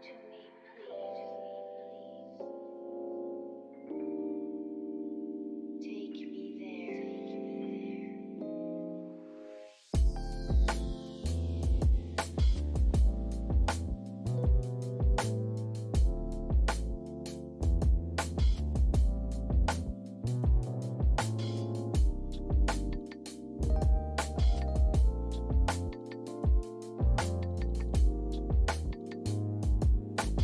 to me, please. Take me there. Take me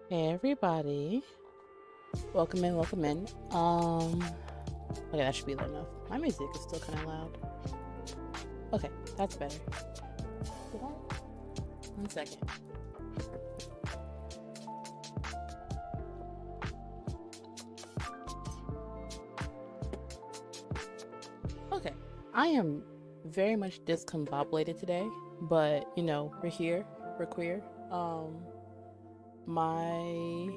Hey everybody, welcome in, welcome in. Okay, that should be loud enough. My music is still kind of loud. Okay, that's better. Did I? 1 second. Okay, I am very much discombobulated today, but you know, we're here, we're queer. My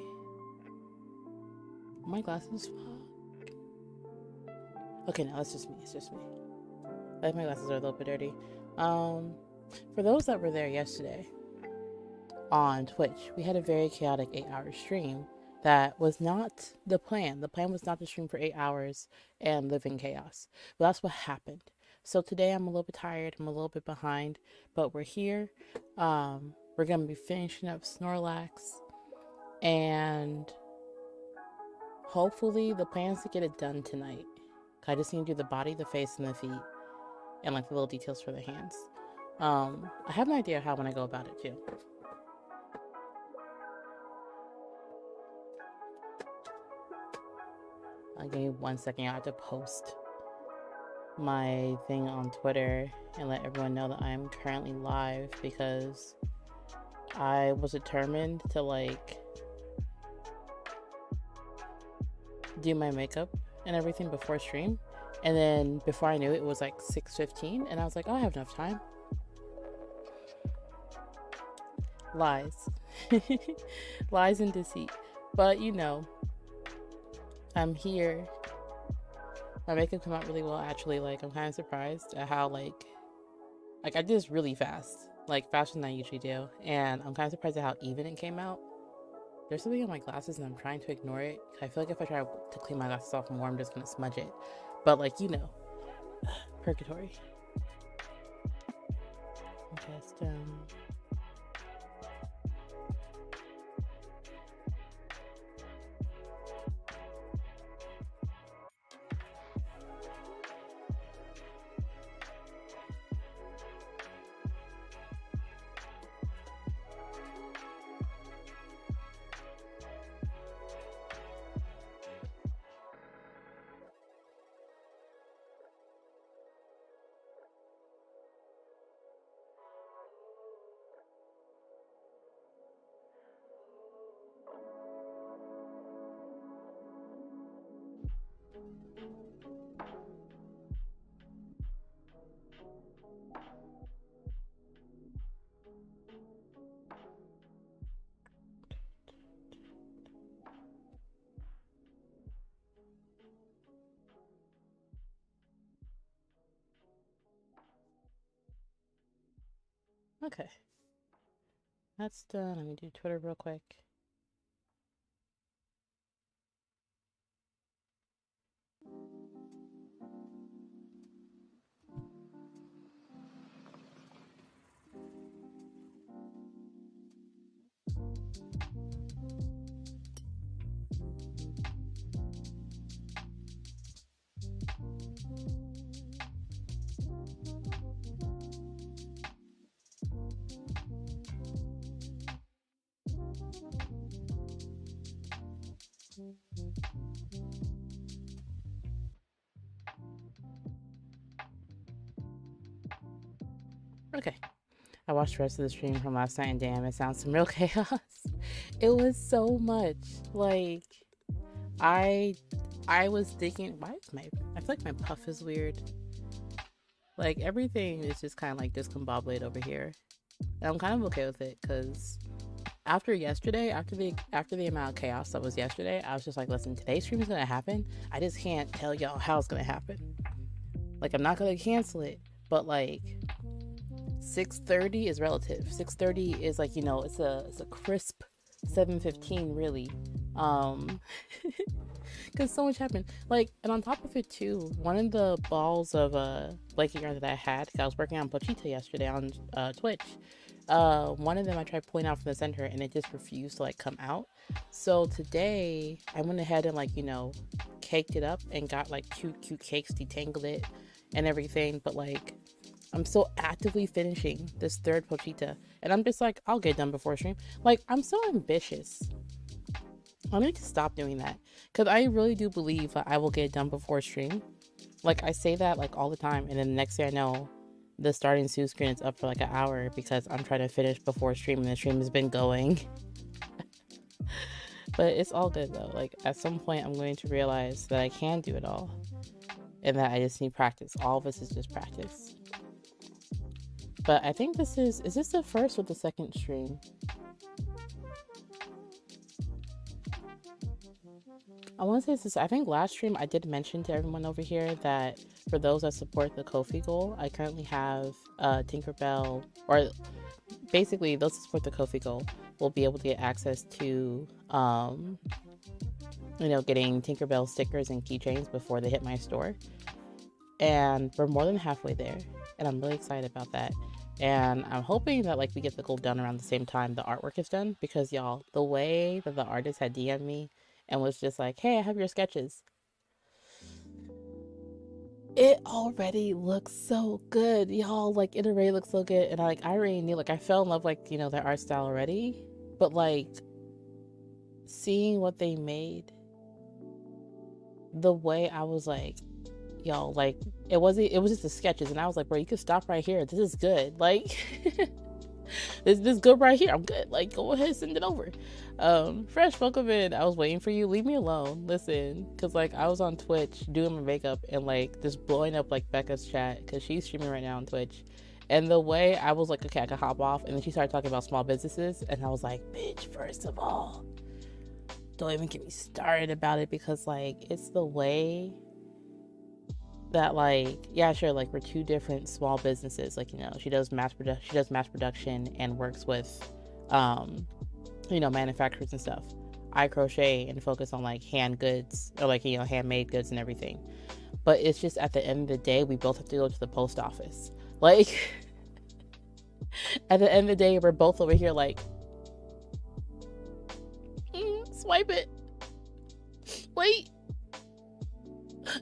glasses. Okay, no, it's just me. It's just me. I think my glasses are a little bit dirty. For those that were there yesterday on Twitch, we had a very chaotic 8-hour stream. That was not the plan. The plan was not to stream for 8 hours and live in chaos. But that's what happened. So today I'm a little bit tired. I'm a little bit behind, but we're here. We're gonna be finishing up Snorlax, and hopefully the plan is to get it done tonight. I just need to do the body, the face, and the feet, and like the little details for the hands. I have an idea how I'm gonna go about it too. I'll give you 1 second. I have to post my thing on Twitter and let everyone know that I'm currently live, because I was determined to like do my makeup and everything before stream, and then before I knew it, it was like 6:15, and I was like, oh, I have enough time. Lies. Lies and deceit. But you know, I'm here. My makeup came out really well, actually. Like, I'm kind of surprised at how like I did this really fast, like faster than I usually do, and I'm kind of surprised at how even it came out. There's something on my glasses and I'm trying to ignore it. I feel like if I try to clean my glasses off more, I'm just gonna smudge it. But like, you know, purgatory. Just okay. That's done. Let me do Twitter real quick. Okay. I watched the rest of the stream from last night, and damn, it sounds some real chaos. It was so much. Like, I was thinking, why is I feel like my puff is weird. Like, everything is just kind of like discombobulated over here. And I'm kind of okay with it, because after yesterday, after the amount of chaos that was yesterday, I was just like, listen, today's stream is gonna happen. I just can't tell y'all how it's gonna happen. Like, I'm not gonna cancel it, but like 6:30 is relative. 6:30 is like, you know, it's a crisp 7:15 really. Because so much happened. Like, and on top of it too, one of the balls of blanket yarn that I had, cause I was working on Pochita yesterday on Twitch. One of them I tried pulling out from the center and it just refused to like come out. So today I went ahead and like, you know, caked it up and got like cute cakes, detangled it and everything. But like, I'm still actively finishing this third Pochita, and I'm just like, I'll get done before stream. Like, I'm so ambitious. I need to stop doing that because I really do believe that I will get it done before stream. Like I say that like all the time, and then the next thing I know, the starting Sue screen is up for like an hour because I'm trying to finish before stream, and the stream has been going. But it's all good though. Like at some point, I'm going to realize that I can do it all, and that I just need practice. All of this is just practice. But I think this is this the first or the second stream? I want to say this. I think last stream I did mention to everyone over here that for those that support the Ko-fi goal, I currently have Tinkerbell, or basically those that support the Ko-fi goal will be able to get access to, getting Tinkerbell stickers and keychains before they hit my store. And we're more than halfway there, and I'm really excited about that. And I'm hoping that like we get the goal done around the same time the artwork is done, because y'all, the way that the artist had DM'd me and was just like, hey, I have your sketches, it already looks so good, y'all. Like it already looks so good, and I already knew, like I fell in love, like, their art style already, but like seeing what they made, the way I was like, y'all, like it was just the sketches, and I was like, bro, you can stop right here, this is good, like this is good right here, I'm good, like go ahead, send it over. Fresh, welcome in. I was waiting for you, leave me alone. Listen, because like I was on Twitch doing my makeup and like just blowing up like Becca's chat because she's streaming right now on Twitch, and the way I was like, okay, I can hop off, and then she started talking about small businesses, and I was like, bitch, first of all, don't even get me started about it, because like it's the way that, like, yeah, sure, like we're two different small businesses, like, she does mass production and works with manufacturers and stuff. I crochet and focus on like hand goods, or like handmade goods and everything. But it's just at the end of the day, we both have to go to the post office, like at the end of the day, we're both over here like, swipe it, wait,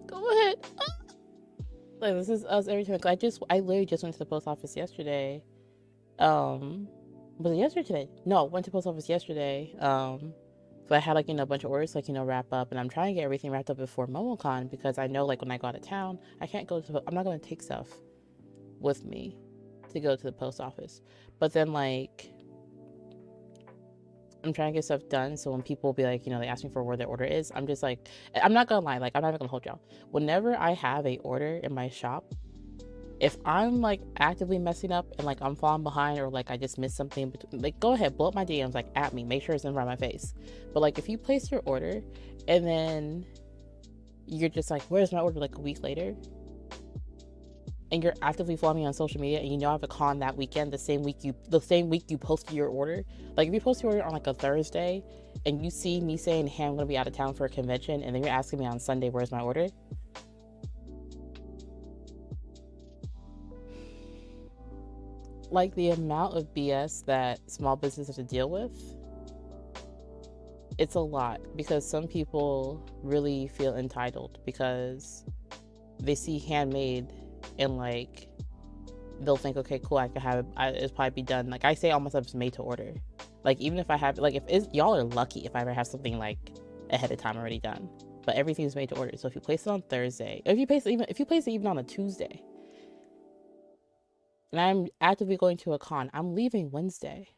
go ahead. Like this is us every time. I literally just went to the post office yesterday. Was it yesterday or today? No, went to the post office yesterday. So I had like, a bunch of orders, like, wrap up, and I'm trying to get everything wrapped up before MomoCon, because I know like when I go out of town, I'm not going to take stuff with me to go to the post office. But then like, I'm trying to get stuff done, so when people be like, they ask me for where their order is, I'm just like, I'm not gonna lie, like I'm not even gonna hold y'all. Whenever I have a order in my shop, if I'm like actively messing up and like I'm falling behind, or like I just missed something, like go ahead, blow up my DMs, like at me, make sure it's in front of my face. But like if you place your order and then you're just like, where's my order, like a week later, and you're actively following me on social media, and I have a con that weekend, the same week you posted your order. Like if you post your order on like a Thursday and you see me saying, hey, I'm gonna be out of town for a convention, and then you're asking me on Sunday, where's my order? Like the amount of BS that small businesses have to deal with, it's a lot, because some people really feel entitled because they see handmade, and like they'll think, okay, cool, I can have it's probably be done. Like I say, all my stuff is made to order. Like even if I have, like, y'all are lucky if I ever have something like ahead of time already done. But everything's made to order. So if you place it on Thursday, or if you place it even on a Tuesday, and I'm actively going to a con, I'm leaving Wednesday.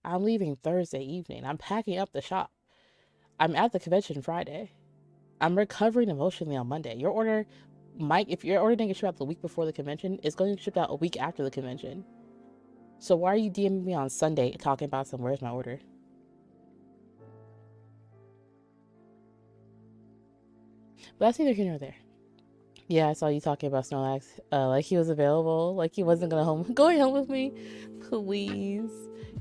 I'm leaving Thursday evening. I'm packing up the shop. I'm at the convention Friday. I'm recovering emotionally on Monday. Your order, Mike, if your order didn't get shipped out the week before the convention, it's going to get shipped out a week after the convention. So why are you DMing me on Sunday talking about where's my order? But that's neither here nor there. Yeah, I saw you talking about Snorlax. Like he was available, like he wasn't going home with me. Please.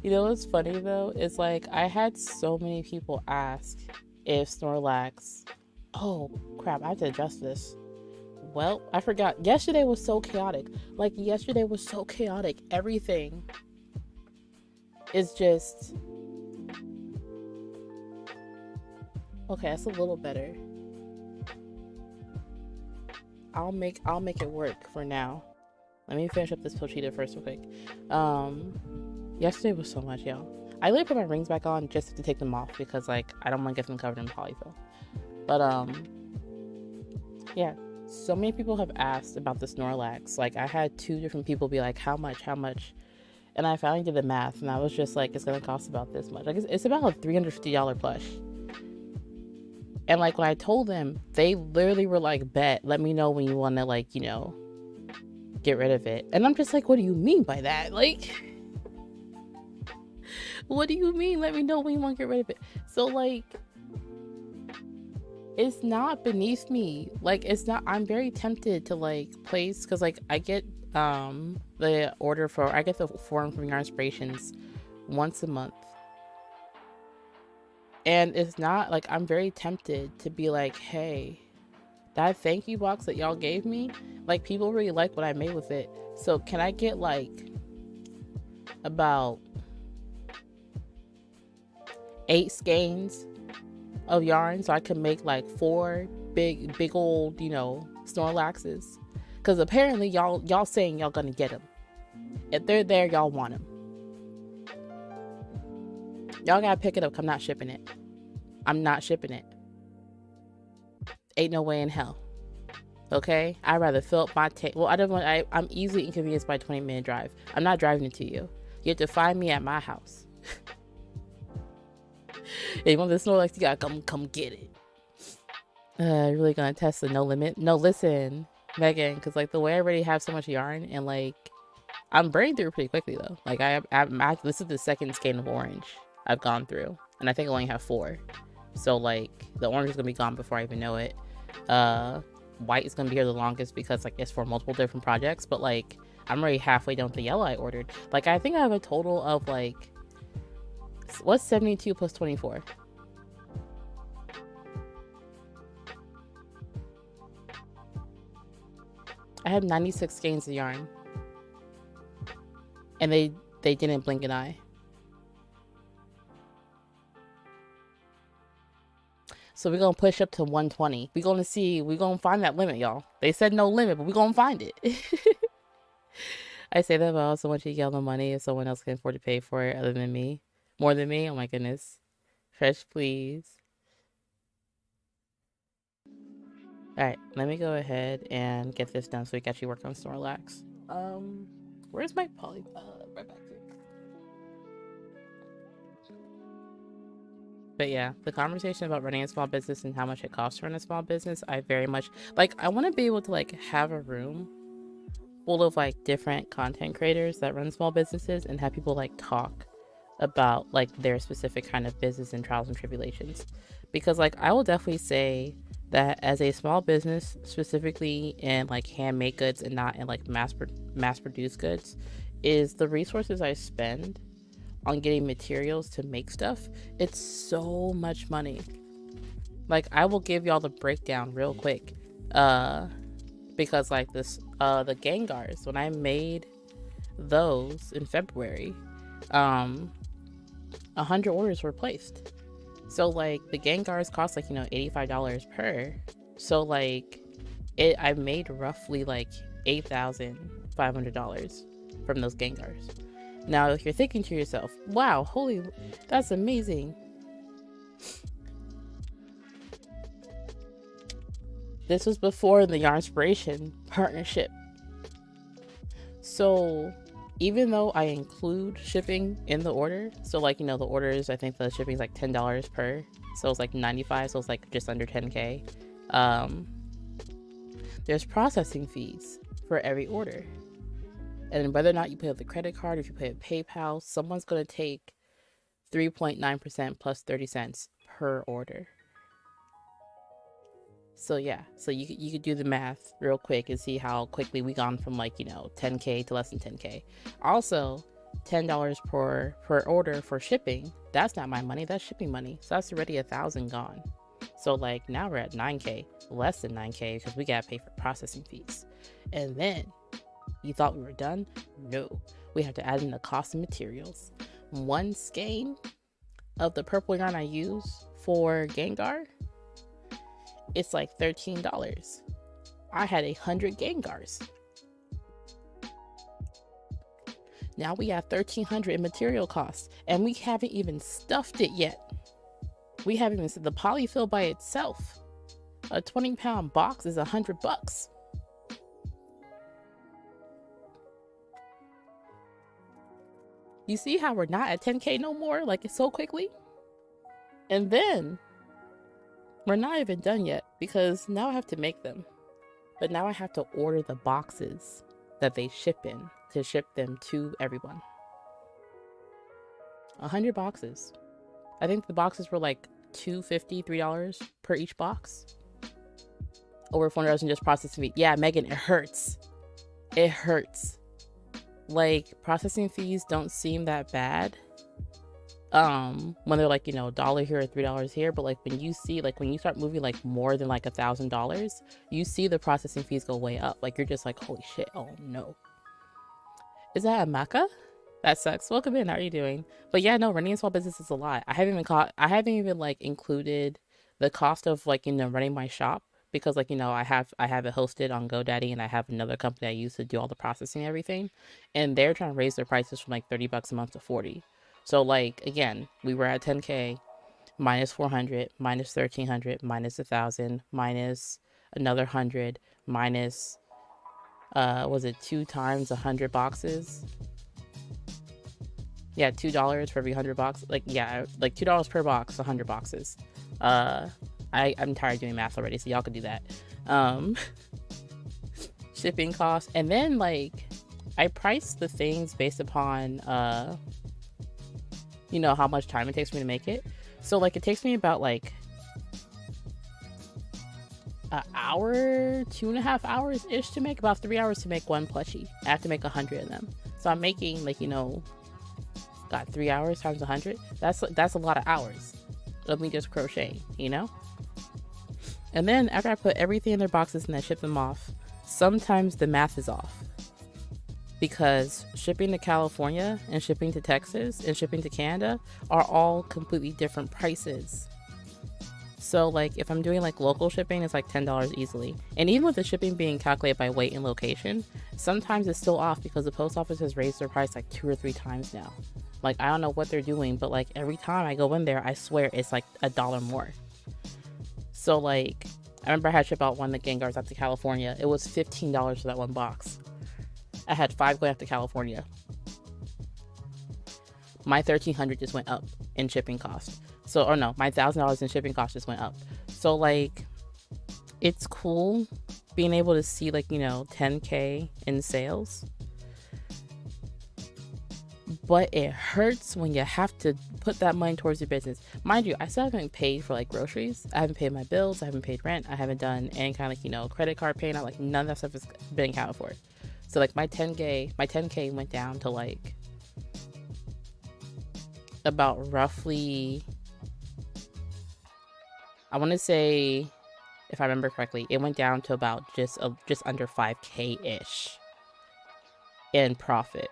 You know what's funny though? It's like I had so many people ask if Snorlax. Oh crap! I have to adjust this. Well, I forgot. Yesterday was so chaotic. Everything is just okay. That's a little better. I'll make it work for now. Let me finish up this pochita first real quick. Yesterday was so much, y'all. I literally put my rings back on just to take them off because like I don't want to get them covered in polyfill. But yeah, so many people have asked about the Snorlax. Like I had 2 different people be like, how much? And I finally did the math, and I was just like, it's gonna cost about this much. Like it's about a $350 plush. And like when I told them, they literally were like, bet, let me know when you want to like, you know, get rid of it. And I'm just like, what do you mean by that? Like, what do you mean? Let me know when you want to get rid of it. So like, it's not beneath me. Like it's not, I'm very tempted to like place, because like I get the order for, I get the form from Yarn Inspirations once a month. And it's not like, I'm very tempted to be like, hey, that thank you box that y'all gave me, like people really like what I made with it. So can I get like about 8 skeins of yarn so I can make like 4 big old, you know, Snorlaxes? Because apparently y'all saying y'all gonna get them. If they're there, y'all want them. Y'all gotta pick it up. I'm not shipping it. I'm not shipping it. Ain't no way in hell. Okay? I'd rather fill up my tank. Well, I'm easily inconvenienced by a 20-minute drive. I'm not driving it to you. You have to find me at my house. If you want the Snorlax, you gotta come get it. Really gonna test the no limit? No, listen, Megan, because like the way I already have so much yarn, and like I'm burning through pretty quickly though. Like this is the 2nd skein of orange I've gone through, and I think I only have 4. So like the orange is gonna be gone before I even know it. White is gonna be here the longest because like it's for multiple different projects, but like I'm already halfway done with the yellow I ordered. Like I think I have a total of like, what's 72 plus 24? I have 96 skeins of yarn, and they didn't blink an eye. So we're gonna push up to 120. We're gonna find that limit, y'all. They said no limit, but we're gonna find it. I say that, but I also want you to get all the money if someone else can afford to pay for it other than me. More than me? Oh my goodness. Fresh, please. Alright, let me go ahead and get this done so we can actually work on Snorlax. Where's my poly? Right back here. But yeah, the conversation about running a small business and how much it costs to run a small business, I very much like. I want to be able to like have a room full of like different content creators that run small businesses and have people like talk about like their specific kind of business and trials and tribulations. Because like I will definitely say that as a small business, specifically in like handmade goods and not in like mass produced goods, is the resources I spend on getting materials to make stuff. It's so much money. Like I will give y'all the breakdown real quick, because like this, the Gengars, when I made those in February, 100 orders were placed. So like the Gengars cost like, you know, $85 per. So like I made roughly like $8,500 from those Gengars. Now, if you're thinking to yourself, wow, holy, that's amazing. This was before the Yarn Inspiration partnership. So even though I include shipping in the order, so like, you know, the orders, I think the shipping is like $10 per. So it's like 95, so it's like just under 10K. There's processing fees for every order. And whether or not you pay with a credit card, if you pay with PayPal, someone's going to take 3.9% plus 30 cents per order. So yeah, so you could do the math real quick and see how quickly we gone from like, you know, 10K to less than 10K. Also, $10 per order for shipping. That's not my money, that's shipping money. So that's already $1,000 gone. So like now we're at 9K, less than 9K because we gotta pay for processing fees. And then you thought we were done? No, we have to add in the cost of materials. One skein of the purple yarn I use for Gengar, it's like $13. I had 100 Gengars. Now we have $1,300 in material costs, and we haven't even stuffed it yet. We haven't even said the polyfill by itself. A 20-pound box is $100. You see how we're not at 10K no more? Like, it's so quickly. And then we're not even done yet, because now I have to make them. But now I have to order the boxes that they ship in to ship them to everyone. 100 boxes. I think the boxes were like $2.50, $3 per each box. Over $400 in just processing fee. Yeah, Megan, it hurts. It hurts. Like, processing fees don't seem that bad. When they're like, you know, $1 here or $3 here, but like when you see, like when you start moving like more than like $1,000, you see the processing fees go way up. Like, you're just like, holy shit, oh no. Is that a maca? That sucks. Welcome in. How are you doing? But yeah, no, running a small business is a lot. I haven't even like included the cost of like, you know, running my shop, because like, you know, I have it hosted on GoDaddy, and I have another company I use to do all the processing and everything, and they're trying to raise their prices from like $30 a month to $40. So like, again, we were at 10K minus 400 minus 1,300 minus 1,000 minus another 100 minus was it 2 times 100 boxes? Yeah, $2 for every 100 boxes. Like, yeah, like $2 per box, 100 boxes. I'm tired of doing math already, so y'all can do that. Shipping costs, and then like I price the things based upon you know, how much time it takes me to make it. So like, it takes me about like an hour, 2.5 hours ish to make, about 3 hours to make one plushie. I have to make 100 of them, so I'm making like, you know, got 3 hours times 100. That's a lot of hours of me just crocheting, you know. And then after I put everything in their boxes and I ship them off, sometimes the math is off, because shipping to California and shipping to Texas and shipping to Canada are all completely different prices. So like, if I'm doing like local shipping, it's like $10 easily. And even with the shipping being calculated by weight and location, sometimes it's still off, because the post office has raised their price like 2 or 3 times now. Like, I don't know what they're doing, but like every time I go in there, I swear it's like $1 more. So like, I remember I had to ship out one of the Gengars out to California. It was $15 for that one box. I had 5 going out to California. My $1,300 just went up in shipping cost. So, or no, my $1,000 in shipping cost just went up. So like, it's cool being able to see like, you know, 10K in sales. But it hurts when you have to put that money towards your business. Mind you, I still haven't paid for like groceries. I haven't paid my bills. I haven't paid rent. I haven't done any kind of like, you know, credit card payment. Like, none of that stuff has been accounted for. So like, my 10K went down to like about roughly, I want to say, if I remember correctly, it went down to about just under 5K-ish in profit.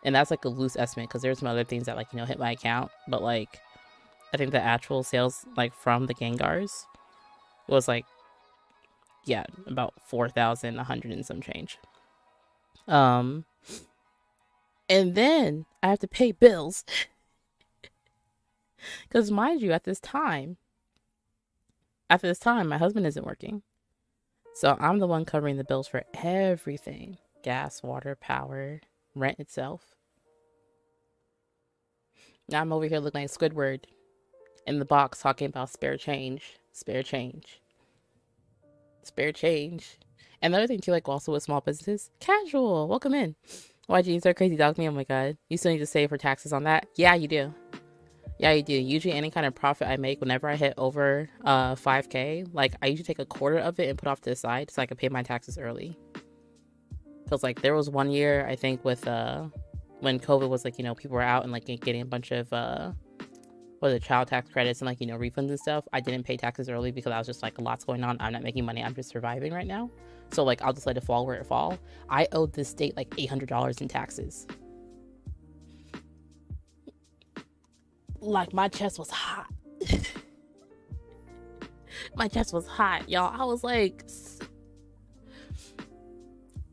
And that's like a loose estimate, because there's some other things that like, you know, hit my account. But like, I think the actual sales like from the Gengars was like, yeah, about 4,100 and some change. And then I have to pay bills. Because mind you, at this time, my husband isn't working. So I'm the one covering the bills for everything. Gas, water, power, rent itself. Now I'm over here looking like Squidward in the box talking about spare change. And the other thing too, like also with small businesses, casual, welcome in. YG, is there crazy dog me? Oh my god. You still need to save for taxes on that? Yeah, you do. Usually any kind of profit I make, whenever I hit over 5K, like I usually take a quarter of it and put off to the side so I can pay my taxes early. Because like, there was one year, I think, with when COVID was like, you know, people were out and like getting a bunch of child tax credits and like, you know, refunds and stuff. I didn't pay taxes early because I was just like, a lot's going on. I'm not making money. I'm just surviving right now. So like, I'll just let it fall where it fall. I owed the state like $800 in taxes. Like, my chest was hot. My chest was hot, y'all. I was like,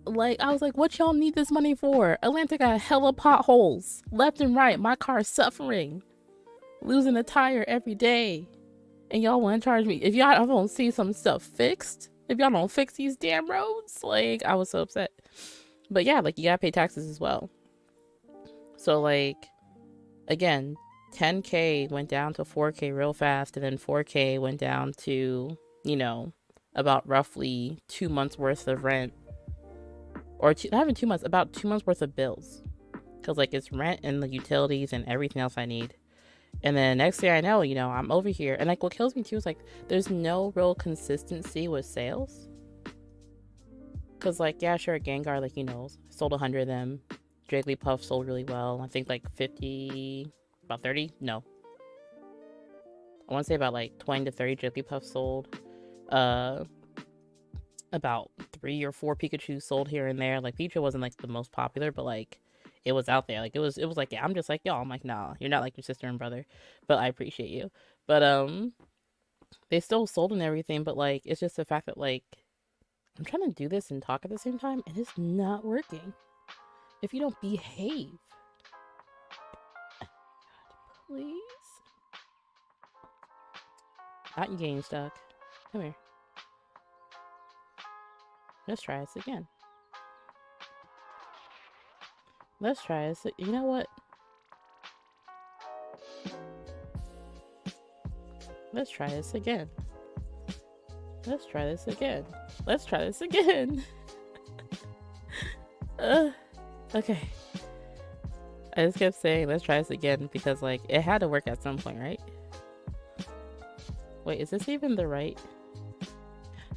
Like, I was like, what y'all need this money for? Atlanta got hella potholes left and right. My car's suffering, losing a tire every day. And y'all want to charge me. If y'all don't see some stuff fixed, if y'all don't fix these damn roads, like, I was so upset. But yeah, like, you gotta pay taxes as well. So, like, again, 10K went down to 4K real fast, and then 4K went down to, you know, about roughly 2 months worth of rent. Or not even 2 months, about 2 months worth of bills. Because, like, it's rent and the utilities and everything else I need. And then next thing I know, you know, I'm over here. And, like, what kills me, too, is, like, there's no real consistency with sales. Because, like, yeah, sure, Gengar, like, you know, sold 100 of them. Jigglypuff sold really well. I think, like, 50, about 30? No. I want to say about, like, 20 to 30 Jigglypuff sold. About 3 or 4 Pikachu sold here and there. Like, Pikachu wasn't, like, the most popular, but, like, it was out there. Like, it was like, yeah, I'm just like, y'all. I'm like, nah, you're not like your sister and brother, but I appreciate you. But, they still sold and everything, but, like, it's just the fact that, like, I'm trying to do this and talk at the same time, and it's not working. If you don't behave. Please. Not you getting stuck. Come here. Let's try this again. Let's try this. You know what? Let's try this again. Let's try this again. Let's try this again. Okay. I just kept saying, let's try this again, because, like, it had to work at some point, right? Wait, is this even the right?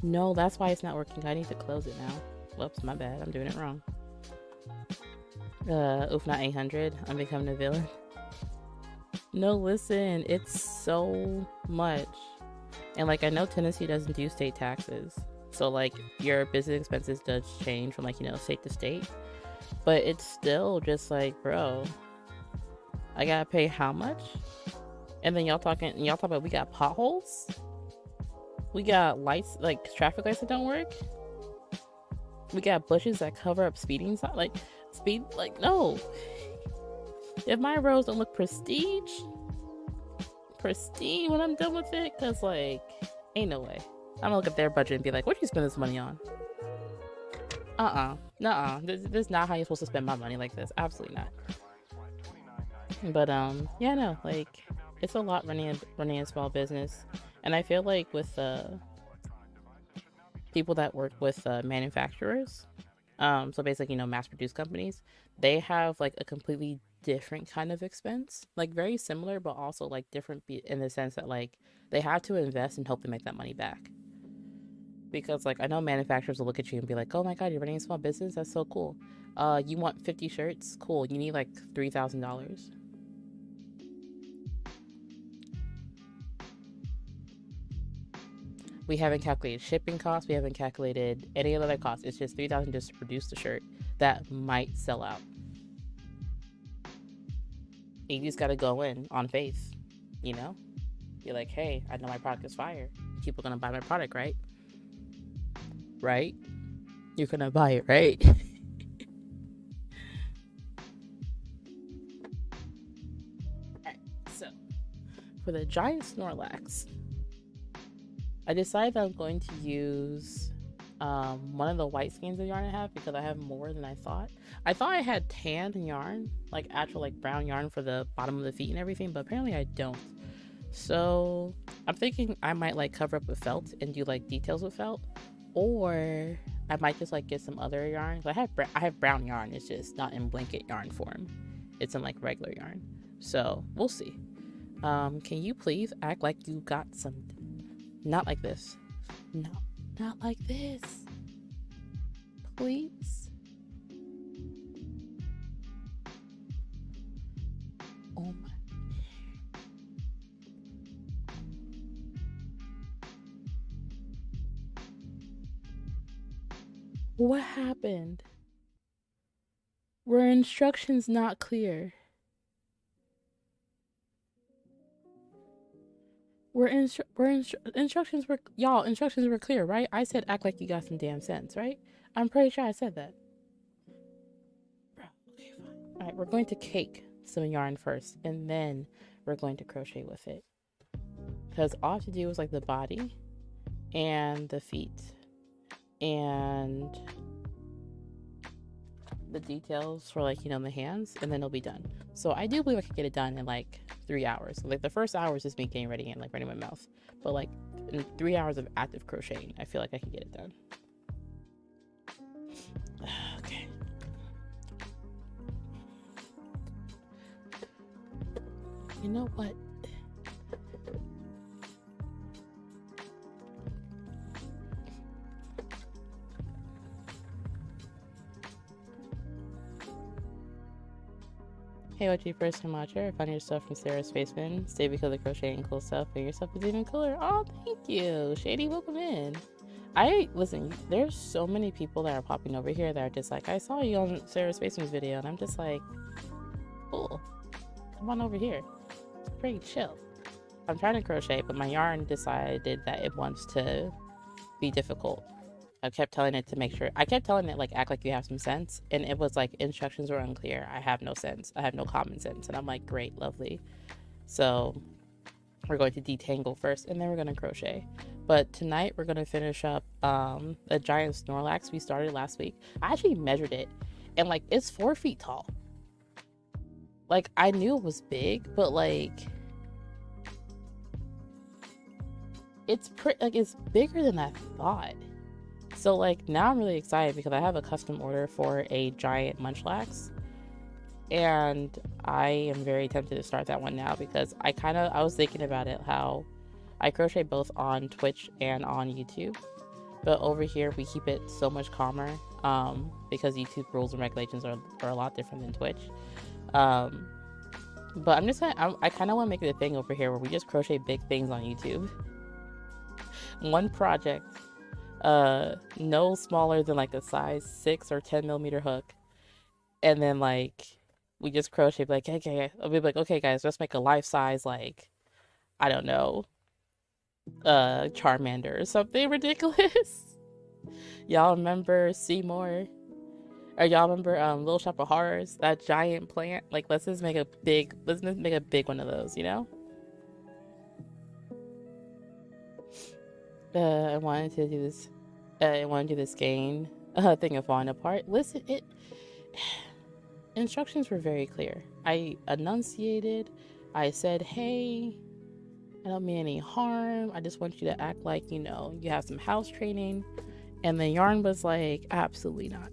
No, that's why it's not working. I need to close it now. Whoops, my bad. I'm doing it wrong. Oof, not 800. I'm becoming a villain. No, listen, it's so much. And, like, I know Tennessee doesn't do state taxes. So, like, your business expenses does change from, like, you know, state to state. But it's still just like, bro, I gotta pay how much? And then y'all talk about we got potholes? We got lights, like traffic lights that don't work? We got bushes that cover up speeding signs? Like, no. If my roads don't look pristine when I'm done with it, cause, like, ain't no way. I'm gonna look at their budget and be like, what do you spend this money on? Nuh-uh. This is not how you're supposed to spend my money like this. Absolutely not. But, yeah, no, like, it's a lot running a small business. And I feel like with, people that work with, manufacturers, so basically, you know, mass-produced companies, they have, like, a completely different kind of expense. Like, very similar, but also, like, different in the sense that, like, they have to invest and hope to make that money back. Because, like, I know manufacturers will look at you and be like, oh my god, you're running a small business? That's so cool. You want 50 shirts? Cool. You need, like, $3,000. We haven't calculated shipping costs. We haven't calculated any other costs. It's just $3,000 just to produce the shirt that might sell out. And you just gotta go in on faith, you know? Be like, hey, I know my product is fire. People are gonna buy my product, right? Right? You're gonna buy it, right? Alright, so for the giant Snorlax, I decided that I'm going to use one of the white skeins of yarn I have, because I have more than I thought. I thought I had tanned yarn, like actual like brown yarn for the bottom of the feet and everything, but apparently I don't. So I'm thinking I might like cover up with felt and do like details with felt, or I might just like get some other yarn. I have brown yarn. It's just not in blanket yarn form. It's in like regular yarn. So we'll see. Can you please act like you got some? Not like this. No, not like this. Please. Oh my. What happened? Were instructions not clear? Instructions were, y'all, instructions were clear, right? I said act like you got some damn sense, right? I'm pretty sure I said that. Bro, okay, fine. All right, we're going to cake some yarn first, and then we're going to crochet with it. Because all I have to do is like the body and the feet and the details for like, you know, the hands, and then it'll be done. So I do believe I could get it done in like 3 hours. So, like the first hour is just me getting ready and like running my mouth. But like in 3 hours of active crocheting, I feel like I can get it done. Okay. You know what? Hey, what you first time watcher? Found your stuff from Sarah's Basement. Stay because of crocheting cool stuff, and your stuff is even cooler. Oh, thank you. Shady, welcome in. Listen, there's so many people that are popping over here that are just like, I saw you on Sarah's Basement's video, and I'm just like, cool. Come on over here. It's pretty chill. I'm trying to crochet, but my yarn decided that it wants to be difficult. I kept telling it to make sure. I kept telling it, like, act like you have some sense. And it was like, instructions were unclear. I have no sense. I have no common sense. And I'm like, great, lovely. So we're going to detangle first, and then we're going to crochet. But tonight we're going to finish up a giant Snorlax we started last week. I actually measured it, and like, it's 4 feet tall. Like, I knew it was big, but like, it's bigger than I thought. So like, now I'm really excited because I have a custom order for a giant Munchlax, and I am very tempted to start that one now because I was thinking about it, how I crochet both on Twitch and on YouTube, but over here we keep it so much calmer because YouTube rules and regulations are a lot different than Twitch. But I'm just I kind of want to make it a thing over here where we just crochet big things on YouTube. One project, no smaller than like a size 6 or 10 millimeter hook, and then like we just crochet like, okay, I'll be like, okay guys, let's make a life size, like, I don't know, Charmander or something ridiculous. Y'all remember Seymour, or y'all remember Little Shop of Horrors, that giant plant? Like, let's just make a big one of those, you know? I wanted to do this. I want to do this game thing of falling apart. Listen, instructions were very clear. I enunciated. I said, hey, I don't mean any harm. I just want you to act like, you know, you have some house training. And the yarn was like, absolutely not.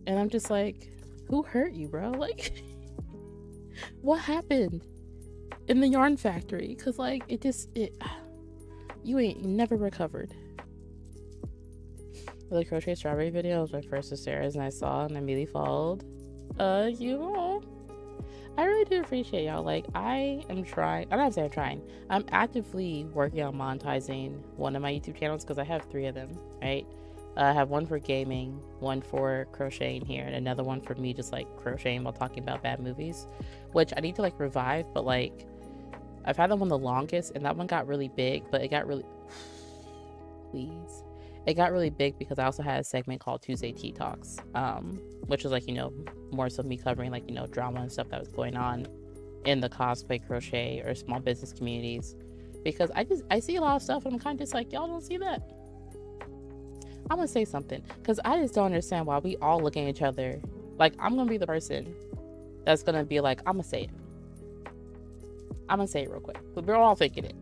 And I'm just like, who hurt you, bro? Like, what happened in the yarn factory? Because like, you ain't never recovered. The crochet strawberry video was my first with Sarah's, and I saw and I immediately followed. You know, I really do appreciate y'all. Like, I am trying. I'm not saying I'm trying. I'm actively working on monetizing one of my YouTube channels because I have 3 of them, right? I have one for gaming, one for crocheting here, and another one for me just like crocheting while talking about bad movies, which I need to like revive, but like, I've had that one the longest, and that one got really big, but it got really, please, it got really big because I also had a segment called Tuesday Tea Talks, which was like, you know, more so me covering like, you know, drama and stuff that was going on in the cosplay, crochet, or small business communities, because I see a lot of stuff, and I'm kind of just like, y'all don't see that. I'm gonna say something, because I just don't understand why we all look at each other like, I'm gonna be the person that's gonna be like, I'm gonna say it real quick, but we're all thinking it.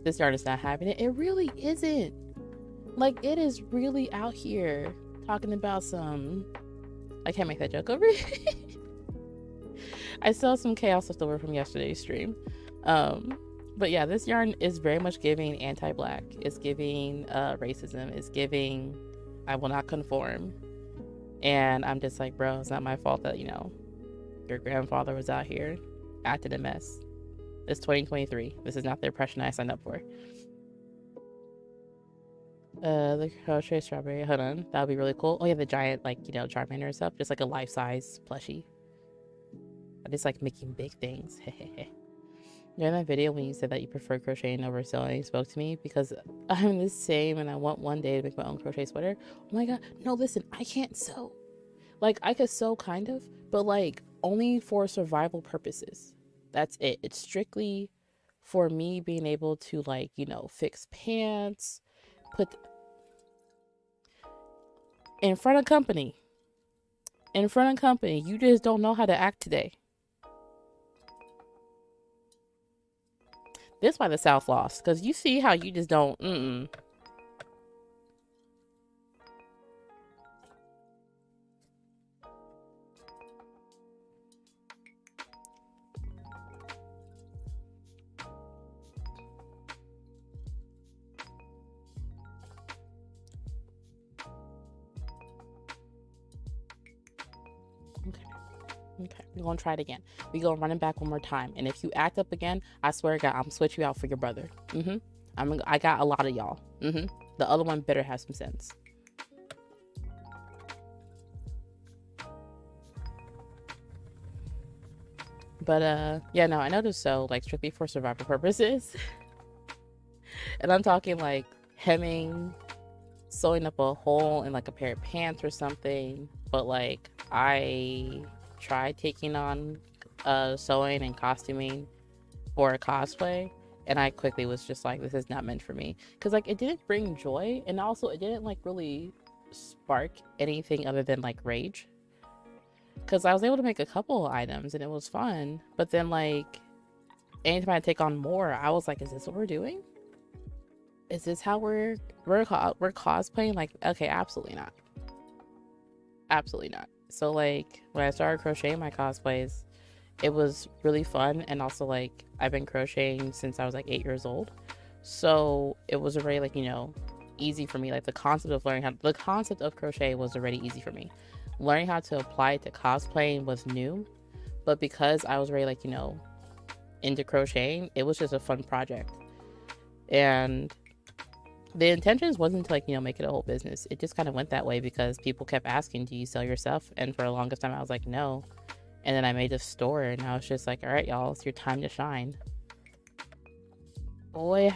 This yarn is not having it. It really isn't. Like, it is really out here talking about some, I can't make that joke over here. I still have some chaos left over from yesterday's stream. But yeah, this yarn is very much giving anti-black. It's giving racism. It's giving I will not conform. And I'm just like, bro, it's not my fault that, you know, your grandfather was out here acting a mess. It's 2023. This is not the impression I signed up for. The crochet strawberry. Hold on. That would be really cool. Oh yeah, the giant, like, you know, Charmander and stuff. Just like a life-size plushie. I just like making big things. During that video when you said that you prefer crocheting over sewing spoke to me because I'm the same and I want one day to make my own crochet sweater. Oh my god, no, listen, I can't sew. Like, I could sew kind of, but like only for survival purposes. That's it. It's strictly for me being able to, like, you know, fix pants, put in front of company. In front of company, you just don't know how to act today. This why the South lost, because you see how you just don't. Okay, we're gonna try it again. We gonna run it back one more time, and if you act up again, I swear to God, I'm gonna switch you out for your brother. I got a lot of y'all. The other one better have some sense. But yeah, no, I know to sew like strictly for survival purposes, and I'm talking like hemming, sewing up a hole in like a pair of pants or something. But like I tried taking on sewing and costuming for a cosplay, and I quickly was just like, this is not meant for me, because like it didn't bring joy, and also it didn't like really spark anything other than like rage, because I was able to make a couple of items and it was fun, but then like anytime I take on more, I was like, is this what we're doing? Is this how we're cosplaying? Like, okay, absolutely not. Absolutely not. So like when I started crocheting my cosplays, it was really fun, and also like I've been crocheting since I was like 8 years old, so it was already like, you know, easy for me. Like the concept of crochet was already easy for me. Learning how to apply it to cosplaying was new, but because I was already like, you know, into crocheting, it was just a fun project. And the intentions wasn't to like, you know, make it a whole business. It just kind of went that way because people kept asking, do you sell your stuff? And for the longest time I was like, no. And then I made a store, and I was just like, all right, y'all, it's your time to shine. Boy,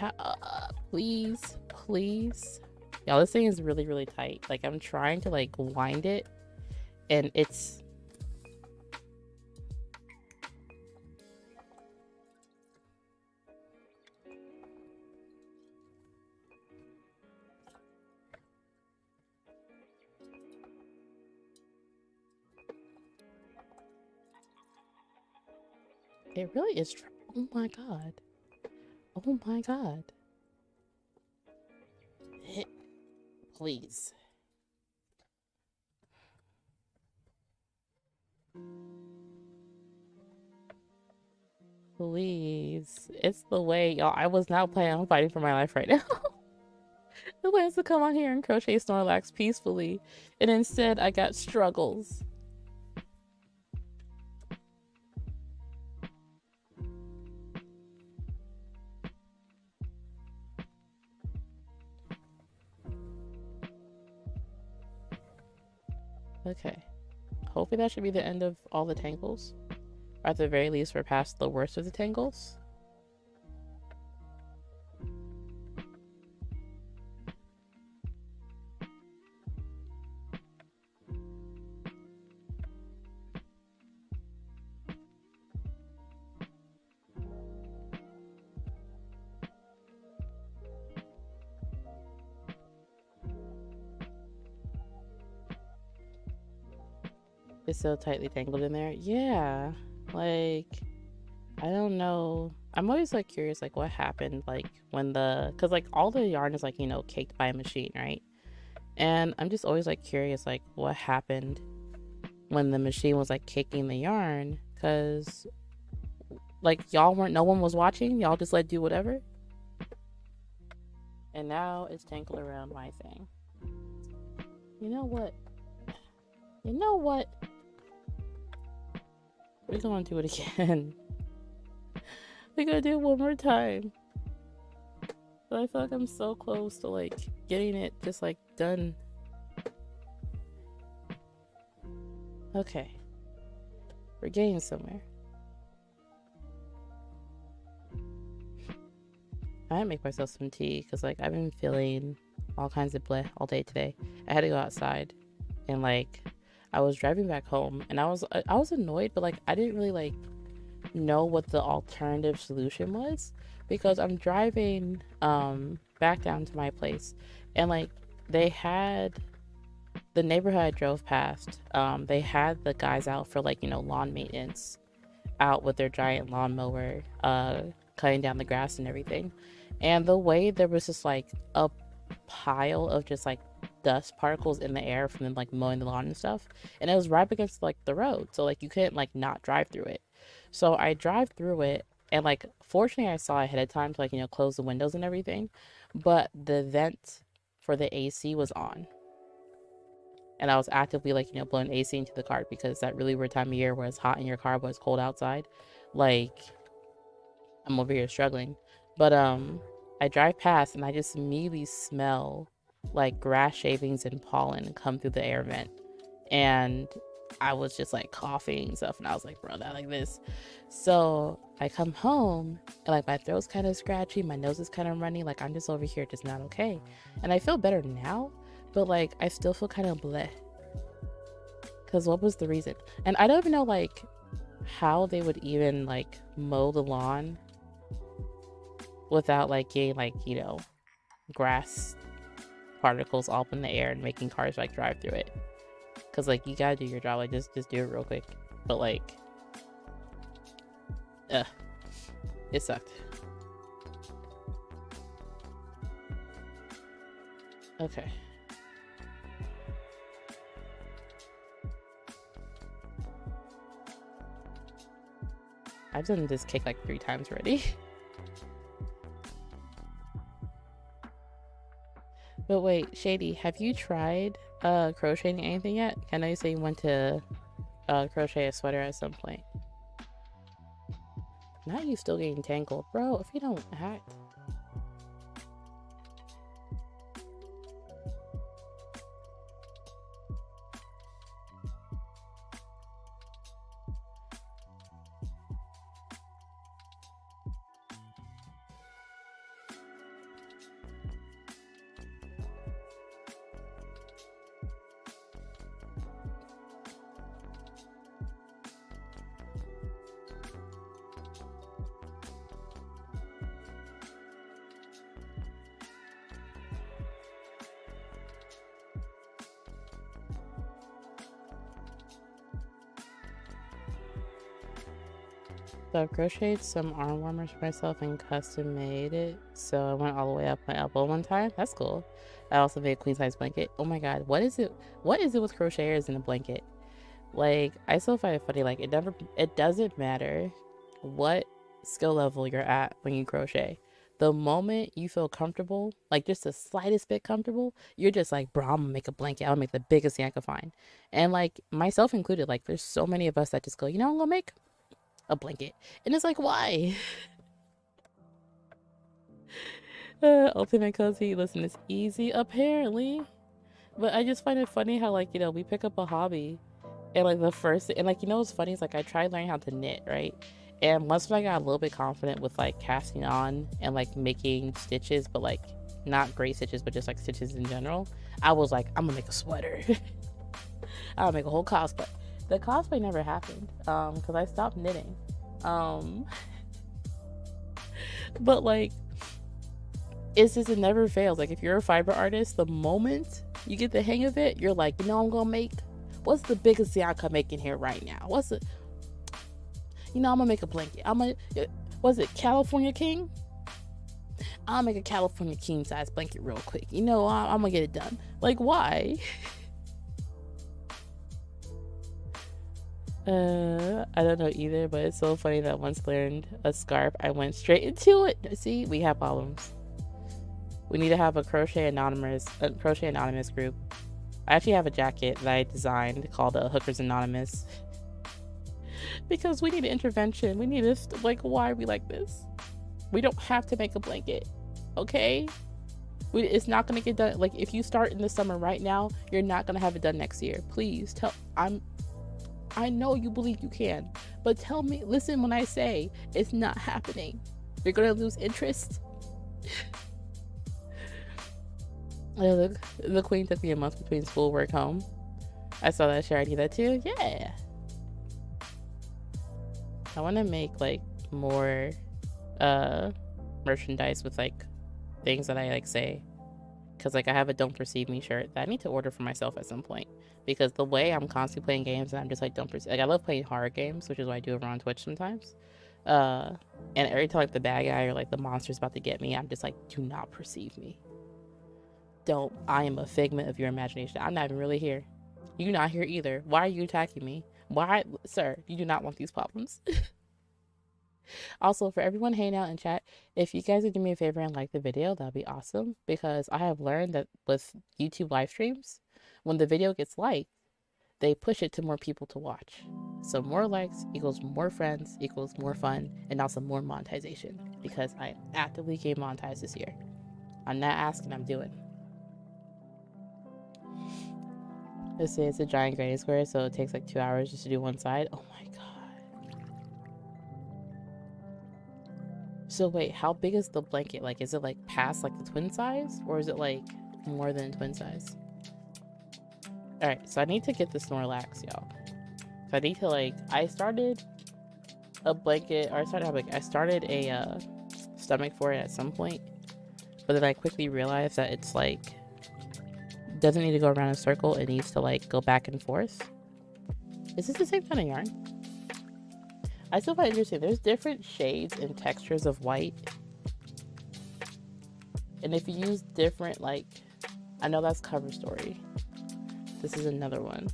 please, please. Y'all, this thing is really, really tight. Like, I'm trying to like wind it, and it's it really is. Oh my god. Oh my god. Please. Please. It's the way, y'all. I was not planning on fighting for my life right now. The plan is to come on here and crochet Snorlax peacefully, and instead I got struggles. Okay. Hopefully that should be the end of all the tangles. Or at the very least, we're past the worst of the tangles. It's so tightly tangled in there. Yeah. Like, I don't know. I'm always like curious, like what happened, like when because like all the yarn is like, you know, caked by a machine, right? And I'm just always like curious, like what happened when the machine was like caking the yarn, because like no one was watching, y'all just let do whatever. And now it's tangled around my thing. You know what? We're gonna do it again. We're gonna do it one more time. But I feel like I'm so close to like getting it just like done. Okay. We're getting somewhere. I might make myself some tea because like I've been feeling all kinds of bleh all day today. I had to go outside and like I was driving back home and I was annoyed, but like I didn't really like know what the alternative solution was because I'm driving back down to my place and like they had the neighborhood I drove past, they had the guys out for like, lawn maintenance out with their giant lawnmower, cutting down the grass and everything. And the way there was just like a pile of just like dust particles in the air from them like mowing the lawn and stuff. And it was right up against like the road. So like you couldn't like not drive through it. So I drive through it and like fortunately I saw ahead of time to like, close the windows and everything. But the vent for the AC was on. And I was actively like, blowing AC into the car because that really weird time of year where it's hot in your car but it's cold outside. Like I'm over here struggling. But I drive past and I just immediately smell like grass shavings and pollen come through the air vent. And I was just like coughing and stuff and I was like, bro, that like this. So I come home and like my throat's kind of scratchy, my nose is kind of runny, like I'm just over here just not okay. And I feel better now, but like I still feel kind of bleh. Cause what was the reason? And I don't even know like how they would even like mow the lawn without like getting like, grass particles all up in the air and making cars like drive through it. Cause like you gotta do your job, like just do it real quick. But like it sucked. Okay. I've done this cake like 3 times already. But wait, Shady, have you tried crocheting anything yet? I know you say you went to crochet a sweater at some point. Now you still getting tangled. Bro, if you don't act. So I crocheted some arm warmers for myself and custom made it. So I went all the way up my elbow one time. That's cool. I also made a queen size blanket. Oh my god, what is it? What is it with crocheters in a blanket? Like, I still find it funny. Like, it doesn't matter what skill level you're at when you crochet. The moment you feel comfortable, like just the slightest bit comfortable, you're just like, bro, I'm gonna make a blanket. I'll make the biggest thing I can find. And like myself included, like there's so many of us that just go, I'm gonna make a blanket. And it's like, why? Ultimate cozy, listen, it's easy apparently. But I just find it funny how like, we pick up a hobby and like the first, and like, what's funny is like I tried learning how to knit, right? And once I got a little bit confident with like casting on and like making stitches, but like not great stitches, but just like stitches in general, I was like, I'm gonna make a sweater. I'll make a whole cosplay. The cosplay never happened because I stopped knitting. But like, it's just, it never fails. Like if you're a fiber artist, the moment you get the hang of it, you're like, I'm gonna make, what's the biggest thing I can make in here right now? What's it? I'm gonna make a blanket. Was it California King? I'll make a California King size blanket real quick. I'm gonna get it done. Like, why? I don't know either, but it's so funny that once learned a scarf, I went straight into it. See, we have problems. We need to have a crochet anonymous group. I actually have a jacket that I designed called Hookers Anonymous. Because we need an intervention. We need to, like, why are we like this? We don't have to make a blanket, okay? It's not gonna get done. Like, if you start in the summer right now, you're not gonna have it done next year. Please I know you believe you can, but listen when I say it's not happening. You're gonna lose interest. The queen took me a month between school, work, home. I saw that share. I need that too. Yeah. I want to make like more merchandise with like things that I like say, because like I have a "Don't Perceive Me" shirt that I need to order for myself at some point, because the way I'm constantly playing games and I'm just like, don't perceive, like I love playing horror games, which is what I do over on Twitch sometimes, and every time like the bad guy or like the monster's about to get me, I'm just like, do not perceive me. Don't. I am a figment of your imagination. I'm not even really here. You're not here either. Why are you attacking me? Why, sir? You do not want these problems. Also, for everyone hanging out in chat, if you guys would do me a favor and like the video, that'd be awesome. Because I have learned that with YouTube live streams, when the video gets liked, they push it to more people to watch. So more likes equals more friends equals more fun and also more monetization. Because I actively game monetized this year. I'm not asking, I'm doing. Let's say it's a giant granny square, so it takes like 2 hours just to do one side. Oh my god. So wait, how big is the blanket? Like, is it like past like the twin size, or is it like more than twin size? All right, so I need to get the Snorlax, y'all. So I need to like, I started a blanket, or I started a stomach for it at some point, but then I quickly realized that it's like, doesn't need to go around in a circle. It needs to like go back and forth. Is this the same kind of yarn? I still find it interesting. There's different shades and textures of white. And if you use different, like, I know that's Cover Story. This is another one.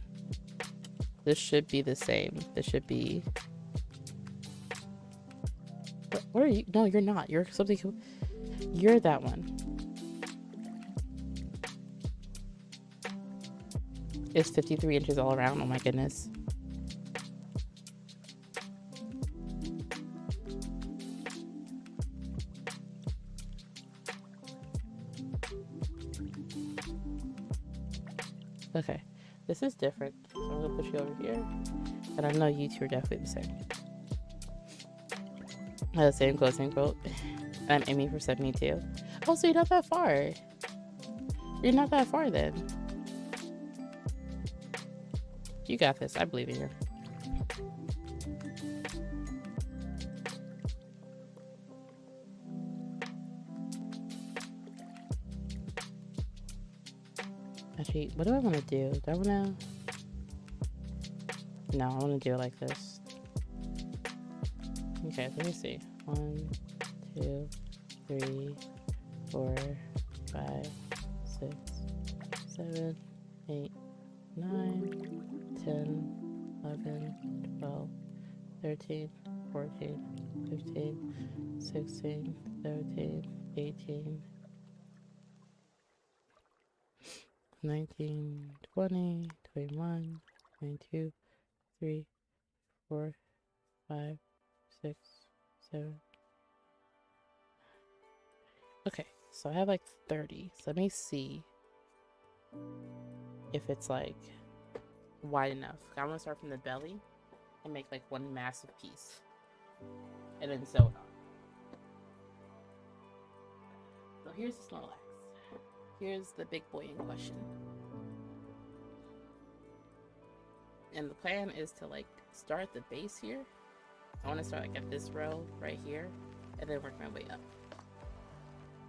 This should be the same. This should be... What are you? No, you're not. You're something... You're that one. It's 53 inches all around. Oh my goodness. Okay, this is different. So I'm gonna push you over here. And I know you two are definitely the same. Same quote, same quote. And I'm aiming for 72. Oh, so you're not that far. You're not that far then. You got this. I believe in you. Actually, what do I want to do? Do I want to... No, I want to do it like this. Okay, let me see. 1, 2, 3, 4, 5, 6, 7, 8, 9, 10, 11, 12, 13, 14, 15, 16, 17, 18, 19, 20, 21, 22, 3, 4, 5, 6, 7. Okay, so I have like 30. So let me see if it's like wide enough. I'm gonna start from the belly and make like one massive piece and then sew it on. So here's the Snorlax. Here's the big boy in question. And the plan is to like start the base here. I want to start like at this row right here and then work my way up.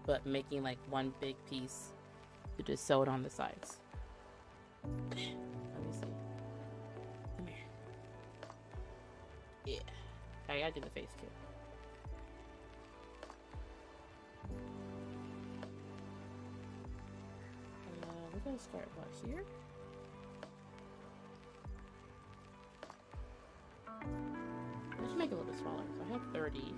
But making like one big piece to just sew it on the sides. Let me see. Come here. Yeah. I gotta do the face too. We're gonna start about here. Let's make it a little bit smaller. So I have 30.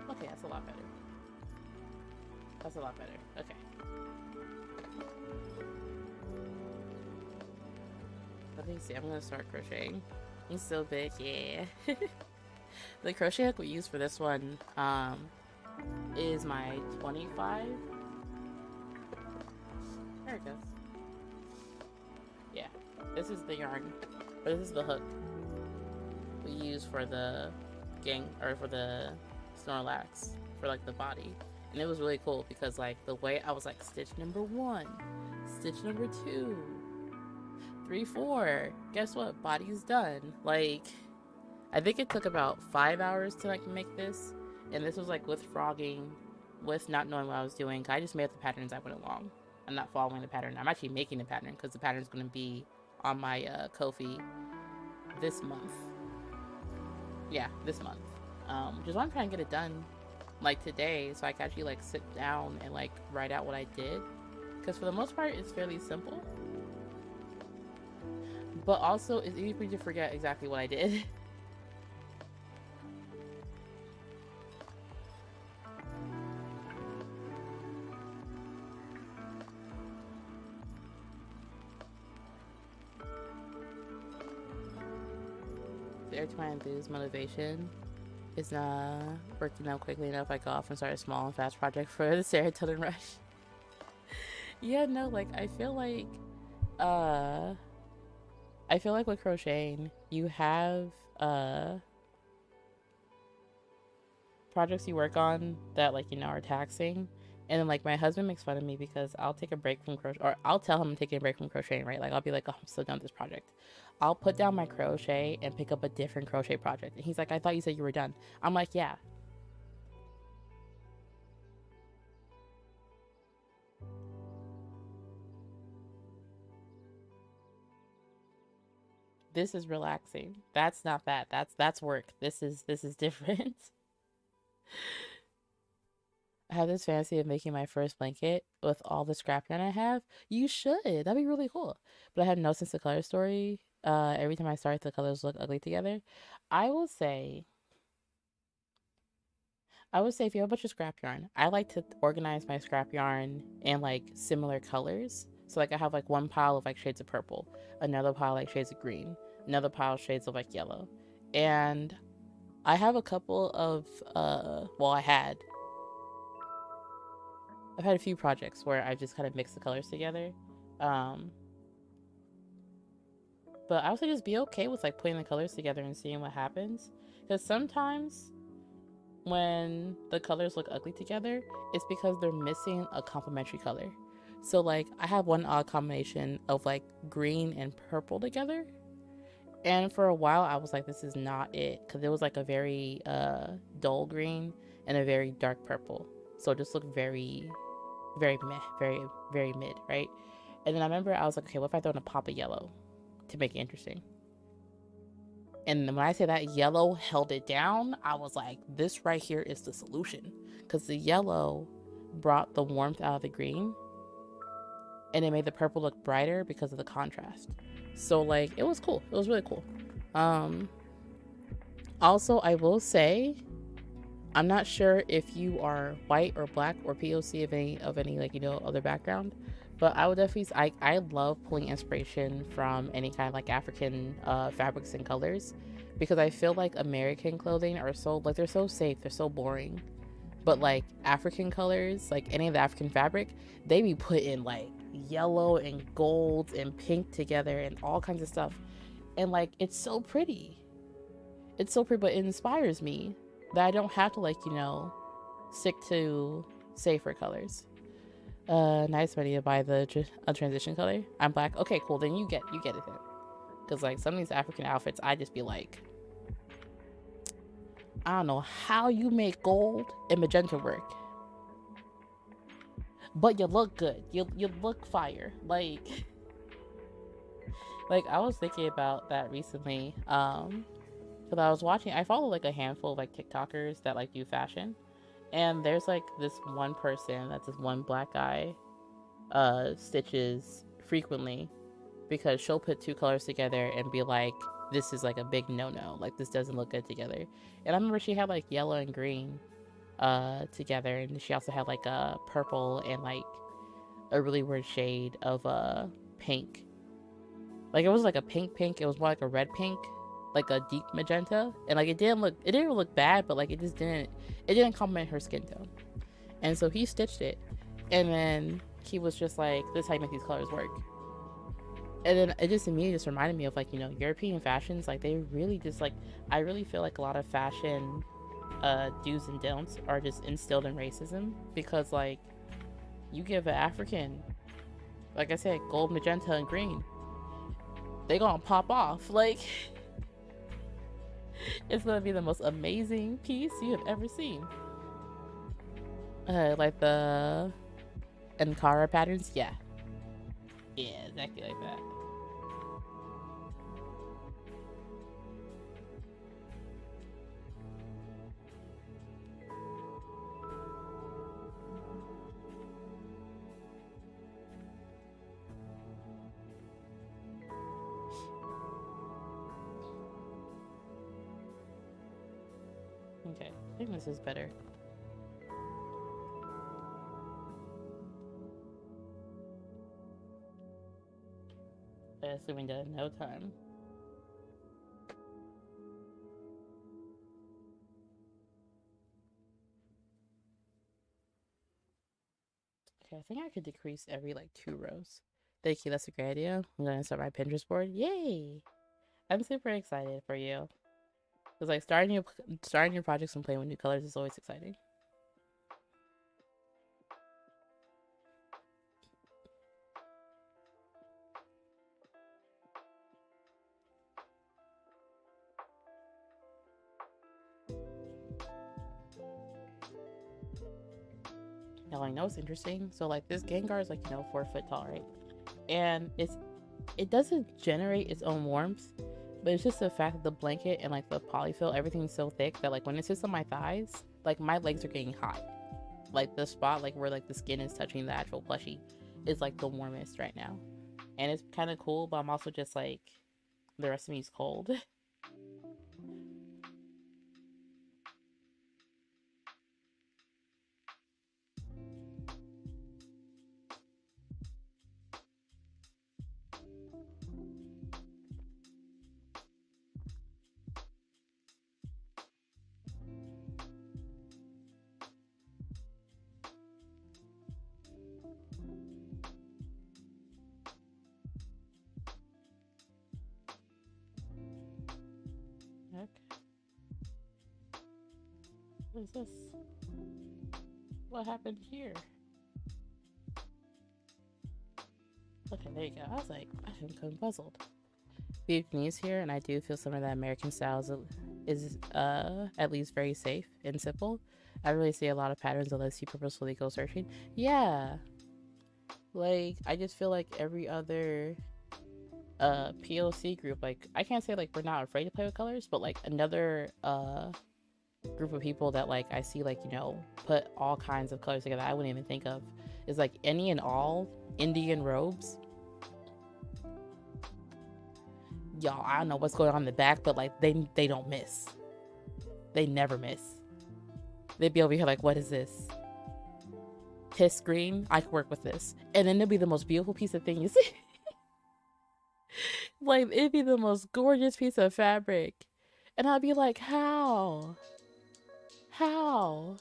Okay, that's a lot better. That's a lot better. Okay. Let me see. I'm gonna start crocheting. He's so big, yeah. The crochet hook we used for this one is my 25. There it goes. Yeah, this is the yarn, or this is the hook we use for the or for the Snorlax for like the body. And it was really cool because like the way I was like stitch number 1, stitch number 2, 3, 4. Guess what? Body's done. Like I think it took about 5 hours to like make this, and this was like with frogging, with not knowing what I was doing. I just made up the patterns I went along. I'm not following the pattern. I'm actually making the pattern because the pattern is going to be on my Ko-fi this month. Yeah, this month. Just want to try and get it done like today, so I can actually like sit down and like write out what I did, because for the most part it's fairly simple, but also it's easy for me to forget exactly what I did. So every time I lose motivation, is not working out quickly enough, I go off and start a small and fast project for the serotonin rush. Yeah, no, like I feel like with crocheting, you have projects you work on that like, you know, are taxing. And then like my husband makes fun of me because I'll take a break from crochet, or I'll tell him I'm taking a break from crocheting, right? Like I'll be like, oh, I'm still done with this project. I'll put down my crochet and pick up a different crochet project. And he's like, I thought you said you were done. I'm like, yeah. This is relaxing. That's not that. That's work. This is different. I have this fantasy of making my first blanket with all the scrap yarn I have. You should. That'd be really cool. But I have no sense of color story. Every time I start, the colors look ugly together. I will say, if you have a bunch of scrap yarn, I like to organize my scrap yarn in like similar colors. So like I have like one pile of like shades of purple, another pile like shades of green, another pile of shades of like yellow. And I have a couple of I've had a few projects where I just kind of mix the colors together. But I also just be okay with like putting the colors together and seeing what happens. Because sometimes when the colors look ugly together, it's because they're missing a complementary color. So like I have one odd combination of like green and purple together. And for a while I was like, this is not it. Because it was like a very dull green and a very dark purple. So it just looked very, very meh, very, very mid, right? And then I remember I was like, okay, what if I throw in a pop of yellow to make it interesting? And when I say that yellow held it down, I was like, this right here is the solution. Because the yellow brought the warmth out of the green. And it made the purple look brighter because of the contrast. So like, it was cool. It was really cool. Also, I will say, I'm not sure if you are white or black or POC of any like, you know, other background. But I would definitely, I love pulling inspiration from any kind of like African fabrics and colors, because I feel like American clothing are so like, they're so safe, they're so boring. But like African colors, like any of the African fabric, they be put in like yellow and gold and pink together and all kinds of stuff. And like, it's so pretty. It's so pretty, but it inspires me that I don't have to like, you know, stick to safer colors. Nice money to buy the transition color. I'm black. Okay, cool. Then you get it then. Because like some of these African outfits, I just be like, I don't know how you make gold and magenta work, but you look good. You look fire. Like I was thinking about that recently. Because I follow like a handful of like TikTokers that like do fashion. And there's like this one person that's this one black guy stitches frequently, because she'll put two colors together and be like, this is like a big no-no, like this doesn't look good together. And I remember she had like yellow and green together, and she also had like a purple and like a really weird shade of pink. Like it was like a pink, it was more like a red pink, like a deep magenta, and like it didn't look bad, but like it didn't complement her skin tone. And so he stitched it, and then he was just like, this is how you make these colors work. And then it just immediately just reminded me of like, you know, European fashions, like they really just like, I really feel like a lot of fashion do's and don'ts are just instilled in racism, because like you give an African, like I said, gold, magenta, and green, they gonna pop off. Like it's gonna be the most amazing piece you have ever seen. Like the Ankara patterns, yeah, exactly like that. Okay, I think this is better. Assuming that in no time. Okay, I think I could decrease every like 2 rows. Thank you, that's a great idea. I'm gonna start my Pinterest board. Yay! I'm super excited for you. Cause like starting new projects and playing with new colors is always exciting. Now I know it's interesting. So like this Gengar is like, you know, 4 foot tall, right? And it doesn't generate its own warmth, but it's just the fact that the blanket and like the polyfill, everything's so thick that like when it sits on my thighs, like my legs are getting hot. Like the spot like where like the skin is touching the actual plushie is like the warmest right now. And it's kind of cool, but I'm also just like, the rest of me is cold. Okay. What is this? What happened here? Okay, there you go. I was like, I'm puzzled. Vietnamese here, and I do feel some of that American style is at least very safe and simple. I really see a lot of patterns unless you purposefully go searching. Yeah, like I just feel like every other POC group, like I can't say like we're not afraid to play with colors, but like another group of people that like I see like, you know, put all kinds of colors together I wouldn't even think of is like any and all Indian robes. Y'all, I don't know what's going on in the back, but like they don't miss. They never miss. They'd be over here like, what is this? Piss green? I could work with this. And then it'd be the most beautiful piece of thing you see. Like it'd be the most gorgeous piece of fabric. And I'd be like, how? How?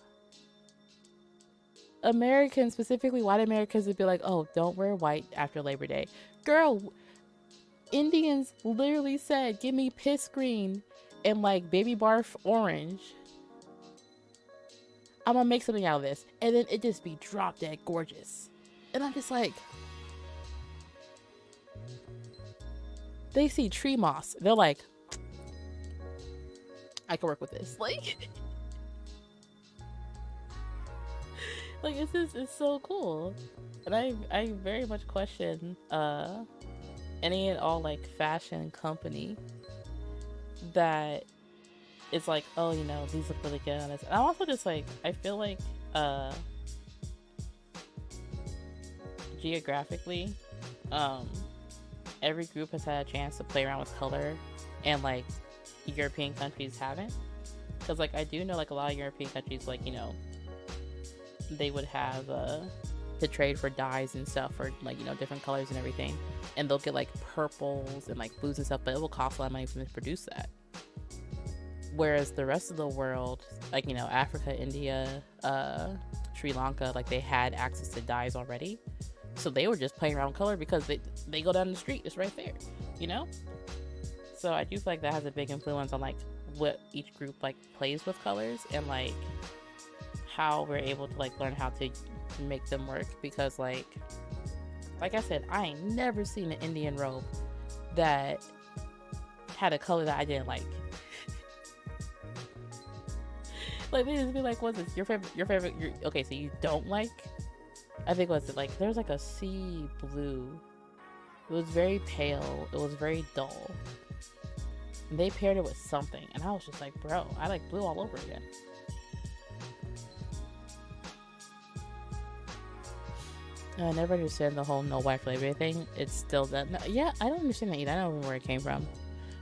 Americans, specifically white Americans, would be like, oh, don't wear white after Labor Day. Girl, Indians literally said, give me piss green and like baby barf orange. I'm gonna make something out of this. And then it just be drop dead gorgeous. And I'm just like, they see tree moss. They're like, I can work with this. Like it's so cool. And I very much question any and all like fashion company that it's like, oh, you know, these look really good on this. And I'm also just like, I feel like geographically, every group has had a chance to play around with color, and like European countries haven't. Because like I do know like a lot of European countries, like, you know, they would have to trade for dyes and stuff for like, you know, different colors and everything, and they'll get like purples and like blues and stuff, but it will cost a lot of money for them to produce that. Whereas the rest of the world, like, you know, Africa, India, Sri Lanka, like, they had access to dyes already. So they were just playing around with color because they go down the street, it's right there, you know? So I do feel like that has a big influence on, like, what each group, like, plays with colors, and, like, how we're able to, like, learn how to make them work. Because, like I said, I ain't never seen an Indian robe that had a color that I didn't like. Like, they just be like, what's this? Your favorite, okay, so you don't like? I think, what's it, like, there's like a sea blue. It was very pale. It was very dull. And they paired it with something. And I was just like, bro, I like blue all over again. I never understand the whole no white flavor thing. It's still that. No, yeah, I don't understand that either. I don't know where it came from.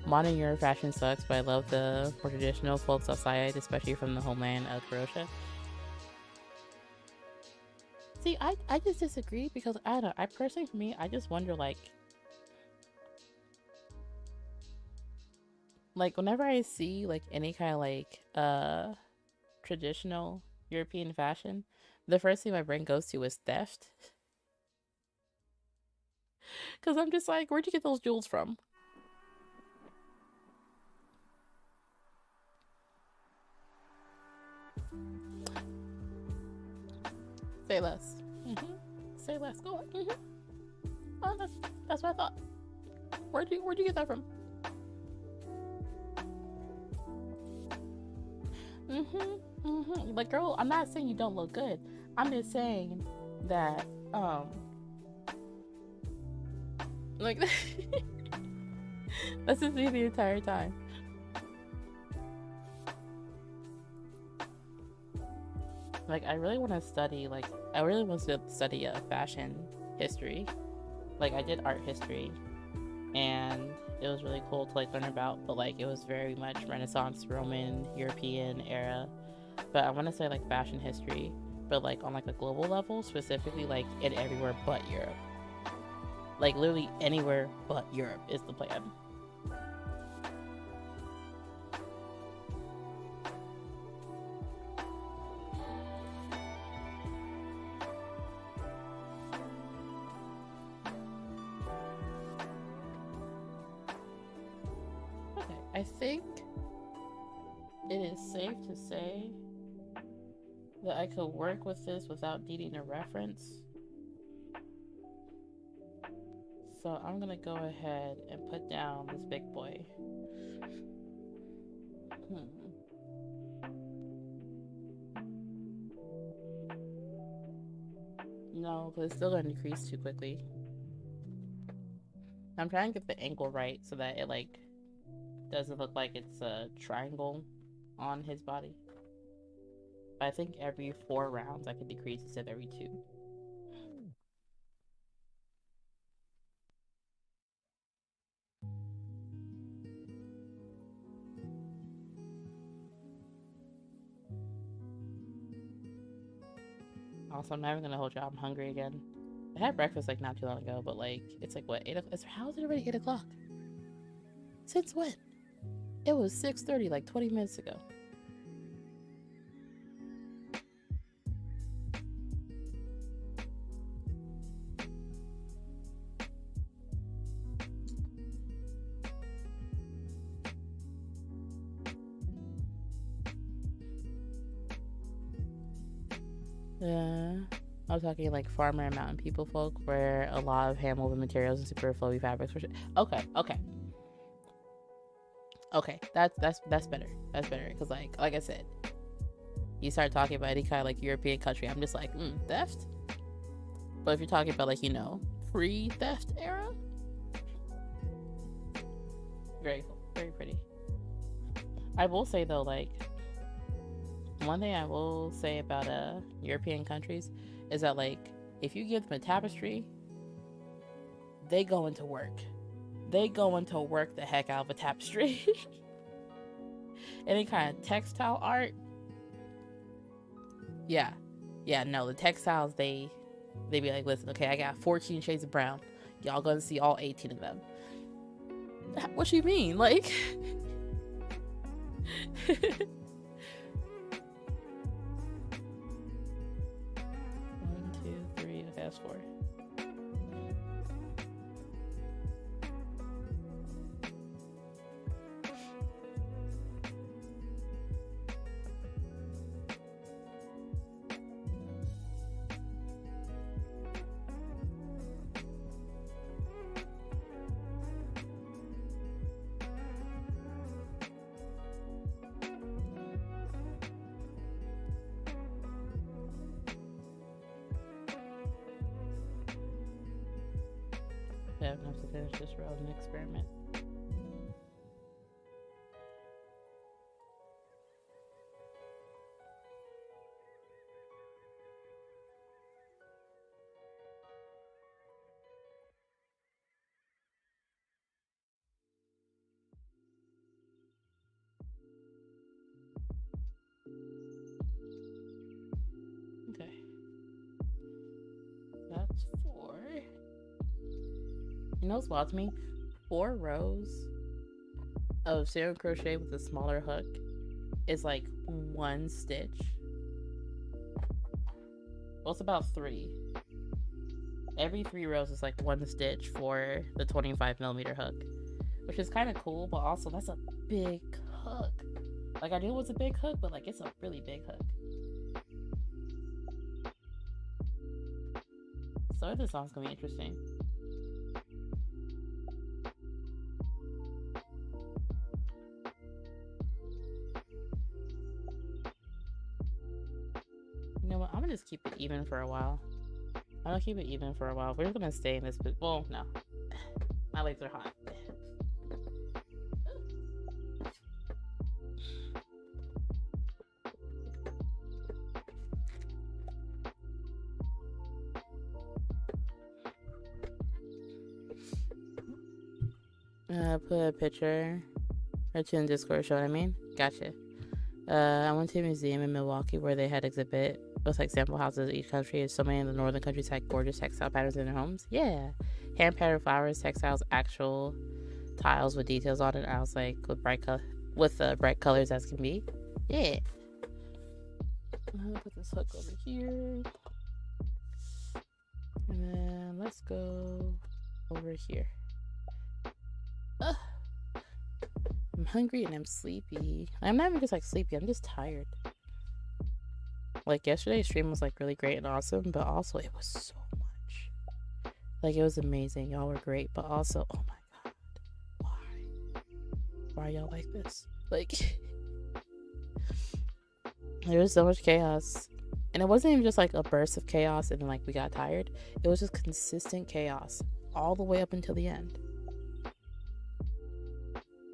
Modern Euro fashion sucks, but I love the more traditional folk society, especially from the homeland of Crochet. See, I just disagree because I don't know. I personally, for me, I just wonder, like whenever I see like any kind of like traditional European fashion, the first thing my brain goes to is theft. Because I'm just like, where'd you get those jewels from? Say less. Say less. Go on. Oh, that's what I thought. Where'd you get that from? Like, girl, I'm not saying you don't look good. I'm just saying that like that's just me the entire time. Like, I really want to study fashion history. Like, I did art history, and it was really cool to like learn about, but like it was very much Renaissance, Roman, European era. But I want to say like fashion history, but like on like a global level, specifically like in everywhere but Europe. Like, literally anywhere but Europe is the plan. Okay, I think it is safe to say that I could work with this without needing a reference. So I'm gonna go ahead and put down this big boy. No, because it's still gonna decrease too quickly. I'm trying to get the angle right so that it like doesn't look like it's a triangle on his body. But I think every 4 rounds I could decrease instead of every 2. Also, I'm never gonna hold you. I'm hungry again. I had breakfast like not too long ago, but like it's like what, 8 o'clock? How is it already 8 o'clock? Since when? It was 6:30 like 20 minutes ago. Yeah. I'm talking like farmer and mountain people folk, where a lot of hand woven materials and super flowy fabrics. Okay. That's better. That's better because like I said, you start talking about any kind of like European country, I'm just like, theft. But if you're talking about like, you know, pre-theft era, very cool, very pretty. I will say though, like, one thing I will say about European countries is that like if you give them a tapestry, they go into work. They go into work the heck out of a tapestry. Any kind of textile art, yeah, no, the textiles, they be like, listen, okay, I got 14 shades of brown. Y'all gonna see all 18 of them. What you mean? Like, One, two, three. Okay, that's 4. I have enough to finish this row and experiment. Okay. That's 4. You know what's wild to me? 4 rows of single crochet with a smaller hook is like 1 stitch. Well, it's about 3. Every 3 rows is like 1 stitch for the 25mm hook, which is kind of cool, but also that's a big hook. Like, I knew it was a big hook, but like it's a really big hook. So this song's gonna be interesting. You know what? I'm gonna just keep it even for a while. I'm gonna keep it even for a while. We're gonna stay in this. Well, no, my legs are hot. Put a picture or 2 in Discord. Show what I mean? Gotcha. I went to a museum in Milwaukee where they had exhibit with like sample houses of each country. So many of the northern countries had gorgeous textile patterns in their homes. Yeah, hand patterned flowers, textiles, actual tiles with details on it. I was like, with bright colors as can be. Yeah. I'm gonna put this hook over here, and then let's go over here. I'm hungry and I'm sleepy. I'm not even just like sleepy, I'm just tired. Like yesterday's stream was like really great and awesome, but also it was so much. Like it was amazing. Y'all were great, but also, oh my god, why? Why are y'all like this? Like there was so much chaos. And it wasn't even just like a burst of chaos and then like we got tired. It was just consistent chaos all the way up until the end.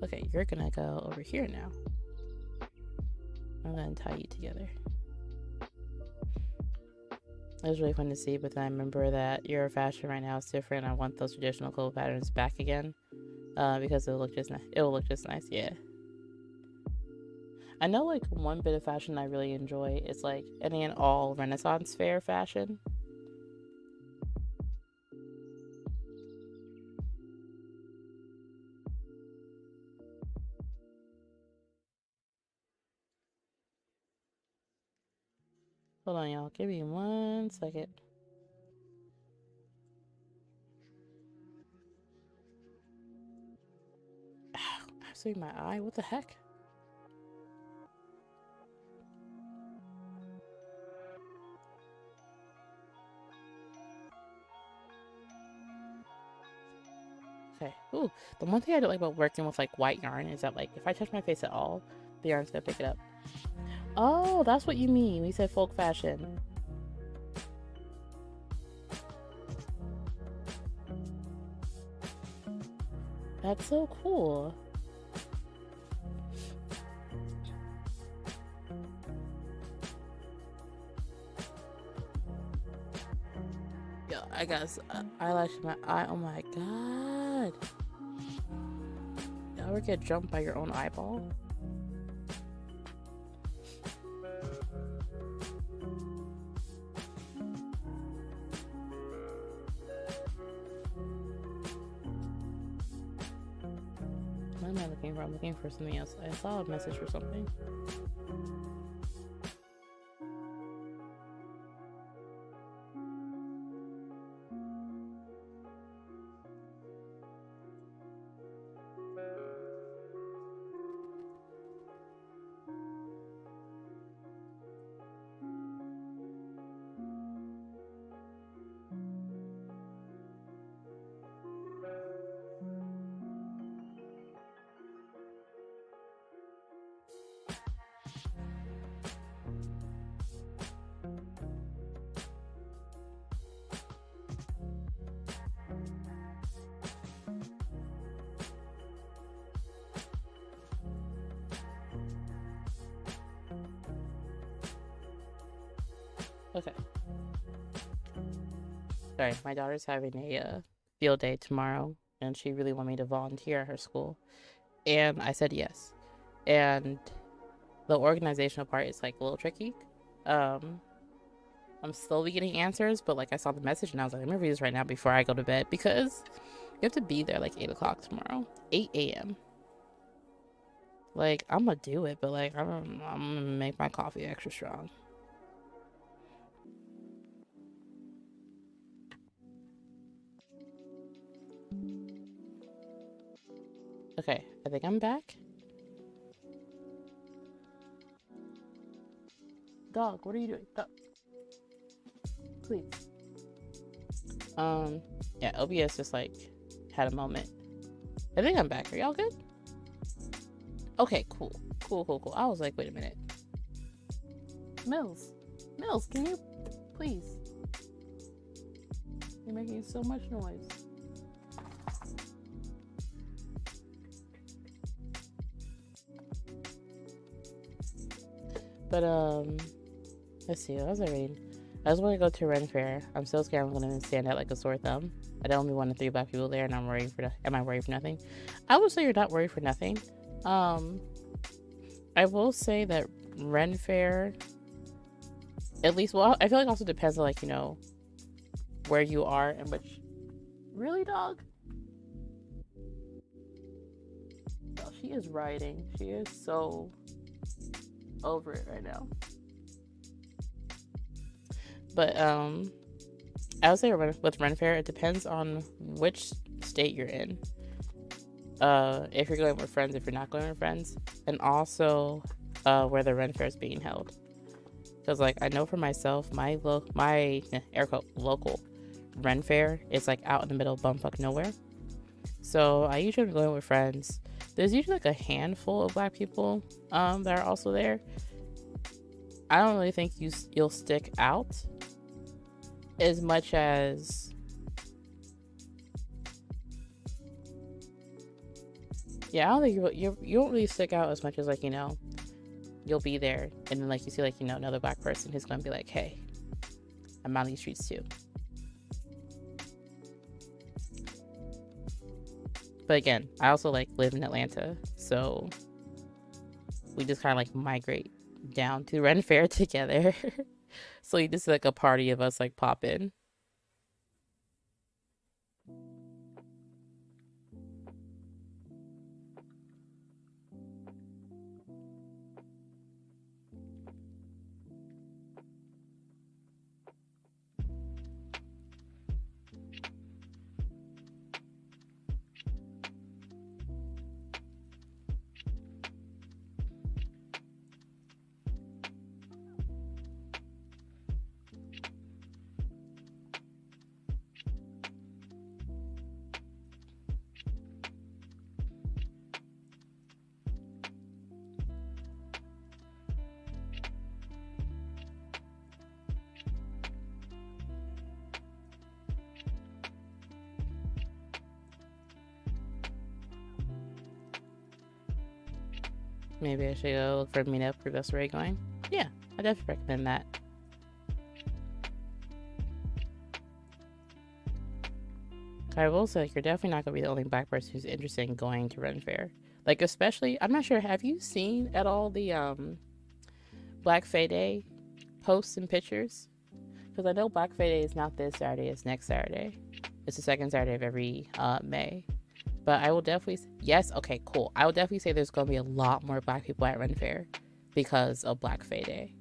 Okay, you're gonna go over here now. I'm gonna tie you together. It was really fun to see, but then I remember that your fashion right now is different. I want those traditional clothes patterns back again, because it'll look just nice. It will look just nice, yeah. I know like one bit of fashion I really enjoy is like any and all Renaissance fair fashion. Hold on, y'all. Give me 1 second. Ow, I'm seeing my eye. What the heck? Okay. Ooh, the one thing I don't like about working with like white yarn is that like if I touch my face at all, the yarn's gonna pick it up. Oh, that's what you mean. We said folk fashion. That's so cool. Yo, I got eyelash in my eye. Oh my god. You ever get jumped by your own eyeball? My man looking for. I'm looking for something else. I saw a message for something. Okay. Sorry, my daughter's having a field day tomorrow, and she really wanted me to volunteer at her school. And I said yes. And the organizational part is like a little tricky. I'm slowly getting answers, but like I saw the message and I was like, let me read this right now before I go to bed, because you have to be there like 8 o'clock tomorrow, 8 a.m. Like, I'm gonna do it, but like I'm gonna make my coffee extra strong. Okay, I think I'm back. Dog, what are you doing? Dog. Please. Yeah, OBS just like had a moment. I think I'm back. Are y'all good? Okay, cool. Cool. I was like, wait a minute. Mills, can you please? You're making so much noise. But let's see. What was I reading? I just want to go to Ren Fair. I'm so scared I'm gonna stand out like a sore thumb. I don't only want to 3 black people there, and I'm worried for. Am I worried for nothing? I would say you're not worried for nothing. I will say that Ren Fair, at least, well, I feel like it also depends on, like, you know, where you are and which. Really, dog? Oh, she is riding. She is so over it right now. But I would say with Ren Fair, it depends on which state you're in. If you're going with friends, if you're not going with friends, and also where the Ren Fair is being held. Because, like, I know for myself, my air quote local Ren Fair is like out in the middle of bumfuck nowhere. So I usually am going with friends. There's usually like a handful of black people that are also there. I don't really think you'll stick out as much as I don't think you don't really stick out as much as, like, you know, you'll be there and then, like, you see, like, you know, another black person who's gonna be like, hey, I'm on these streets too. But again, I also like live in Atlanta, so we just kind of like migrate down to Ren Fair together. So you just like a party of us like pop in. Maybe I should go look for a meetup if that's where you're going. Yeah, I definitely recommend that. I will say, like, you're definitely not going to be the only black person who's interested in going to Ren Fair. Like, especially, I'm not sure, have you seen at all the Black Fae Day posts and pictures? Because I know Black Fae Day is not this Saturday, it's next Saturday. It's the second Saturday of every May. But I will definitely, yes, okay, cool. I will definitely say there's going to be a lot more Black people at Ren Fair because of Black Fae Day.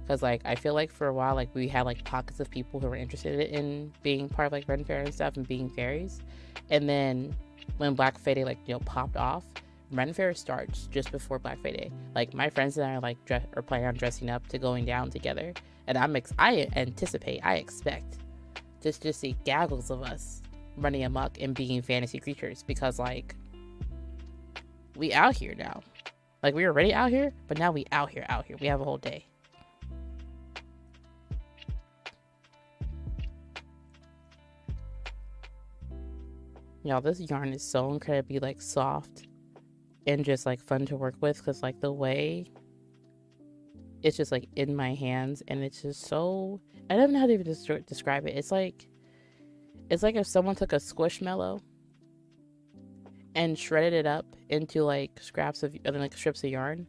Because, like, I feel like for a while, like, we had, like, pockets of people who were interested in being part of, like, Ren Fair and stuff and being fairies. And then when Black Fae Day, like, you know, popped off, Ren Fair starts just before Black Fae Day. Like, my friends and I are, like, are planning on dressing up to going down together. And I expect just to see gaggles of us running amok and being fantasy creatures. Because, like, we out here now. Like, we were already out here, but now we out here. We have a whole day. Y'all, this yarn is so incredibly, like, soft and just, like, fun to work with, because, like, the way it's just, like, in my hands, and it's just so, I don't know how to even describe it. It's like if someone took a squishmallow and shredded it up into, like, strips of yarn,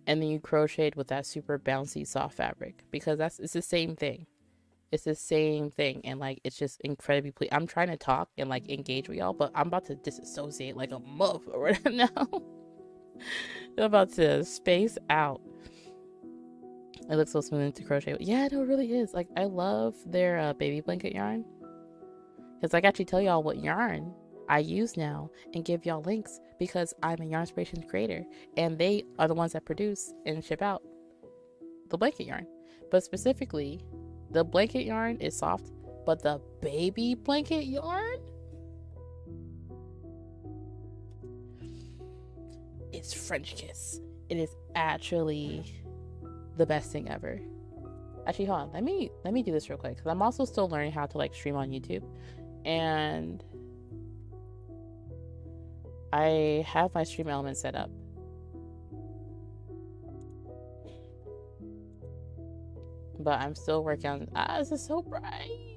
and then you crocheted with that super bouncy soft fabric, because it's the same thing. It's the same thing, and, like, it's just incredibly I'm trying to talk and, like, engage with y'all, but I'm about to disassociate like a motherfucker right now. I'm about to space out. It looks so smooth to crochet. Yeah, no, it really is. Like, I love their baby blanket yarn, because I can actually tell y'all what yarn I use now and give y'all links, because I'm a yarn inspiration creator, and they are the ones that produce and ship out the blanket yarn. But specifically, the blanket yarn is soft, but the baby blanket yarn, it's French kiss. It is actually the best thing ever. Actually, hold on. Let me do this real quick, because I'm also still learning how to, like, stream on YouTube, and I have my stream element set up. But I'm still working on, this is so bright.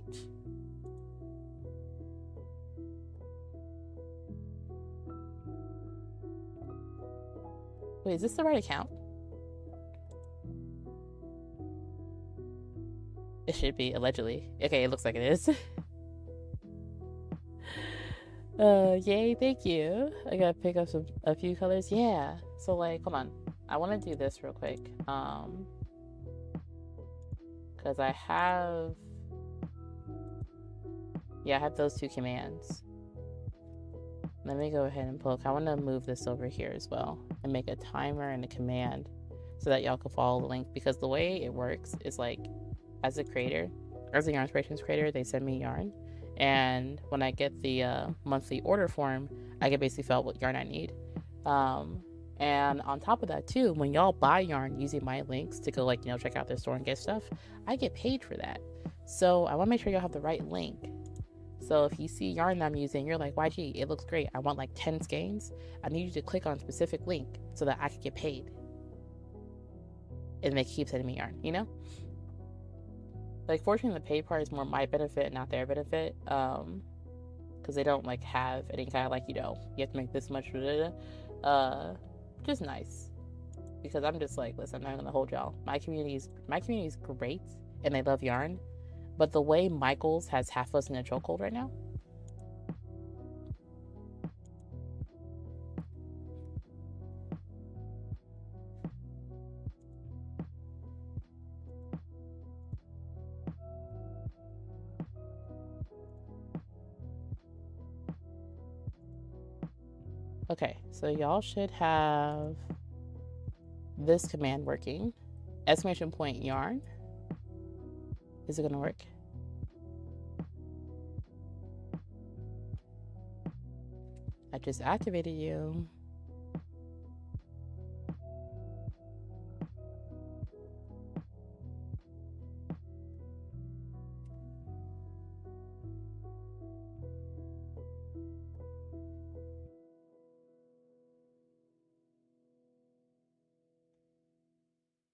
Wait, is this the right account? It should be, allegedly. Okay, it looks like it is. Yay, thank you. I gotta pick up a few colors. Yeah. So, like, hold on. I want to do this real quick. Because I have those two commands. Let me go ahead and poke. I want to move this over here as well and make a timer and a command so that y'all can follow the link, because the way it works is, like, as a creator, as a yarn inspirations creator, they send me yarn, and when I get the monthly order form, I can basically fill out what yarn I need. And on top of that too, when y'all buy yarn using my links to go, like, you know, check out their store and get stuff, I get paid for that. So I want to make sure y'all have the right link. So if you see yarn that I'm using, you're like, YG, it looks great, I want like 10 skeins, I need you to click on a specific link so that I can get paid. And they keep sending me yarn, you know? Like, fortunately, the paid part is more my benefit, not their benefit. Because they don't, like, have any kind of, like, you know, you have to make this much, which is nice. Because I'm just like, listen, I'm not gonna hold y'all. My community is great, and they love yarn. But the way Michaels has half us in a chokehold right now. Okay, so y'all should have this command working. Exclamation point yarn. Is it gonna work? I just activated you.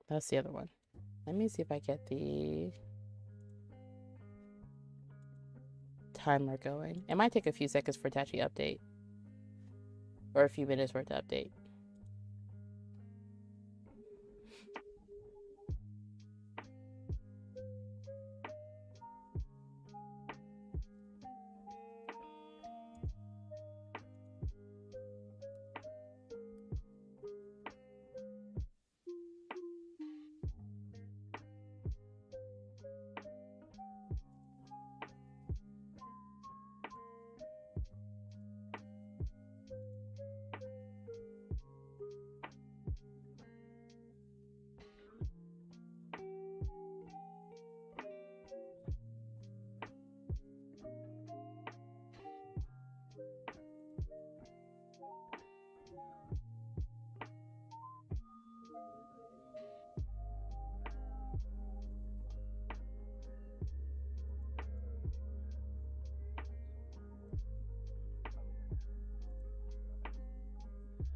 That's the other one. Let me see if I get the timer going. It might take a few seconds for it to actually update. Or a few minutes for it to update.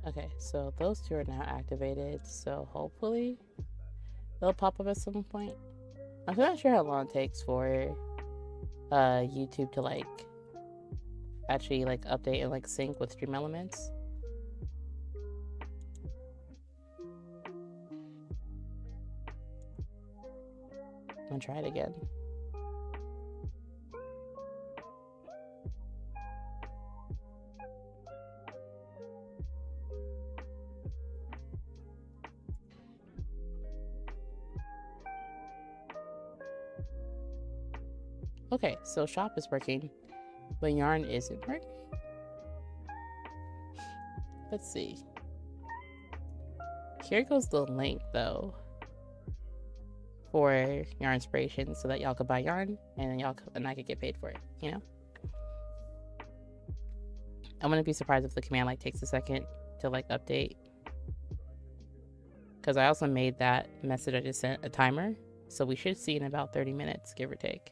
Okay, so those two are now activated, so hopefully they'll pop up at some point. I'm not sure how long it takes for YouTube to like actually like update and like sync with Stream Elements. I'm gonna try it again. Okay, so shop is working, but yarn isn't working. Let's see. Here goes the link though for yarn inspiration so that y'all could buy yarn and y'all and I could get paid for it, you know? I wouldn't be surprised if the command like takes a second to like update. Because I also made that message I just sent a timer. So we should see in about 30 minutes, give or take.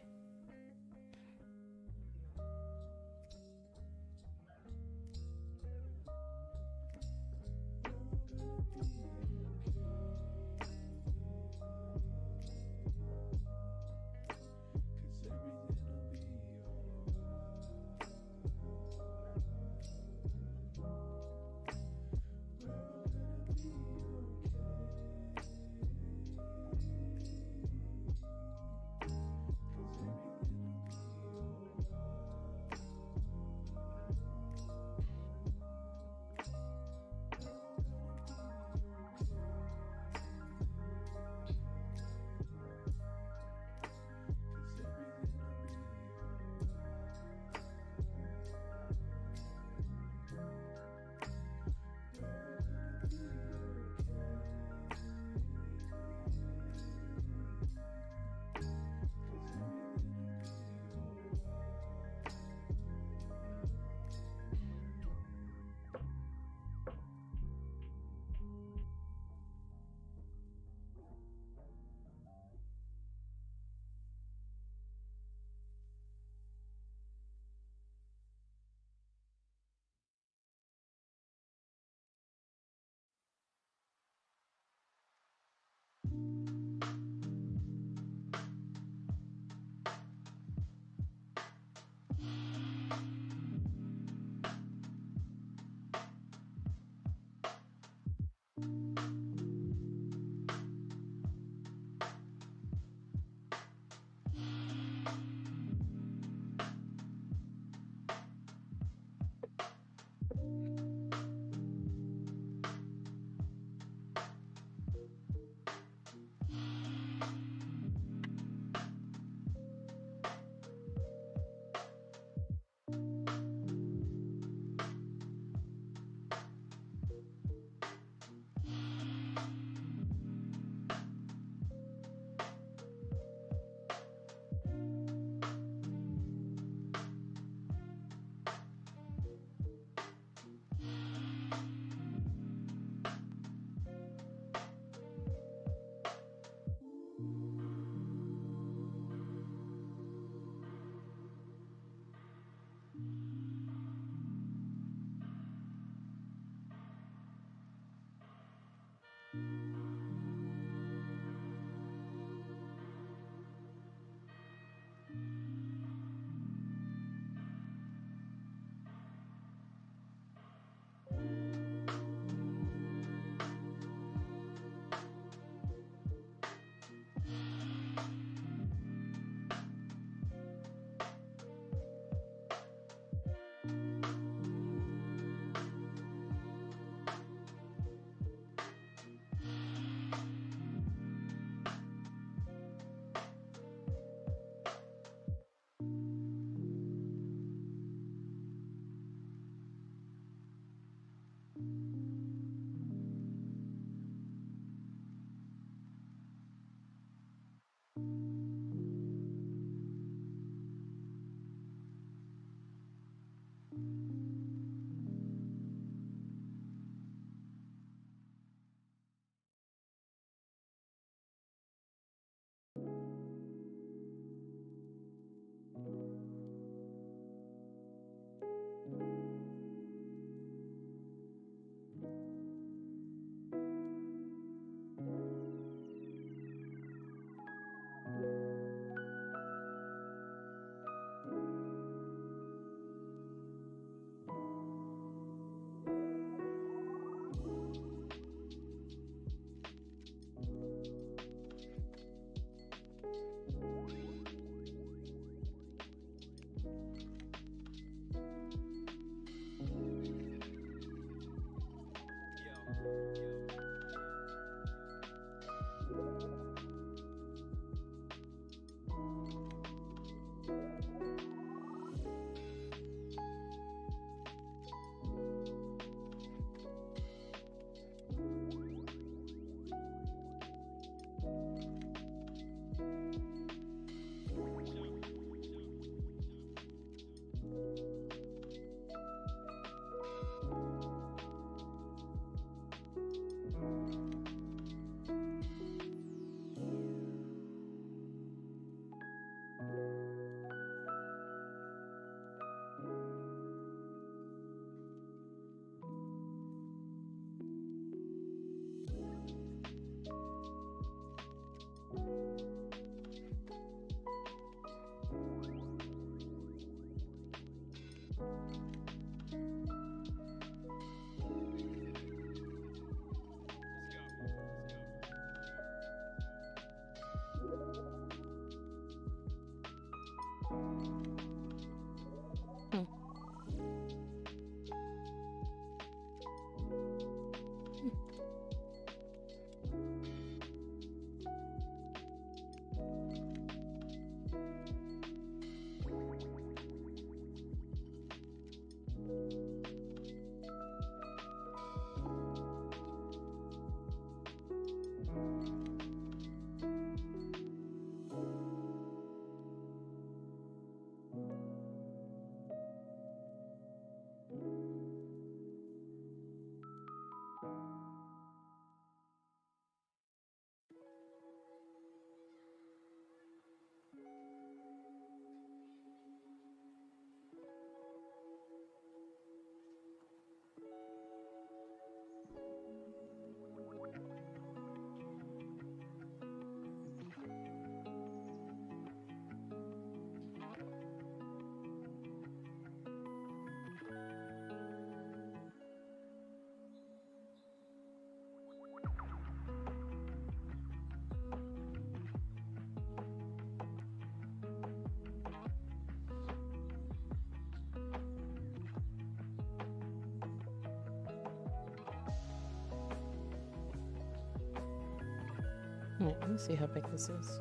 Wait, let me see how big this is.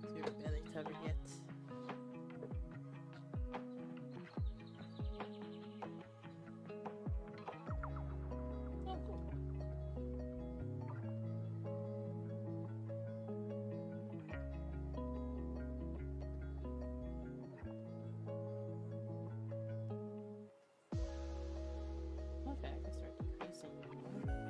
Is your belly covered yet? Oh, cool. Okay, I can start decreasing now. Making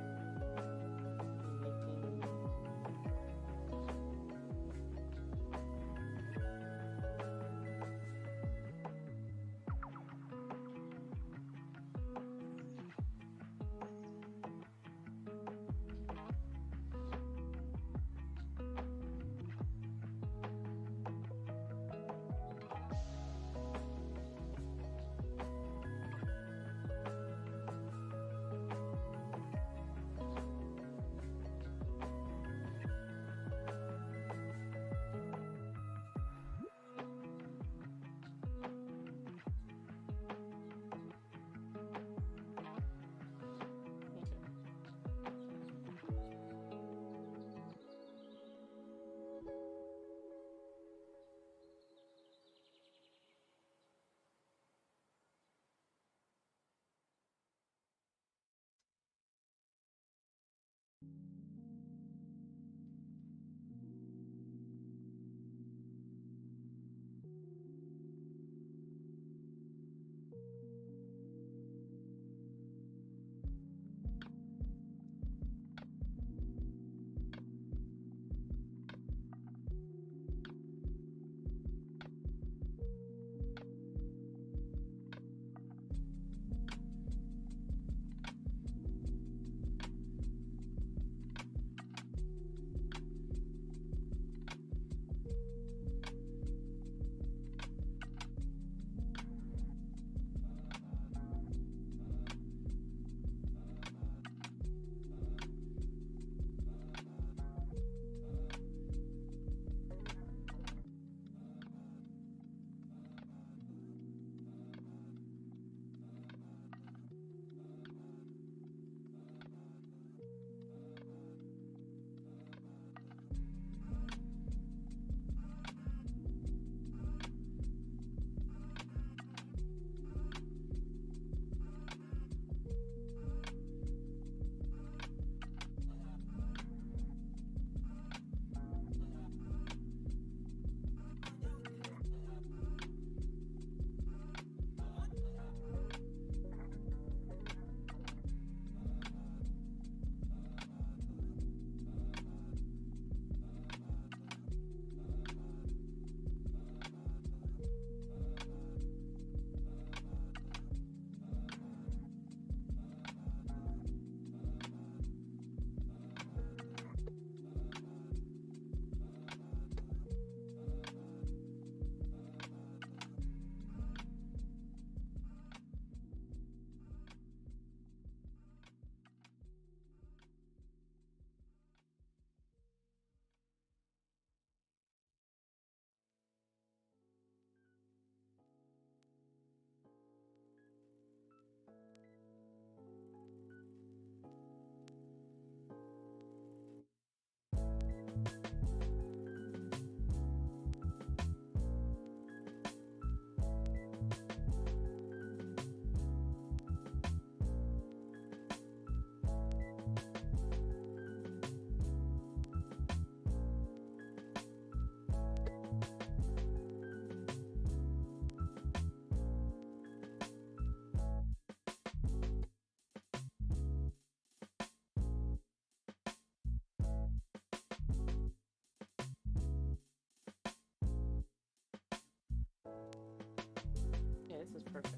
Yeah, this is perfect.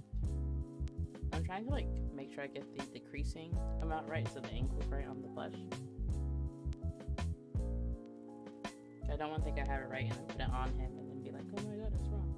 I'm trying to like make sure I get the decreasing amount right so the ankle's right on the plush. I don't want to think I have it right and then put it on him and then be like, oh my god, it's wrong.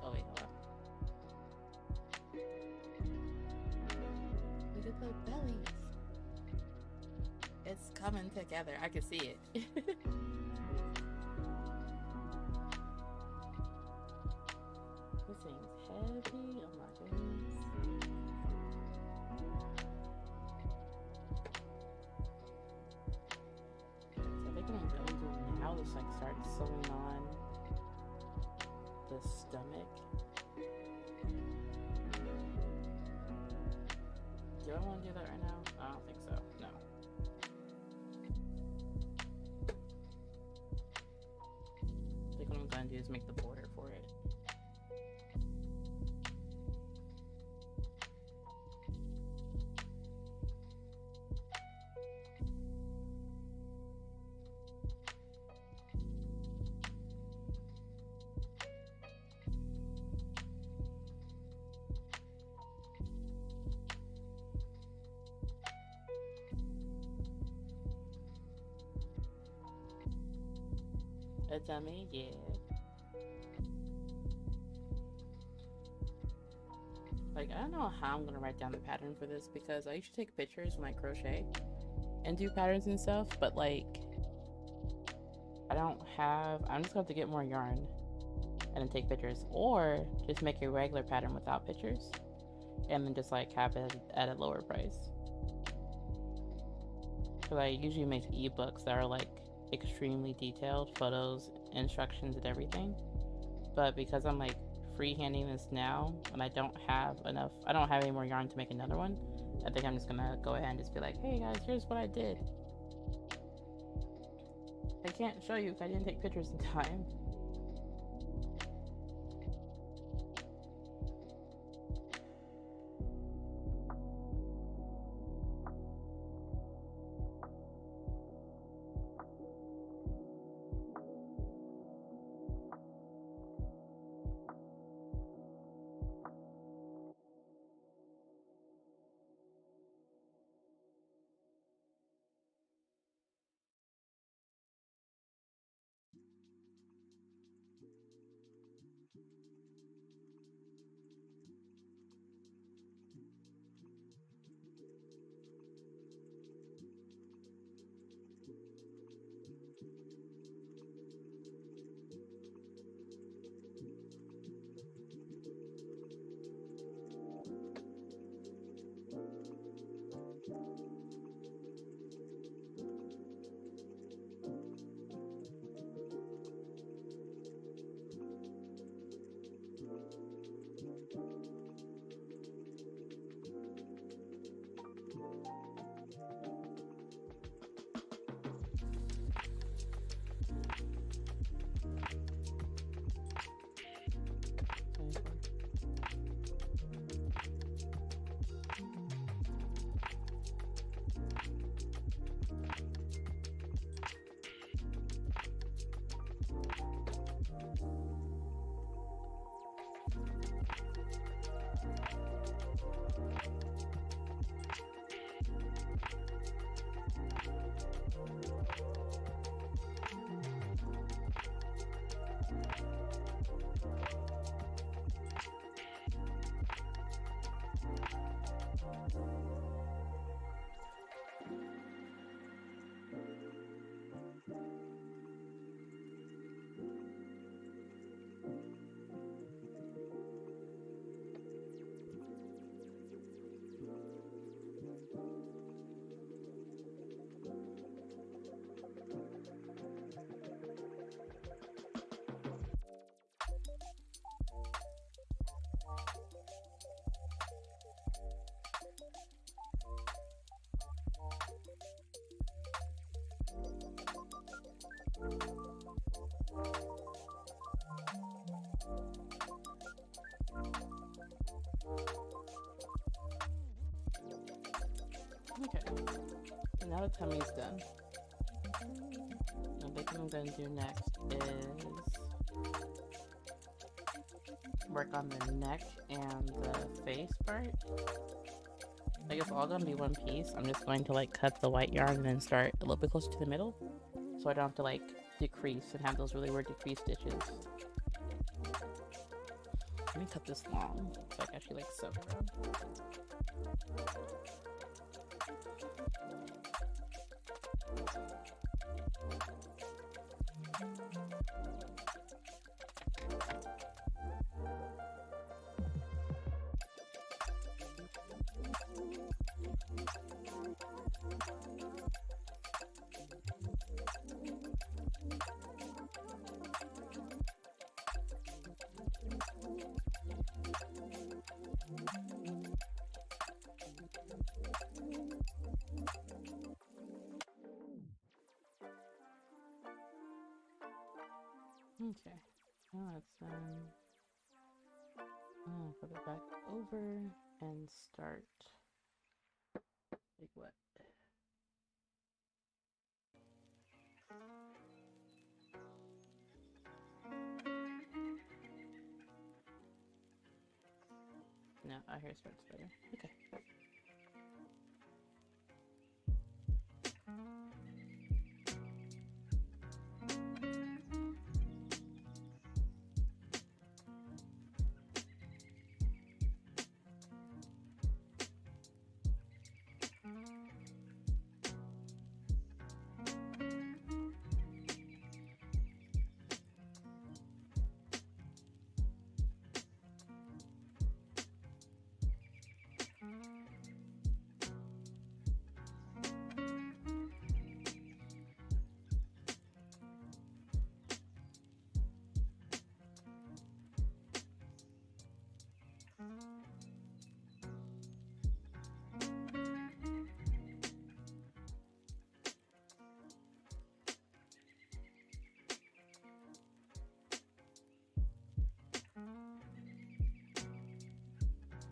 Oh wait, hold on. Look at the bellies. It's coming together. I can see it. This thing's heavy. Oh my goodness. So I think what I'm gonna do now is like start sewing on the stomach. Do I want to do that right now? I don't think so. No. I think what I'm gonna do is make the border for it. A dummy, yeah. Like, I don't know how I'm gonna write down the pattern for this because I usually take pictures when I crochet and do patterns and stuff, but like, I'm just gonna have to get more yarn and then take pictures, or just make a regular pattern without pictures and then just like have it at a lower price. Because I usually make ebooks that are like extremely detailed, photos, instructions, and everything. But because I'm like freehanding this now and I don't have any more yarn to make another one, I think I'm just gonna go ahead and just be like, hey guys, here's what I did. I can't show you because I didn't take pictures in time. Okay, so now the tummy's done. I think what I'm gonna do next is work on the neck and the face part. I guess all gonna be one piece. I'm just going to like cut the white yarn and then start a little bit closer to the middle, so I don't have to like decrease and have those really weird decrease stitches. Let me cut this long so I can actually like sew it. Okay, now let's put it back over and start like what? No, our hair starts better. Okay.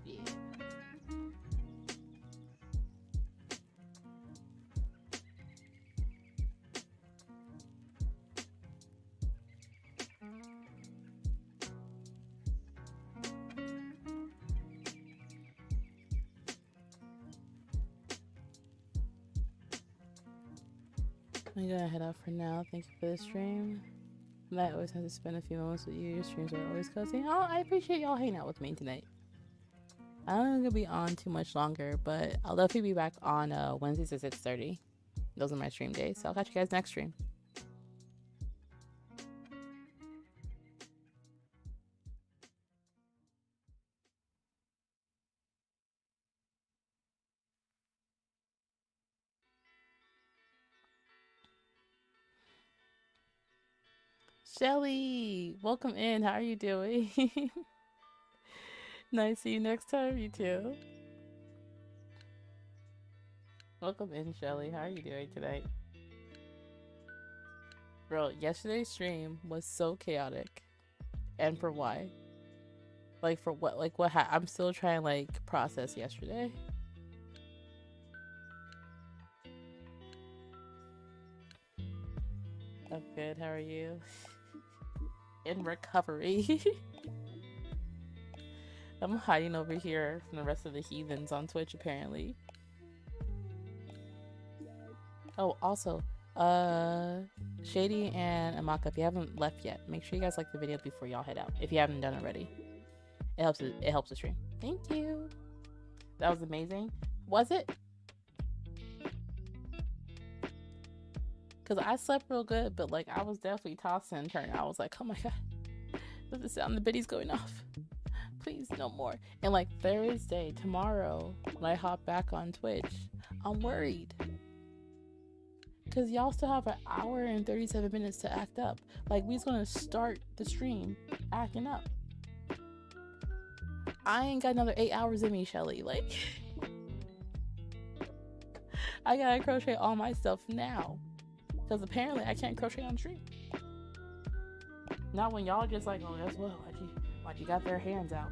Yeah. I'm gonna head out for now. Thank you for the stream. I always have to spend a few moments with you. Your streams are always cozy. Oh, I appreciate y'all hanging out with me tonight. I don't think I'm gonna be on too much longer, but I'll definitely be back on Wednesdays at 6:30. Those are my stream days. So I'll catch you guys next stream. Shelly, welcome in. How are you doing? Nice to see you next time. You too. Welcome in, Shelly. How are you doing tonight? Bro, yesterday's stream was so chaotic. And for why? Like, for what? Like, what? I'm still trying to, like, process yesterday. I'm good. How are you? In recovery. I'm hiding over here from the rest of the heathens on Twitch, apparently. Oh, also, Shady and Amaka, if you haven't left yet, make sure you guys like the video before y'all head out. If you haven't done already, it helps the stream. Thank you. That was amazing. Was it? Cause I slept real good, but like I was definitely tossing and turning. I was like, oh my god, does the sound the biddy's going off? Please, no more. And like Thursday, tomorrow, when I hop back on Twitch, I'm worried. Cause y'all still have an hour and 37 minutes to act up. Like we's gonna start the stream acting up. I ain't got another 8 hours in me, Shelly. Like I gotta crochet all my stuff now. Cause apparently I can't crochet on stream. Not when y'all just like, oh, that's what? Why'd you got their hands out?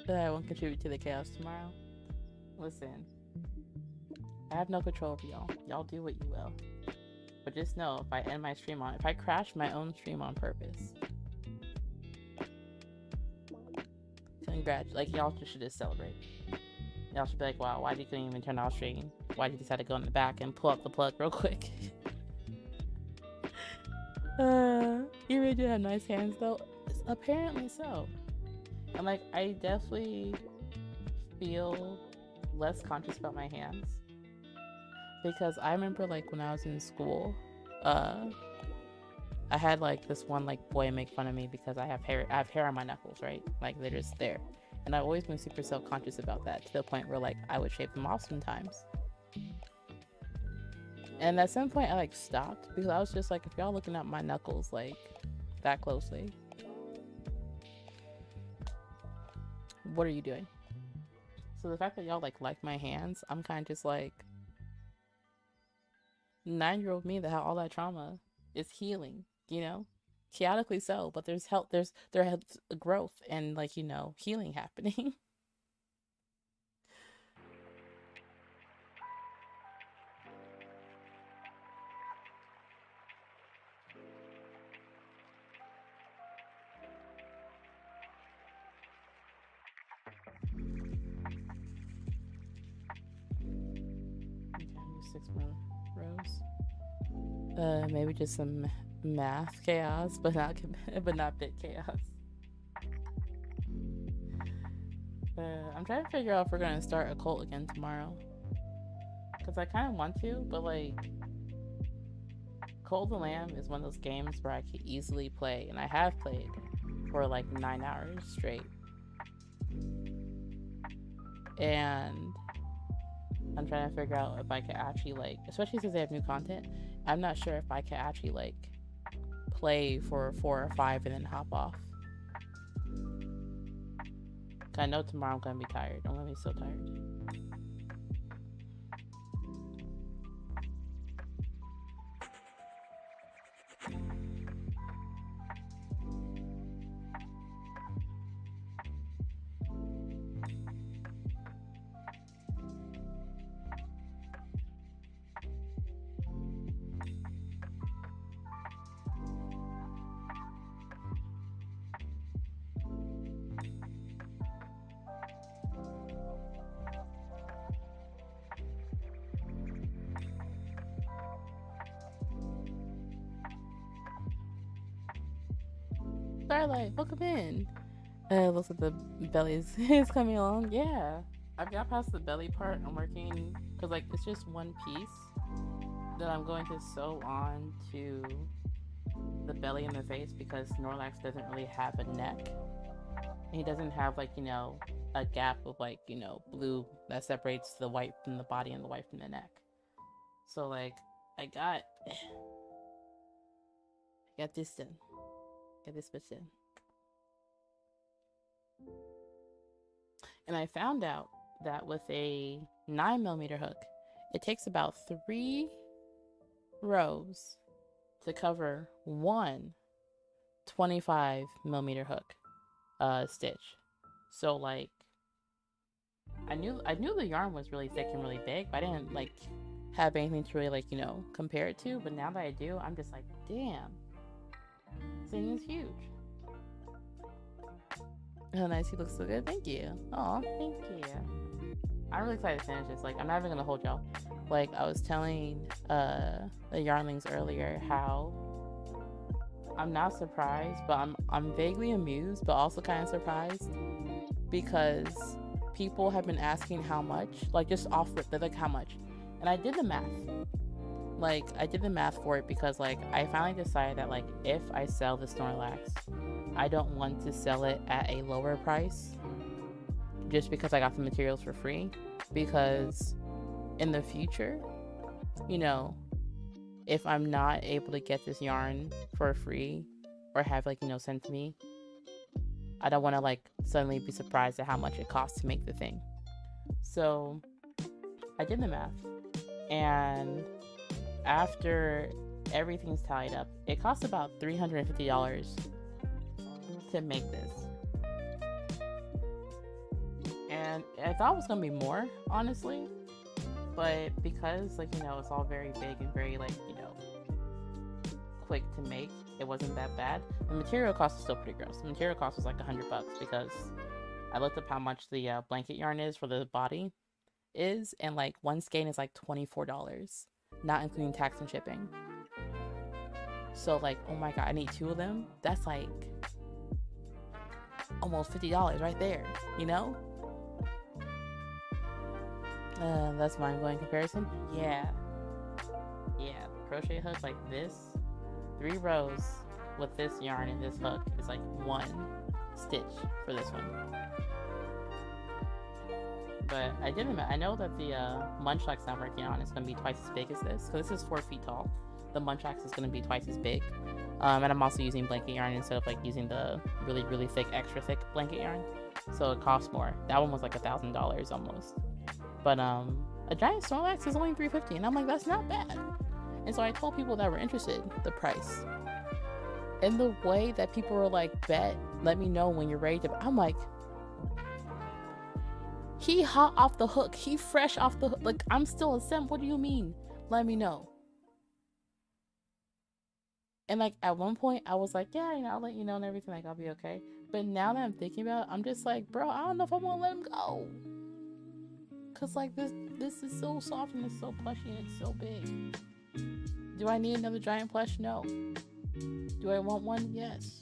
But I won't contribute to the chaos tomorrow. Listen, I have no control over y'all. Y'all do what you will. But just know, if I end my stream if I crash my own stream on purpose, like, y'all should just celebrate. Y'all should be like, wow, why you couldn't even turn off stream? Why'd you decide to go in the back and pull up the plug real quick? You really do have nice hands, though. Apparently so. And, like, I definitely feel less conscious about my hands. Because I remember, like, when I was in school, I had, like, this one, like, boy make fun of me because I have hair on my knuckles, right? Like, they're just there. And I've always been super self-conscious about that, to the point where, like, I would shave them off sometimes. And at some point I, like, stopped, because I was just like, if y'all looking at my knuckles, like, that closely, what are you doing? So the fact that y'all, like my hands, I'm kind of just like, 9-year-old me that had all that trauma is healing, you know? Chaotically so, but there's growth and, like, you know, healing happening. Okay, 6 more rows. Maybe just some math chaos, but not bit chaos. I'm trying to figure out if we're gonna start a cult again tomorrow, because I kind of want to, but, like, Cult of the Lamb is one of those games where I could easily play, and I have played for like 9 hours straight, and I'm trying to figure out if I could actually, like, especially since they have new content, I'm not sure if I could actually, like, play for 4 or 5 and then hop off. I know tomorrow I'm gonna be tired. I'm gonna be so tired. Starlight, welcome in. Looks like the belly is coming along. Yeah, I've got past the belly part. I'm working, because, like, it's just one piece that I'm going to sew on to the belly and the face, because Snorlax doesn't really have a neck. And he doesn't have, like, you know, a gap of, like, you know, blue that separates the white from the body and the white from the neck. So, like, I got this done. Got this bitch done. And I found out that with a 9mm hook, it takes about 3 rows to cover one 25mm hook stitch. So, like, I knew the yarn was really thick and really big, but I didn't, like, have anything to really, like, you know, compare it to. But now that I do, I'm just like, damn, this thing is huge. Oh, nice. He looks so good. Thank you. Oh, thank you. I'm really excited to finish this. Like, I'm not even gonna hold y'all. Like, I was telling the yarnlings earlier how I'm not surprised, but I'm vaguely amused, but also kind of surprised, because people have been asking how much, like, just off rip, they're like, how much? And I did the math. Like, I did the math for it, because, like, I finally decided that, like, if I sell the Snorlax, I don't want to sell it at a lower price just because I got the materials for free, because in the future, you know, if I'm not able to get this yarn for free or have, like, you know, sent to me, I don't want to, like, suddenly be surprised at how much it costs to make the thing. So I did the math, and after everything's tallied up, it costs about $350 to make this. And And I thought it was gonna be more, honestly, but because like it's all very big and very like quick to make, it wasn't that bad. The material cost is still pretty gross. The material cost was like $100 because I looked up how much the blanket yarn is for the body is, and like one skein is like $24, not including tax and shipping. So like, oh my god, I need 2 of them. That's like almost $50 right there, That's my ongoing comparison. Yeah, the crochet hook like this, 3 rows with this yarn and this hook is like 1 stitch for this one. But I know that the Munchlax I'm working on is going to be twice as big as this, because this is 4 feet tall. The Munchlax is going to be twice as big. And I'm also using blanket yarn instead of like using the really, really thick, extra thick blanket yarn. So it costs more. That one was like $1,000 almost. But a giant Snorlax is only $350, and I'm like, that's not bad. And so I told people that were interested the price. And the way that people were like, bet, let me know when you're ready to. I'm like, he hot off the hook. He fresh off the hook. Like, I'm still a simp. What do you mean? Let me know. And like at one point I was like, yeah, I'll let you know and everything. Like, I'll be okay. But now that I'm thinking about it, I'm just like, bro, I don't know if I want to let him go. Cause like this is so soft and it's so plushy and it's so big. Do I need another giant plush? No. Do I want one? Yes.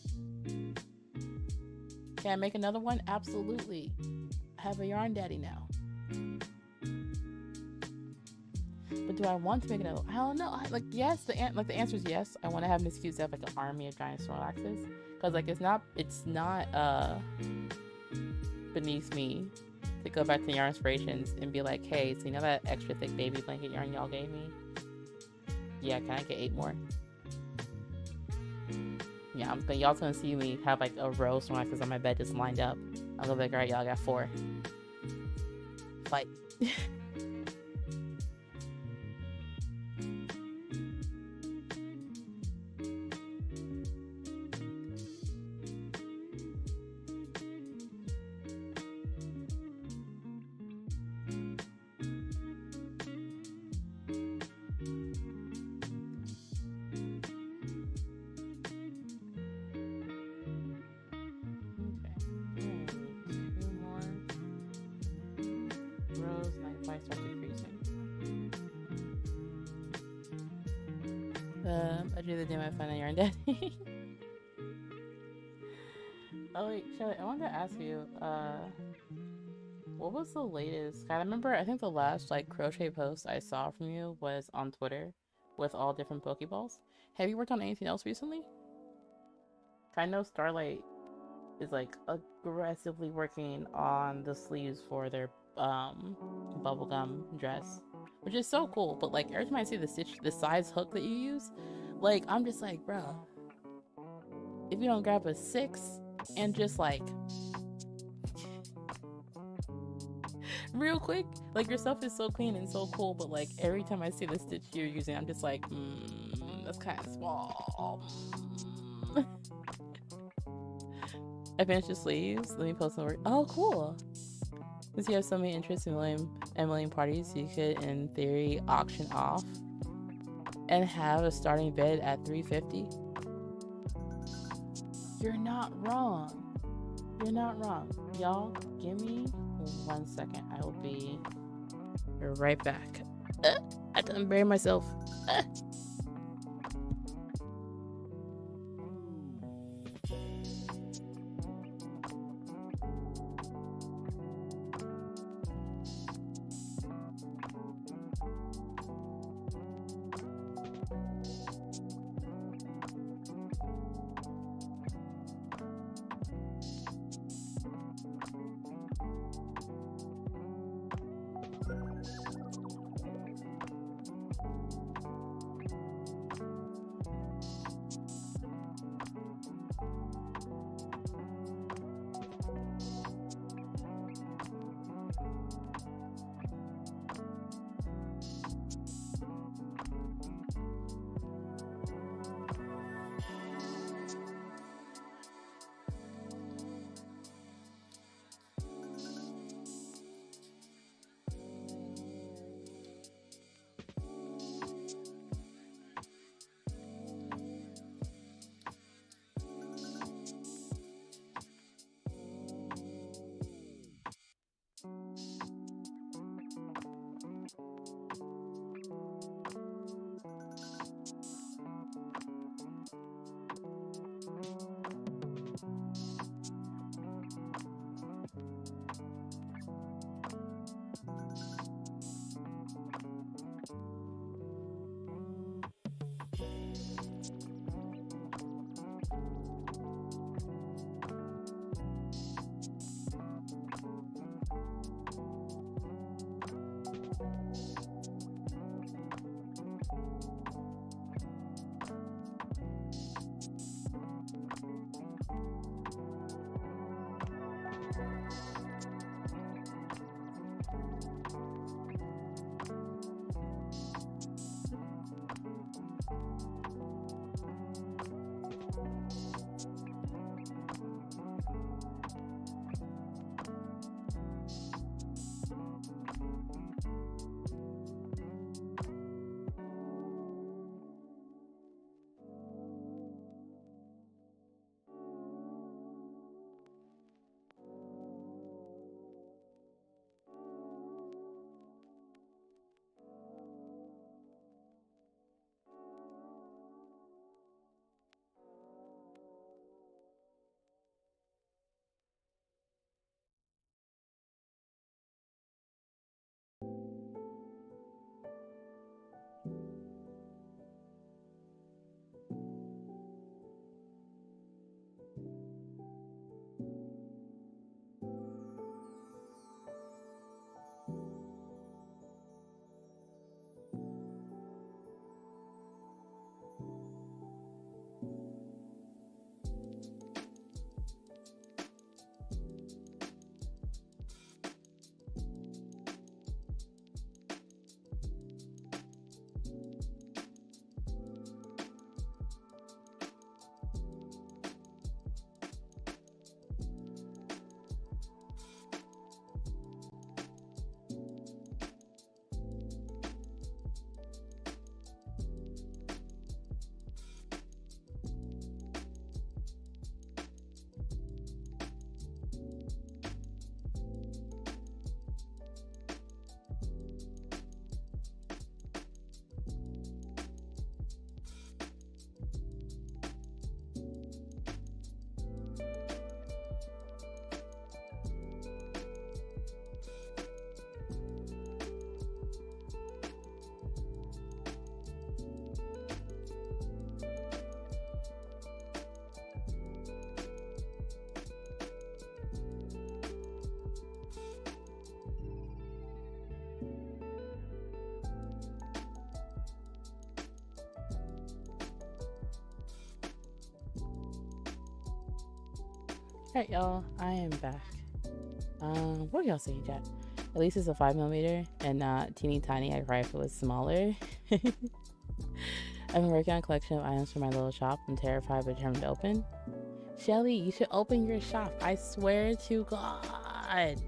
Can I make another one? Absolutely. I have a yarn daddy now. But do I want to make another? I don't know. Yes. The answer is yes. I want to have Miss Cute have like an army of giant Snorlaxes, because like it's not beneath me to go back to Yarn Inspirations and be like, hey, so that extra thick baby blanket yarn y'all gave me? Yeah, can I get 8 more? Yeah, y'all's gonna see me have like a row of Snorlaxes on my bed just lined up. I'm gonna be like, alright, y'all got 4. Fight. I drew the day I find a yarn daddy. Oh wait, Shelly, I wanted to ask you, what was the latest? I remember, I think the last like crochet post I saw from you was on Twitter with all different Pokeballs. Have you worked on anything else recently? I know Starlight is like aggressively working on the sleeves for their bubblegum dress, which is so cool. But like every time I see the size hook that you use, like I'm just like, bro, if you don't grab a 6 and just like real quick, like your stuff is so clean and so cool, but like every time I see the stitch you're using, I'm just like, that's kind of small. I finished the sleeves. Let me post some work. Oh, cool. Since you have so many interests in million parties, you could, in theory, auction off and have a starting bid at $350. You're not wrong. You're not wrong. Y'all, give me 1 second. I will be right back. I done buried myself. Alright, y'all, I am back. What are y'all saying, chat? At least it's a 5mm and not teeny tiny. I cry if it was smaller. I've been working on a collection of items for my little shop. I'm terrified but determined to open. Shelly, you should open your shop. I swear to God.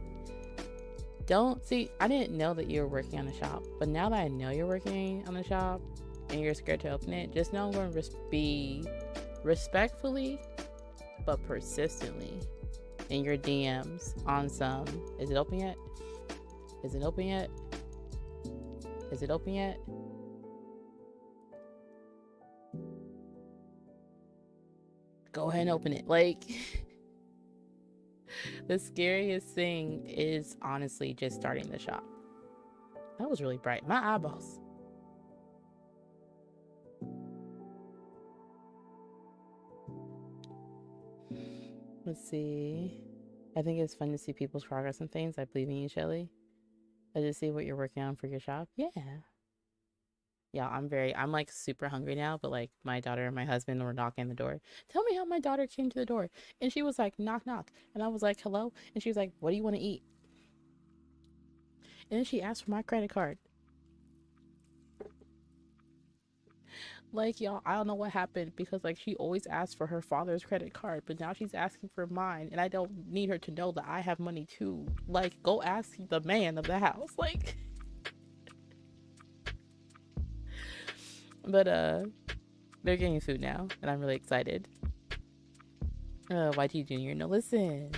Don't see, I didn't know that you were working on a shop, but now that I know you're working on a shop and you're scared to open it, just know I'm going to be respectfully but persistently in your DMs on some. Is it open yet? Is it open yet? Is it open yet? Go ahead and open it. Like, the scariest thing is honestly just starting the shop. That was really bright. My eyeballs. Let's see. I think it's fun to see people's progress and things. I believe in you, Shelly. I just see what you're working on for your shop. Yeah. Yeah, I'm like super hungry now, but like my daughter and my husband were knocking the door. Tell me how my daughter came to the door. And she was like, knock, knock. And I was like, hello? And she was like, what do you want to eat? And then she asked for my credit card. Like, y'all, I don't know what happened because like she always asks for her father's credit card, but now she's asking for mine, and I don't need her to know that I have money too. Like, go ask the man of the house. Like, but they're getting food now, and I'm really excited. YT Junior, no, listen,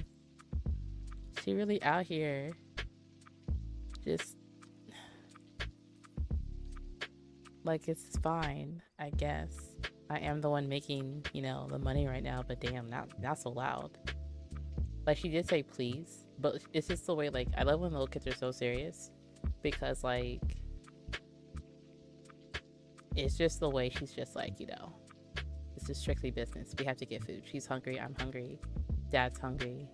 she really out here just like, it's fine, I guess. I am the one making, you know, the money right now, but damn, not so loud. Like, she did say please, but it's just the way, like, I love when little kids are so serious, because like it's just the way she's just like, you know, this is strictly business. We have to get food. She's hungry, I'm hungry, dad's hungry.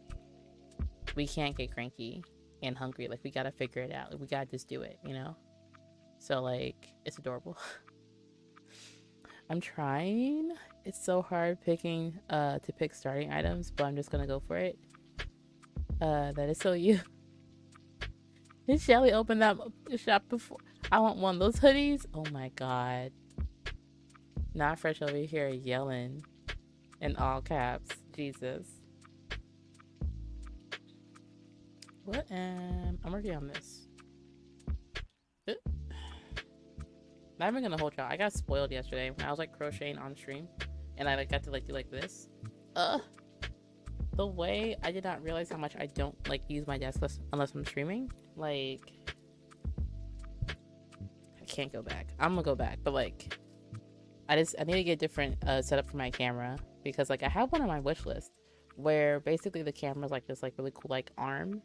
We can't get cranky and hungry. Like, we gotta figure it out. Like, we gotta just do it, you know? So like, it's adorable. I'm trying. It's so hard picking to pick starting items, but I'm just gonna go for it. That is so you. Did Shelly open that shop before? I want one of those hoodies. Oh my god. Not Fresh over here yelling in all caps. Jesus. What am I'm working on this. Not even gonna hold y'all. I got spoiled yesterday when I was like crocheting on stream, and I like got to like do like this. The way I did not realize how much I don't like use my desk unless I'm streaming. Like, I can't go back. I'm gonna go back, but like, I need to get a different setup for my camera, because like I have one on my wish list where basically the camera's like this like really cool like arm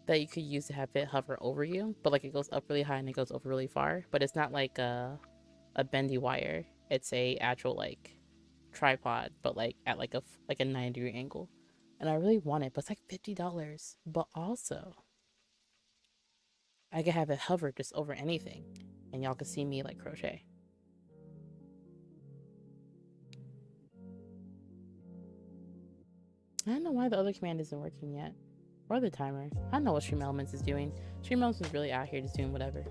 that you could use to have it hover over you, but like it goes up really high and it goes over really far, but it's not like a bendy wire. It's a actual like tripod, but like at like a 90-degree angle, and I really want it, but it's like $50. But also I could have it hover just over anything, and y'all can see me like crochet. I don't know why the other command isn't working yet. Or the timer. I don't know what Stream Elements is doing. Stream Elements is really out here just doing whatever.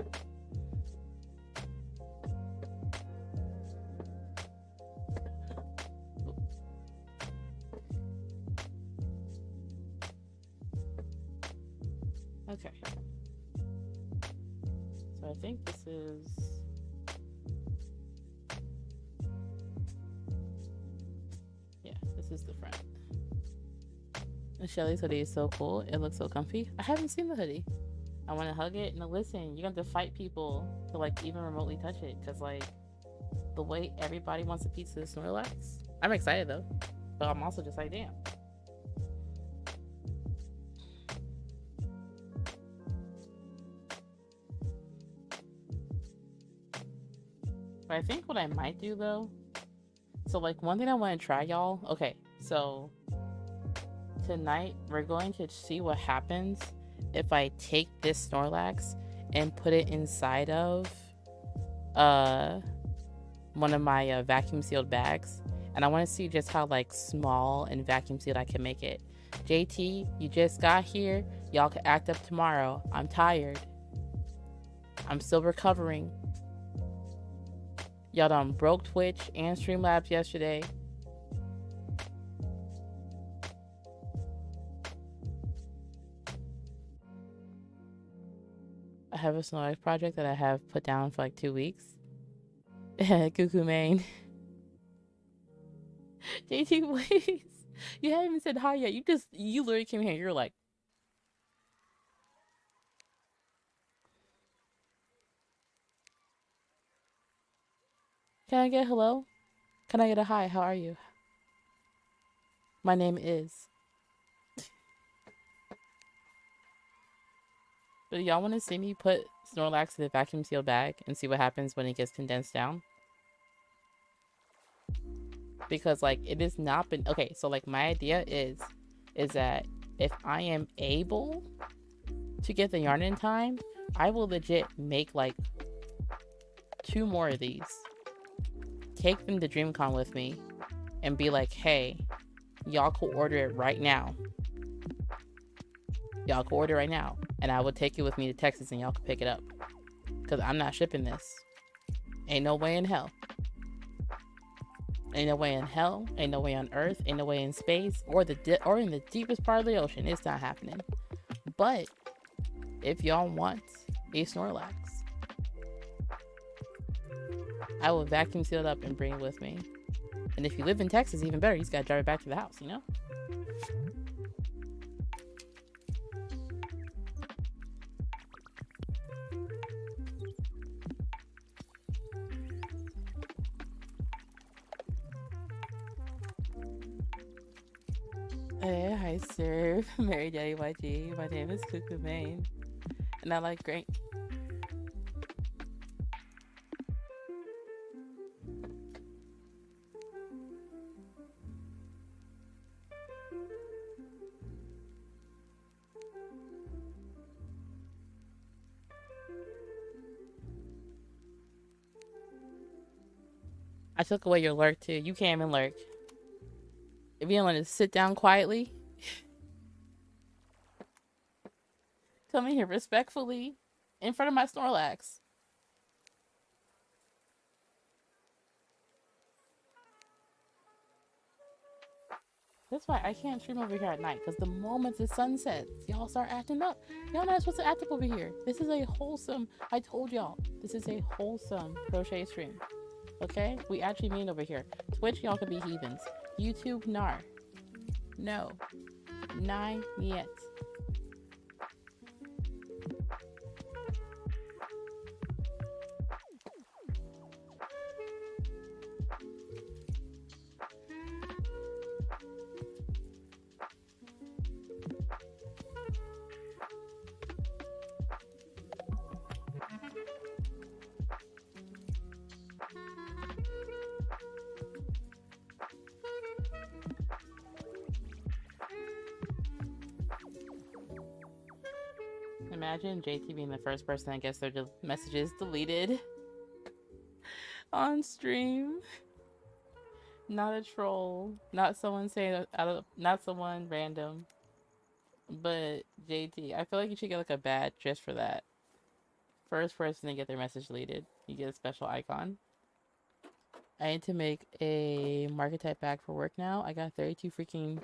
Okay. So I think this is... yeah, this is the front. Shelly's hoodie is so cool. It looks so comfy. I haven't seen the hoodie. I want to hug it. No, listen, you're going to have to fight people to like even remotely touch it, because like the way everybody wants a piece of Snorlax. I'm excited though, but I'm also just like, damn. But I think what I might do though, so like one thing I want to try, y'all. Okay, so tonight we're going to see what happens if I take this Snorlax and put it inside of one of my vacuum sealed bags And I want to see just how like small and vacuum sealed I can make it. JT, you just got here. Y'all can act up tomorrow. I'm tired. I'm still recovering. Y'all done broke Twitch and Streamlabs yesterday. I have a Snorlax project that I have put down for like 2 weeks. Cuckoo Main. JT, please. You haven't even said hi yet. You literally came here. You're like, can I get hello? Can I get a hi? How are you? My name is. But y'all want to see me put Snorlax in a vacuum sealed bag and see what happens when it gets condensed down? Because like it has not been okay. So like my idea is that if I am able to get the yarn in time, I will legit make like 2 more of these. Take them to DreamCon with me and be like, hey, y'all can order it right now. Y'all can order it right now. And I will take it with me to Texas and y'all can pick it up. Because I'm not shipping this. Ain't no way in hell. Ain't no way in hell. Ain't no way on Earth. Ain't no way in space. Or in the deepest part of the ocean. It's not happening. But if y'all want a Snorlax, I will vacuum seal it up and bring it with me. And if you live in Texas, even better. You just gotta drive it back to the house, you know? Hey, hi, sir. Mary Daddy YG. My name is Cuckoo Main. And I like great. I took away your lurk too. You can't even lurk. If you don't want to sit down quietly, come in here respectfully in front of my Snorlax. That's why I can't stream over here at night, because the moment the sun sets, y'all start acting up. Y'all not supposed to act up over here. This is a wholesome, I told y'all, this is a wholesome crochet stream. Okay? We actually mean over here. Twitch, y'all could be heathens. YouTube, nar. No. Nine yet. Imagine JT being the first person that gets their messages deleted on stream. Not a troll, not someone saying not someone random, but JT. I feel like you should get like a badge just for that. First person to get their message deleted, you get a special icon. I need to make a market type bag for work now. I got 32 freaking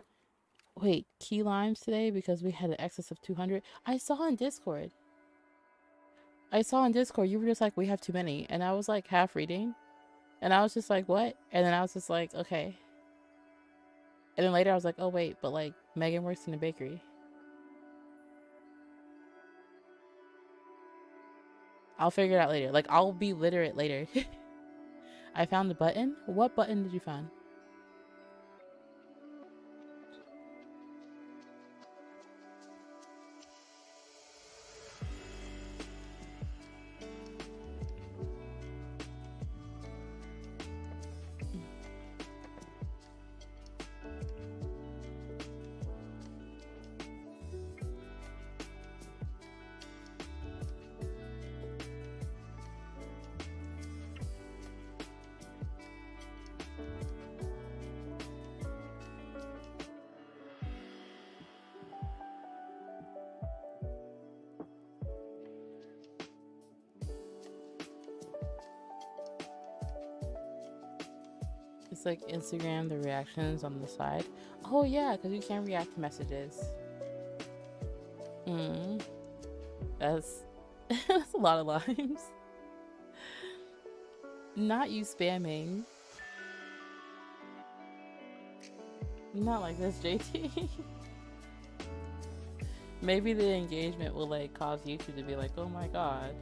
key limes today because we had an excess of 200. I saw on Discord you were just like, we have too many, and I was like half reading and I was just like, what? And then I was just like, okay. And then later I was like, oh wait, but like Megan works in a bakery. I'll figure it out later. Like, I'll be literate later. I found the button. What button did you find? It's like Instagram, the reactions on the side. Oh yeah, because you can't react to messages. Mm, that's that's a lot of lines. Not you spamming. Not like this, JT. Maybe the engagement will like cause YouTube to be like, oh my god,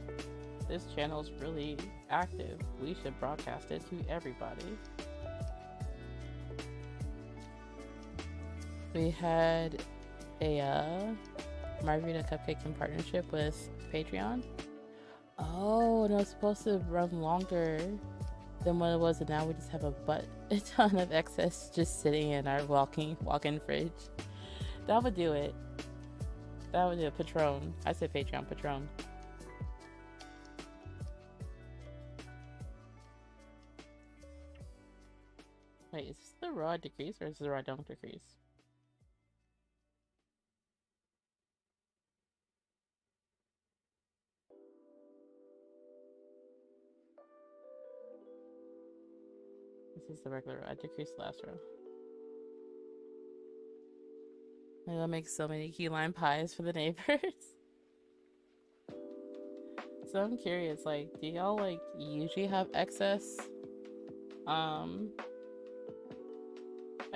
this channel's really active. We should broadcast it to everybody. We had a Margarita Cupcake in partnership with Patreon. Oh, and it was supposed to run longer than what it was, and now we just have a ton of excess just sitting in our walk-in fridge. That would do it. That would do it. Patron. I said Patreon. Patron. Wait, is this the row I decrease or is this the row I don't decrease? This is the regular row. I decreased the last row. I'm gonna make so many key lime pies for the neighbors. So I'm curious, like, do y'all like usually have excess I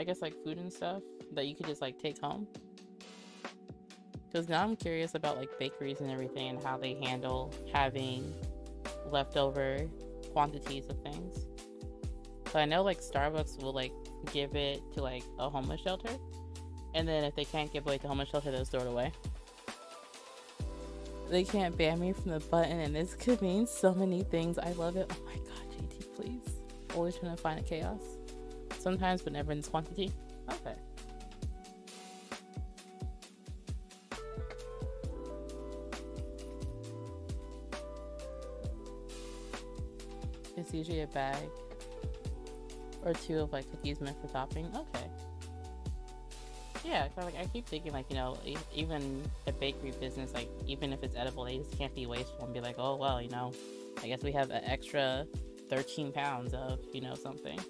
guess like food and stuff that you could just like take home? Because now I'm curious about like bakeries and everything and how they handle having leftover quantities of things. So I know like Starbucks will like give it to like a homeless shelter, and then if they can't give away to homeless shelter, they'll throw it away. They can't ban me from the button, and this could mean so many things. I love it. Oh my god, JT, please. Always trying to find a chaos. Sometimes, but never in this quantity. Okay. It's usually a bag or two of like cookies meant for topping. Okay. Yeah, cause like I keep thinking like, you know, even a bakery business, like even if it's edible, they just can't be wasteful and be like, oh well, you know, I guess we have an extra 13 pounds of, you know, something.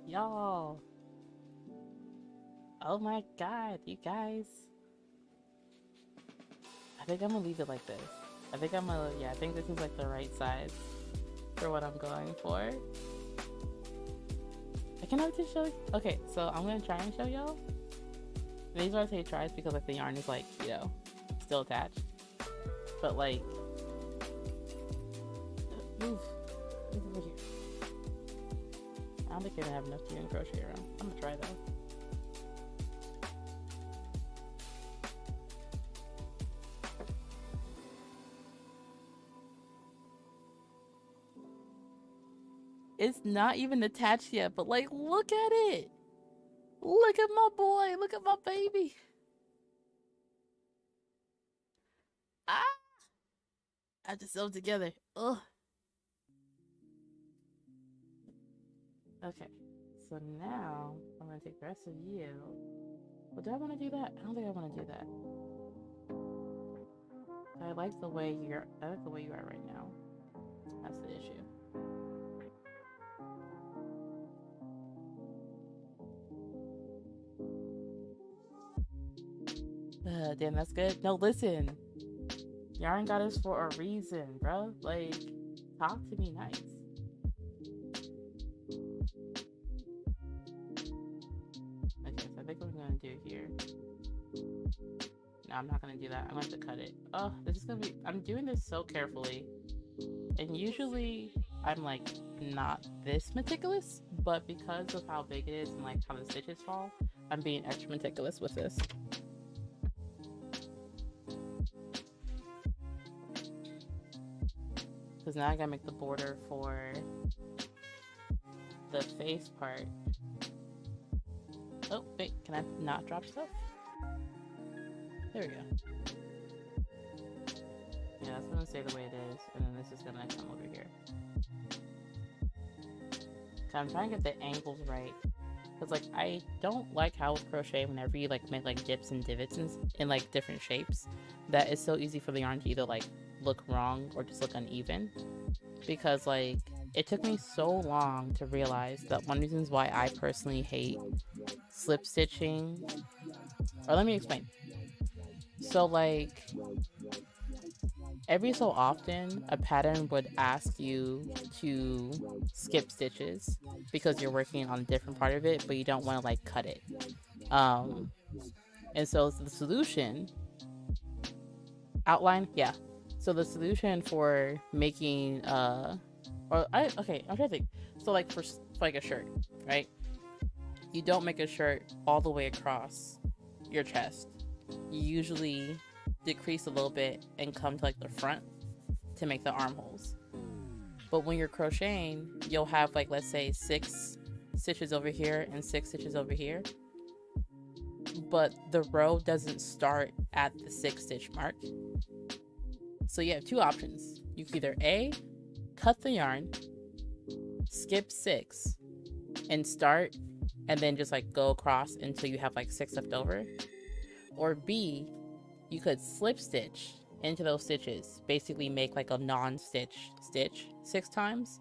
Y'all. Oh my god, you guys. I think I'm gonna leave it like this. I think I think this is like the right size for what I'm going for. I cannot just show you. Okay, so I'm gonna try and show y'all. The reason why I say tries because like the yarn is like, you know, still attached. But like, move over here. I don't think you're gonna have enough to even crochet around. I'm gonna try though. It's not even attached yet, but like, look at it. Look at my boy. Look at my baby. Ah! I just sew together. Ugh. Okay. So now I'm gonna take the rest of you. Well, do I want to do that? I don't think I want to do that. I like the way you are right now. That's the issue. Damn, that's good. No, listen. Yarn got us for a reason, bro. Like, talk to me nice. Okay, so I think what I'm gonna do here. No, I'm not gonna do that. I'm gonna have to cut it. Oh, this is gonna be. I'm doing this so carefully. And usually, I'm like not this meticulous, but because of how big it is and like how the stitches fall, I'm being extra meticulous with this. Because now I gotta make the border for the face part. Oh, wait, can I not drop stuff? There we go. Yeah, that's gonna stay the way it is, and then this is gonna come over here. So I'm trying to get the angles right Because like I don't like how with crochet, whenever you like make like dips and divots in like different shapes, that it's so easy for the yarn to either like look wrong or just look uneven. Because like it took me so long to realize that one of the reasons why I personally hate slip stitching, or let me explain. So like every so often a pattern would ask you to skip stitches because you're working on a different part of it, but you don't want to like cut it. And so the solution outline, yeah. So the solution for making I'm trying to think. So like for like a shirt, right? You don't make a shirt all the way across your chest. You usually decrease a little bit and come to like the front to make the armholes. But when you're crocheting, you'll have like, let's say 6 stitches over here and 6 stitches over here, but the row doesn't start at the 6 stitch mark. So you have 2 options. You can either A, cut the yarn, skip 6 and start, and then just like go across until you have like 6 left over, or B, you could slip stitch into those stitches, basically make like a non-stitch stitch 6 times,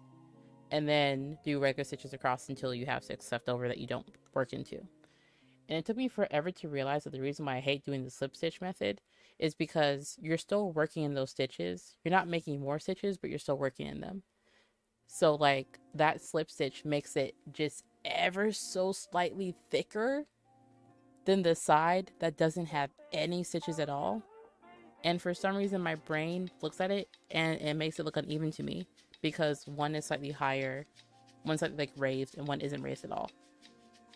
and then do regular stitches across until you have 6 left over that you don't work into. And it took me forever to realize that the reason why I hate doing the slip stitch method is because you're still working in those stitches. You're not making more stitches, but you're still working in them. So like that slip stitch makes it just ever so slightly thicker than the side that doesn't have any stitches at all. And for some reason my brain looks at it and it makes it look uneven to me, because one is slightly higher, one's like raised, and one isn't raised at all.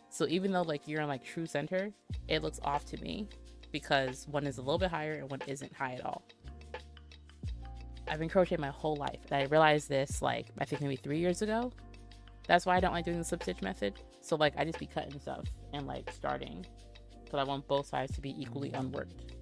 So even though like you're in like true center, it looks off to me because one is a little bit higher and one isn't high at all. I've been crocheting my whole life, and I realized this like I think maybe 3 years ago. That's why I don't like doing the slip stitch method. So like I just be cutting stuff and like starting, because I want both sides to be equally unworked.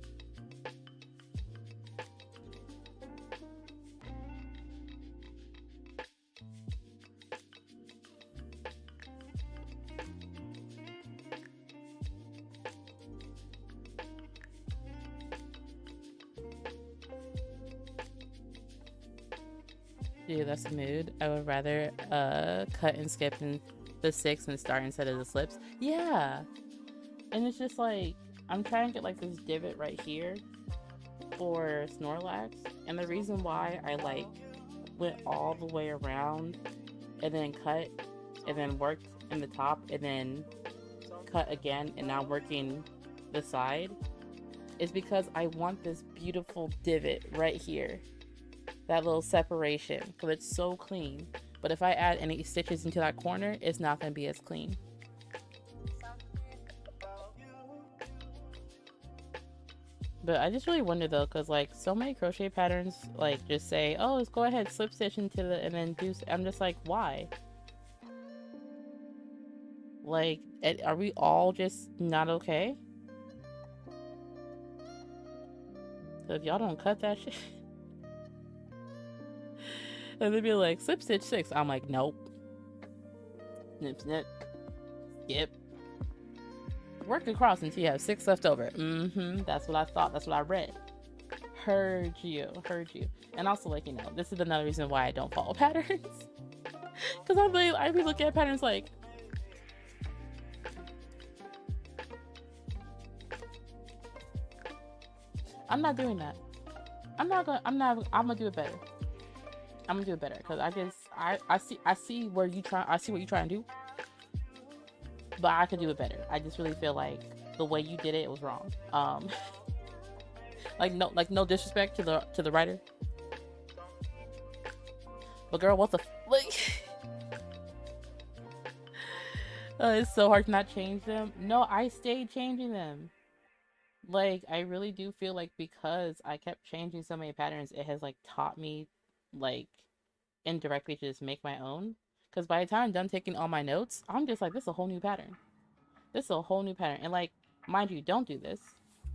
Dude, that's a mood. I would rather cut and skip in the 6 and start instead of the slips. Yeah. And it's just like, I'm trying to get like this divot right here for Snorlax. And the reason why I like went all the way around and then cut and then worked in the top and then cut again and now working the side is because I want this beautiful divot right here. That little separation, because it's so clean. But if I add any stitches into that corner, it's not going to be as clean. But I just really wonder though, because like so many crochet patterns like just say, oh, let's go ahead, slip stitch into the, and then do, I'm just like, why? Like, are we all just not okay? So if y'all don't cut that shit. And they'd be like, slip stitch 6. I'm like, nope. Snip, snip. Skip. Work across until you have 6 left over. That's what I thought. That's what I read. Heard you. Heard you. And also, like, you know, this is another reason why I don't follow patterns. Because I be looking at patterns like, I'm not doing that. I'm gonna do it better. I'm gonna do it better because I see what you're trying to do, but I could do it better. I just really feel like the way you did it was wrong. Like no disrespect to the writer, but girl, what the like? It's so hard to not change them. No, I stayed changing them. Like I really do feel like because I kept changing so many patterns, it has like taught me like indirectly to just make my own, because by the time I'm done taking all my notes, I'm just like, this is a whole new pattern. This is a whole new pattern. And like, mind you, don't do this.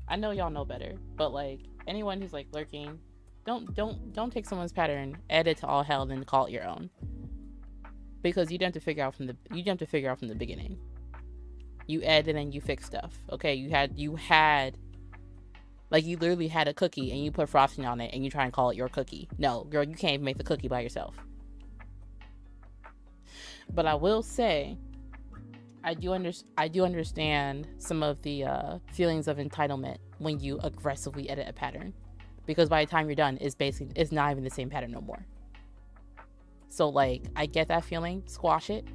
I know y'all know better, but like anyone who's like lurking, don't take someone's pattern, edit to all hell, and then call it your own, because you have to figure out from the beginning. You edited and you fixed stuff. Okay, you had like you literally had a cookie and you put frosting on it and you try and call it your cookie. No, girl, you can't even make the cookie by yourself. But I will say, I do understand some of the feelings of entitlement when you aggressively edit a pattern, because by the time you're done, it's not even the same pattern no more. So like, I get that feeling. Squash it.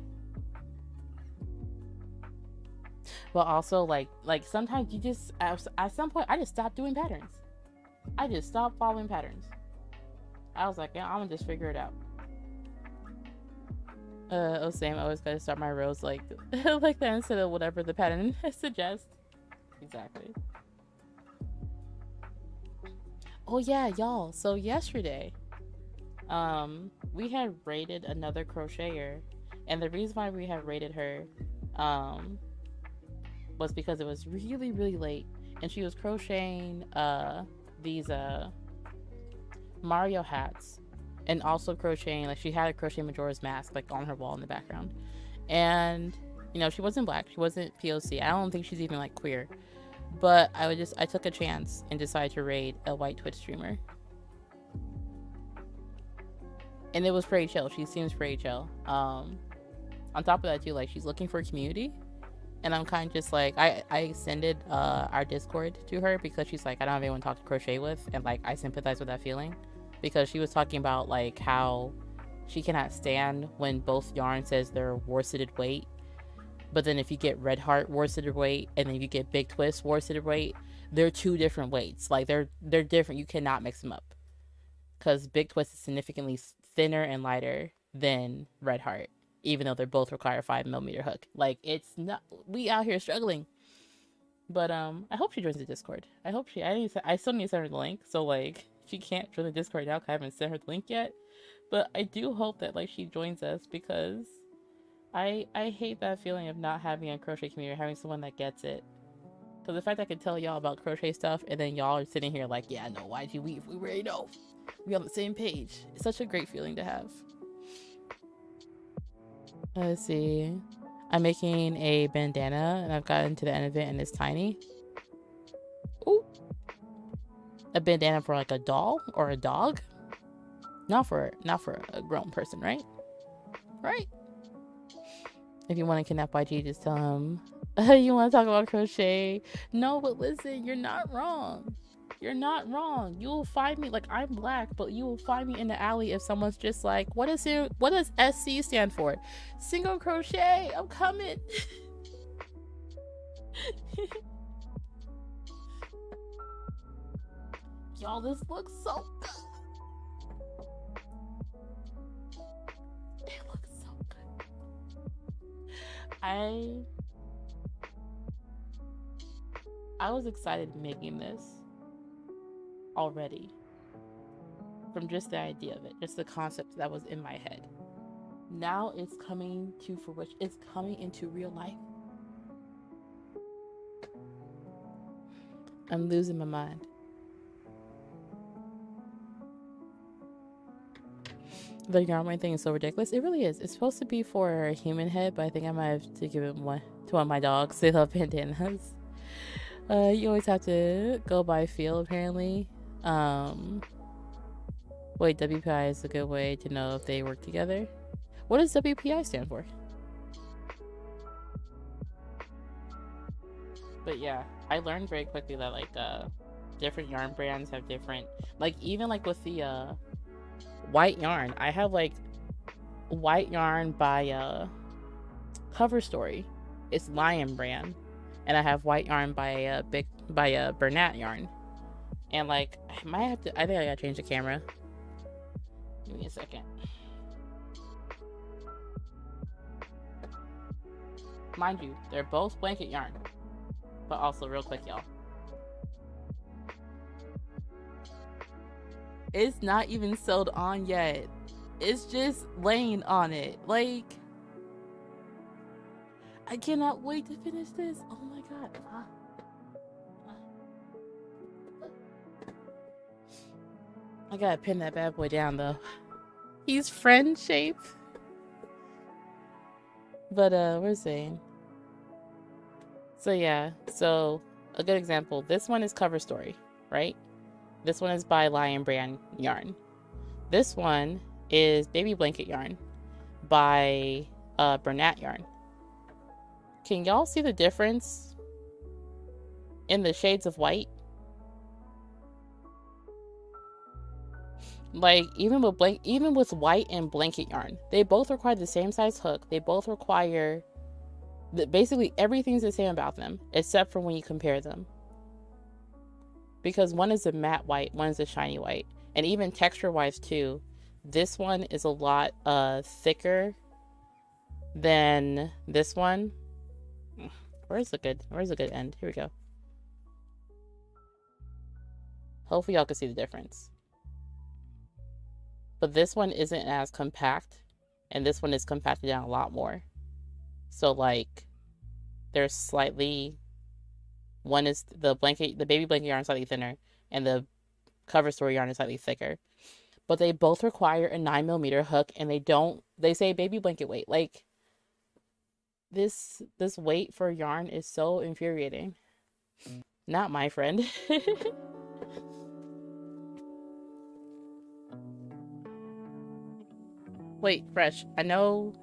But also like sometimes you just at some point I just stopped doing patterns. I just stopped following patterns. I was like, yeah, I'm gonna just figure it out. Same. I always gotta start my rows like like that instead of whatever the pattern suggests. Exactly. Oh yeah, y'all. So yesterday, we had rated another crocheter, and the reason why we had rated her, was because it was really, really late, and she was crocheting these Mario hats, and also crocheting, like, she had a crochet Majora's Mask like on her wall in the background. And you know, she wasn't black, she wasn't POC, I don't think she's even like queer, but I took a chance and decided to raid a white Twitch streamer, and it was pretty chill. She seems pretty chill. On top of that too, like, she's looking for a community, and I'm kind of just like, I extended our Discord to her because she's like, I don't have anyone to talk to crochet with, and like, I sympathize with that feeling, because she was talking about like how she cannot stand when both yarn says they're worsted weight, but then if you get Red Heart worsted weight and then you get Big Twist worsted weight, they're two different weights. Like, they're different. You cannot mix them up, because Big Twist is significantly thinner and lighter than Red Heart, even though they both require 5mm hook. Like, it's not, we out here struggling. But I hope she joins the Discord. I still need to send her the link, so like, she can't join the Discord now because I haven't sent her the link yet. But I do hope that like she joins us, because I hate that feeling of not having a crochet community, having someone that gets it. Because the fact I can tell y'all about crochet stuff and then y'all are sitting here like, yeah, no, why'd you leave? We already know. We on the same page. It's such a great feeling to have. Let's see. I'm making a bandana and I've gotten to the end of it and it's tiny. Ooh. A bandana for like a doll or a dog? Not for a grown person, right? Right? If you want to kidnap YG, just tell him you want to talk about crochet. No, but listen, you're not wrong. You're not wrong. You will find me, like, I'm black, but you will find me in the alley if someone's just like, what does SC stand for? Single crochet. I'm coming. Y'all, this looks so good. It looks so good. I was excited making this already, from just the idea of it, just the concept that was in my head. Now it's coming to fruition. It's coming into real life. I'm losing my mind. The yarn weight thing is so ridiculous. It really is. It's supposed to be for a human head, but I think I might have to give it to one of my dogs. They love bandanas. You always have to go by feel, apparently. Wait, WPI is a good way to know if they work together. What does WPI stand for? But yeah, I learned very quickly that like different yarn brands have different, like, even like with the white yarn, I have like white yarn by Cover Story. It's Lion brand. And I have white yarn by Bernat yarn. And like, I think I gotta change the camera. Give me a second. Mind you, they're both blanket yarn. But also, real quick, y'all, it's not even sewed on yet. It's just laying on it. Like, I cannot wait to finish this. Oh my god. I gotta pin that bad boy down though. He's friend shape. But we're saying, So yeah, so a good example. This one is Cover Story, right? This one is by Lion Brand Yarn. This one is Baby Blanket Yarn by Bernat Yarn. Can y'all see the difference in the shades of white? Like even with white and blanket yarn, they both require the same size hook. They both require basically everything's the same about them, except for when you compare them. Because one is a matte white, one is a shiny white, and even texture-wise too. This one is a lot thicker than this one. Where's the good end? Here we go. Hopefully y'all can see the difference. But this one isn't as compact, and this one is compacted down a lot more. So like there's slightly, one is the baby blanket yarn is slightly thinner, and the Cover Story yarn is slightly thicker. But they both require a 9mm hook, and they say baby blanket weight. Like this weight for yarn is so infuriating. Not my friend. Wait, Fresh, I know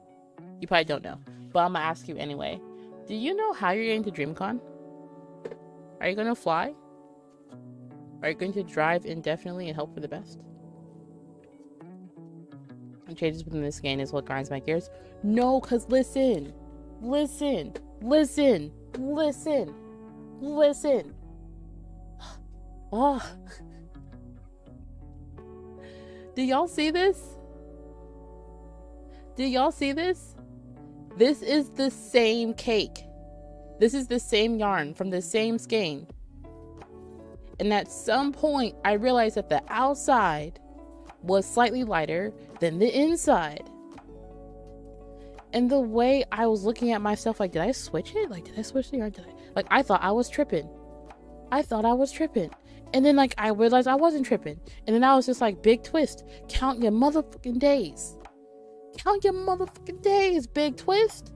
you probably don't know, but I'm gonna ask you anyway. Do you know how you're getting to DreamCon? Are you gonna fly? Are you going to drive indefinitely and hope for the best? The changes within this game is what grinds my gears. No, cause listen. Oh. Do y'all see this? This is the same cake. This is the same yarn from the same skein. And at some point, I realized that the outside was slightly lighter than the inside. And the way I was looking at myself, like, did I switch it? Like, did I switch the yarn? I thought I was tripping. And then, like, I realized I wasn't tripping. And then I was just like, big twist. Count your motherfucking days. Big twist.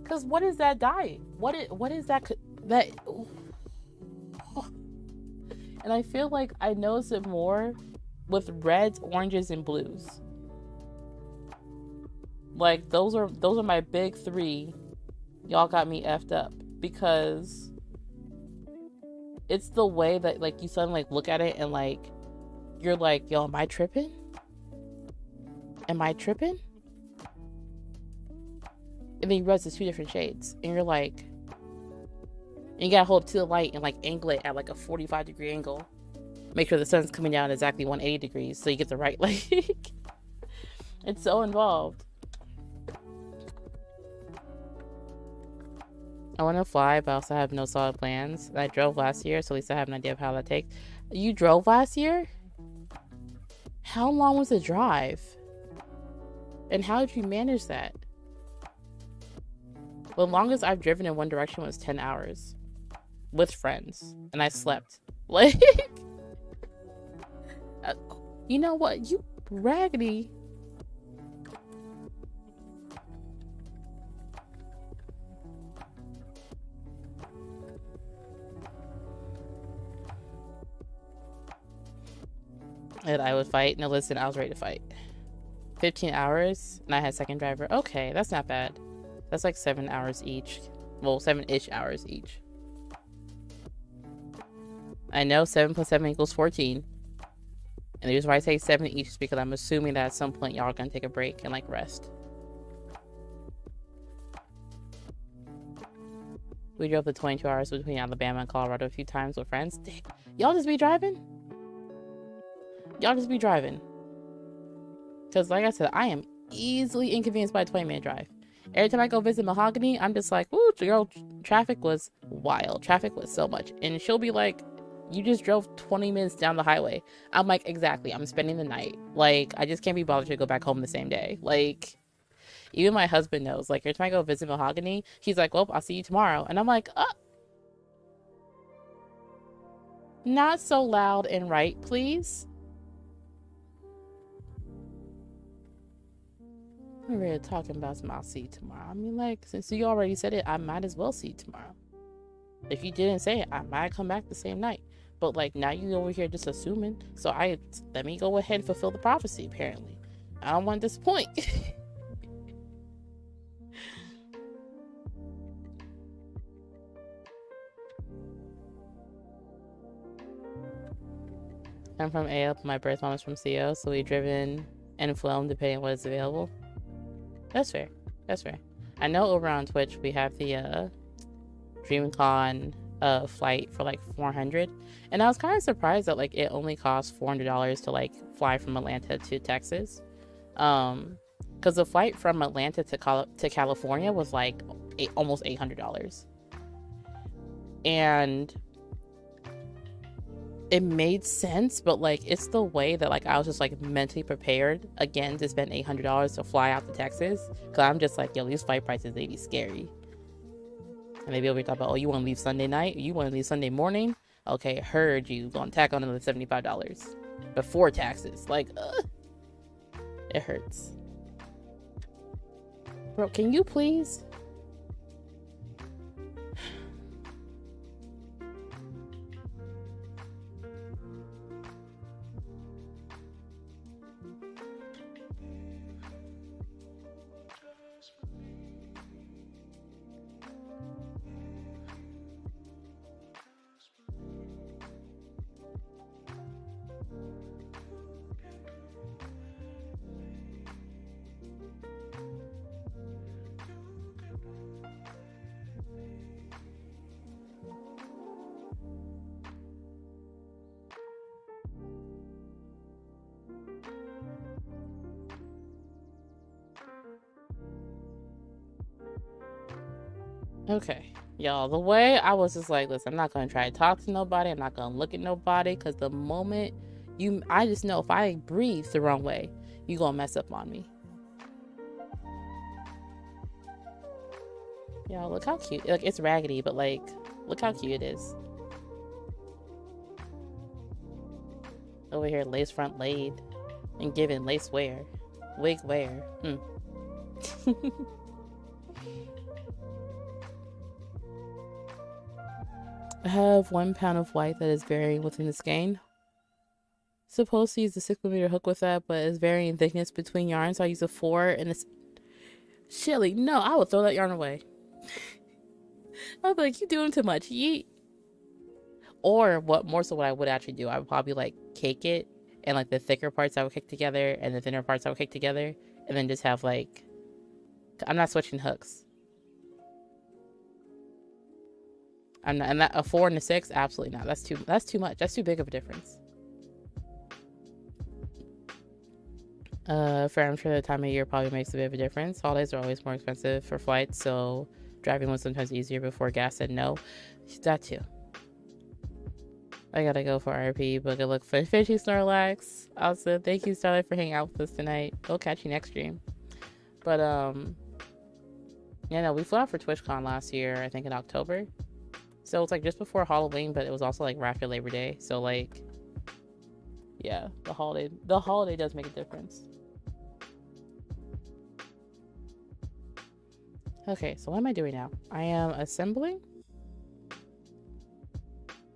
Because what is that dye? What is that? And I feel like I notice it more with reds, oranges, and blues. Like, those are my big three. Y'all got me effed up. Because it's the way that, like, you suddenly, like, look at it and, like, you're like, yo, am I tripping? And then you realize it's two different shades. And you're like, and you gotta hold it to the light and, like, angle it at, like, a 45-degree angle. Make sure the sun's coming down exactly 180 degrees so you get the right, like, it's so involved. I want to fly, but I also have no solid plans. I drove last year, so at least I have an idea of how that takes. You drove last year? How long was the drive? And how did you manage that? The longest I've driven in one direction was 10 hours. With friends. And I slept. Like, you know what? You raggedy. And I would fight. No, listen, I was ready to fight. 15 hours, and I had second driver. Okay, that's not bad. That's like 7 hours each. Well, 7-ish hours each. I know 7 plus 7 equals 14. And the reason why I say 7 each is because I'm assuming that at some point y'all are gonna take a break and, like, rest. We drove the 22 hours between Alabama and Colorado a few times with friends. Y'all just be driving? Because, like I said, I am easily inconvenienced by a 20-minute drive. Every time I go visit Mahogany, I'm just like, ooh, girl, traffic was wild. Traffic was so much. And she'll be like, you just drove 20 minutes down the highway. I'm like, exactly. I'm spending the night. Like, I just can't be bothered to go back home the same day. Like, even my husband knows. Like, every time I go visit Mahogany, he's like, well, I'll see you tomorrow. And I'm like, not so loud and right, please. I'm really talking about some I'll see you tomorrow. I mean, like, since you already said it, I might as well see you tomorrow. If you didn't say it, I might come back the same night. But like now you over here just assuming. So I let me go ahead and fulfill the prophecy, apparently. I don't want to disappoint. I'm from AL, my birth mom is from CO, so we driven and flown depending on what is available. That's fair. That's fair. I know over on Twitch we have the DreamCon flight for like 400, and I was kind of surprised that like it only costs $400 to like fly from Atlanta to Texas, because the flight from Atlanta to California was like almost $800, and it made sense, but like it's the way that like I was just like mentally prepared again to spend $800 to fly out to Texas, because I'm just like, yo, these flight prices, they be scary. And maybe we talk about, oh, you want to leave Sunday night? You want to leave Sunday morning? Okay, heard you. Gonna tack on another $75 before taxes. Like, it hurts. Bro, can you please? Okay, y'all, the way I was just like, listen, I'm not gonna try to talk to nobody, I'm not gonna look at nobody, because the moment I just know if I breathe the wrong way, you gonna mess up on me. Y'all, look how cute. Like, it's raggedy, but like, look how cute it is. Over here, lace front laid and given lace wear, wig wear. I have 1 pound of white that is varying within the skein. Supposed to use the 6mm hook with that, but it's varying thickness between yarns, so I use a 4 and it's Shelly. No, I would throw that yarn away. I'd be like, you doing too much. Yeet. Or what I would actually do, I would probably like cake it, and like the thicker parts I would kick together and the thinner parts I would kick together, and then just have like, I'm not switching hooks. I'm not, and that a 4 and a 6, absolutely not. That's too much. That's too big of a difference. For I'm sure the time of year probably makes a bit of a difference. Holidays are always more expensive for flights, so driving was sometimes easier before gas said no. That too. I gotta go for RP, but good luck for fishy Snorlax. Also, thank you, Starlight, for hanging out with us tonight. We'll catch you next stream. But yeah, no, we flew out for TwitchCon last year, I think in October. So it's like just before Halloween, but it was also like right after Labor Day. So like, yeah, the holiday does make a difference. Okay, so what am I doing now? I am assembling.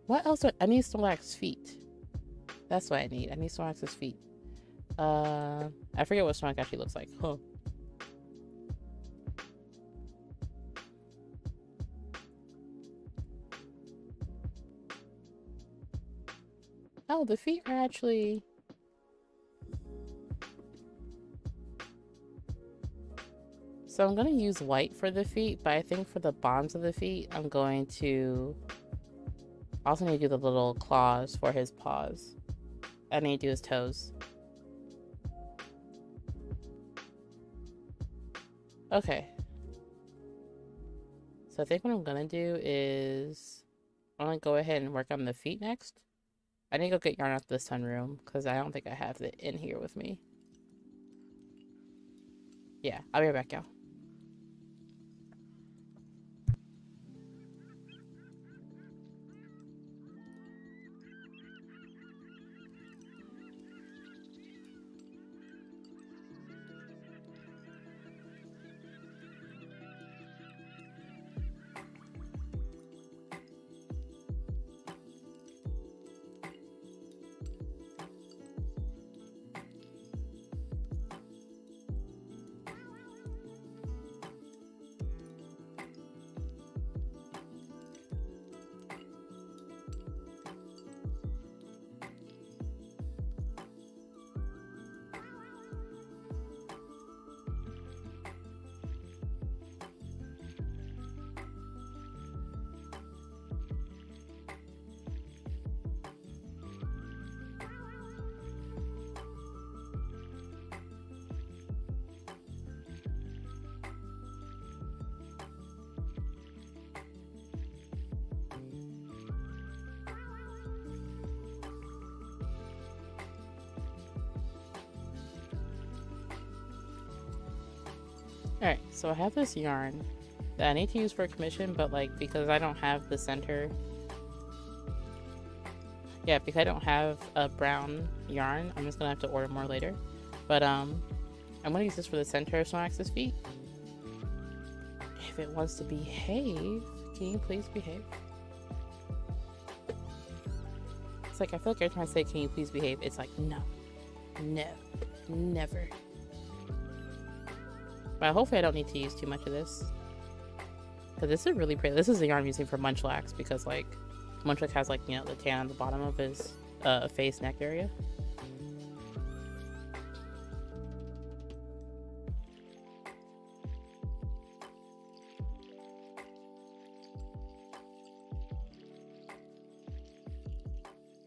What else? I need Snorlax's feet. That's what I need. I need Snorlax's feet. I forget what Snorlax actually looks like. Huh. Oh, the feet are actually... So I'm going to use white for the feet, but I think for the bottoms of the feet, I'm going to also need to do the little claws for his paws. I need to do his toes. Okay. So I think what I'm going to do is I'm going to go ahead and work on the feet next. I need to go get yarn out the sunroom because I don't think I have it in here with me. Yeah, I'll be right back, y'all. Alright, so I have this yarn that I need to use for a commission, but like because I don't have the center. Yeah, because I don't have a brown yarn, I'm just gonna have to order more later. But I'm gonna use this for the center of Snorlax's feet. If it wants to behave, can you please behave? It's like I feel like every time I say can you please behave, it's like no, never. But hopefully I don't need to use too much of this. Because this is really pretty. This is the yarn I'm using for Munchlax because like Munchlax has like, you know, the tan on the bottom of his face neck area.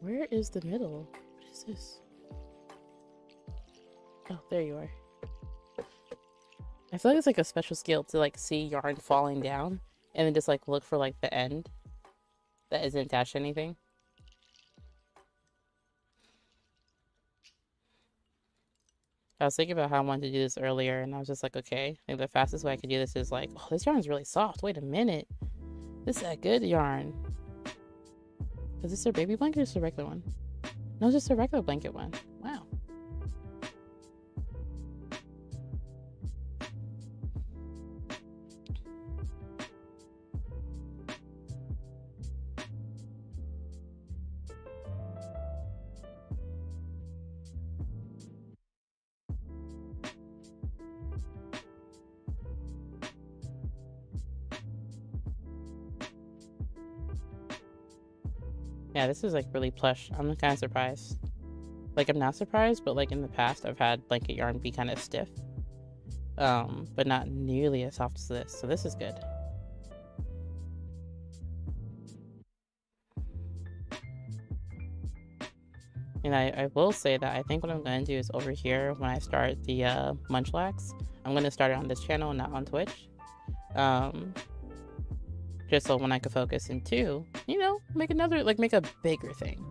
Where is the middle? What is this? Oh, there you are. I feel like it's like a special skill to like see yarn falling down and then just like look for like the end that isn't attached to anything. I was thinking about how I wanted to do this earlier and I was just like, okay, I think the fastest way I could do this is like, oh, this yarn is really soft. Wait a minute. This is that good yarn. Is this a baby blanket or just a regular one? No, just a regular blanket one. Wow. Yeah, this is like really plush. I'm kind of surprised. Like I'm not surprised, but like in the past I've had blanket yarn be kind of stiff. But not nearly as soft as this. So this is good. And I will say that I think what I'm going to do is over here when I start the Munchlax, I'm going to start it on this channel and not on Twitch. Just so when I can focus, and two, you know, make another, like make a bigger thing.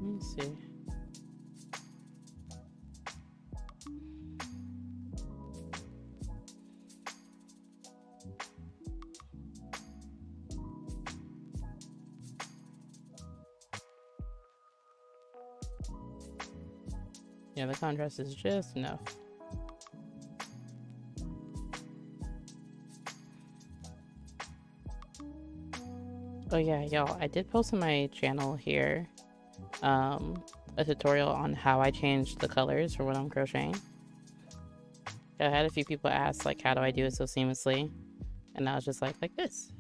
Let's see. Yeah, the contrast is just enough. Oh yeah, y'all, I did post on my channel here a tutorial on how I changed the colors for when I'm crocheting. I had a few people ask like how do I do it so seamlessly, and I was just like this.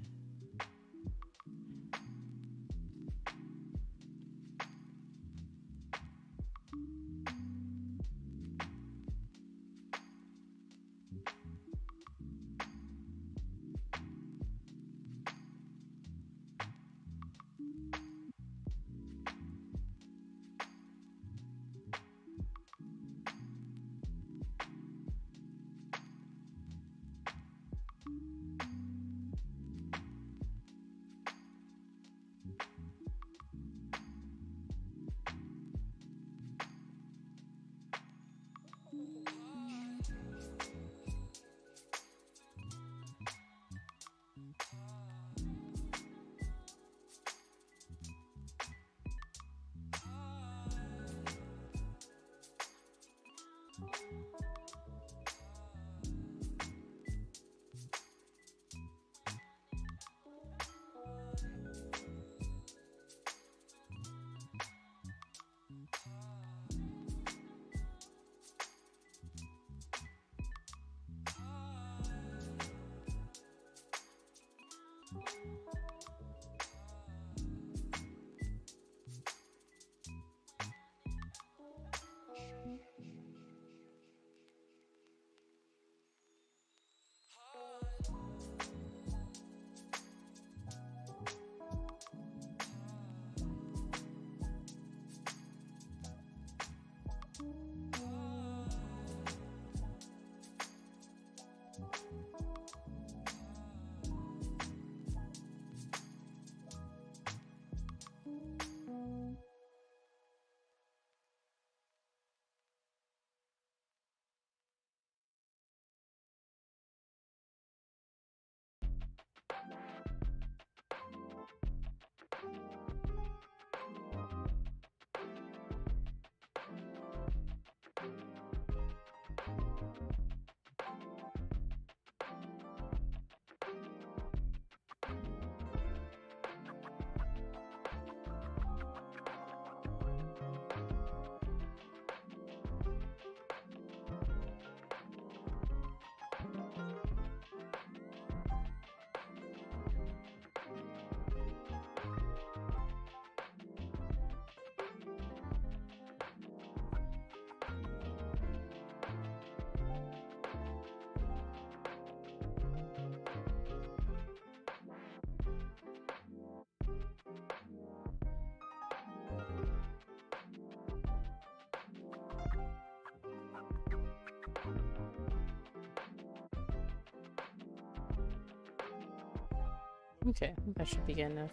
Okay, that should be good enough.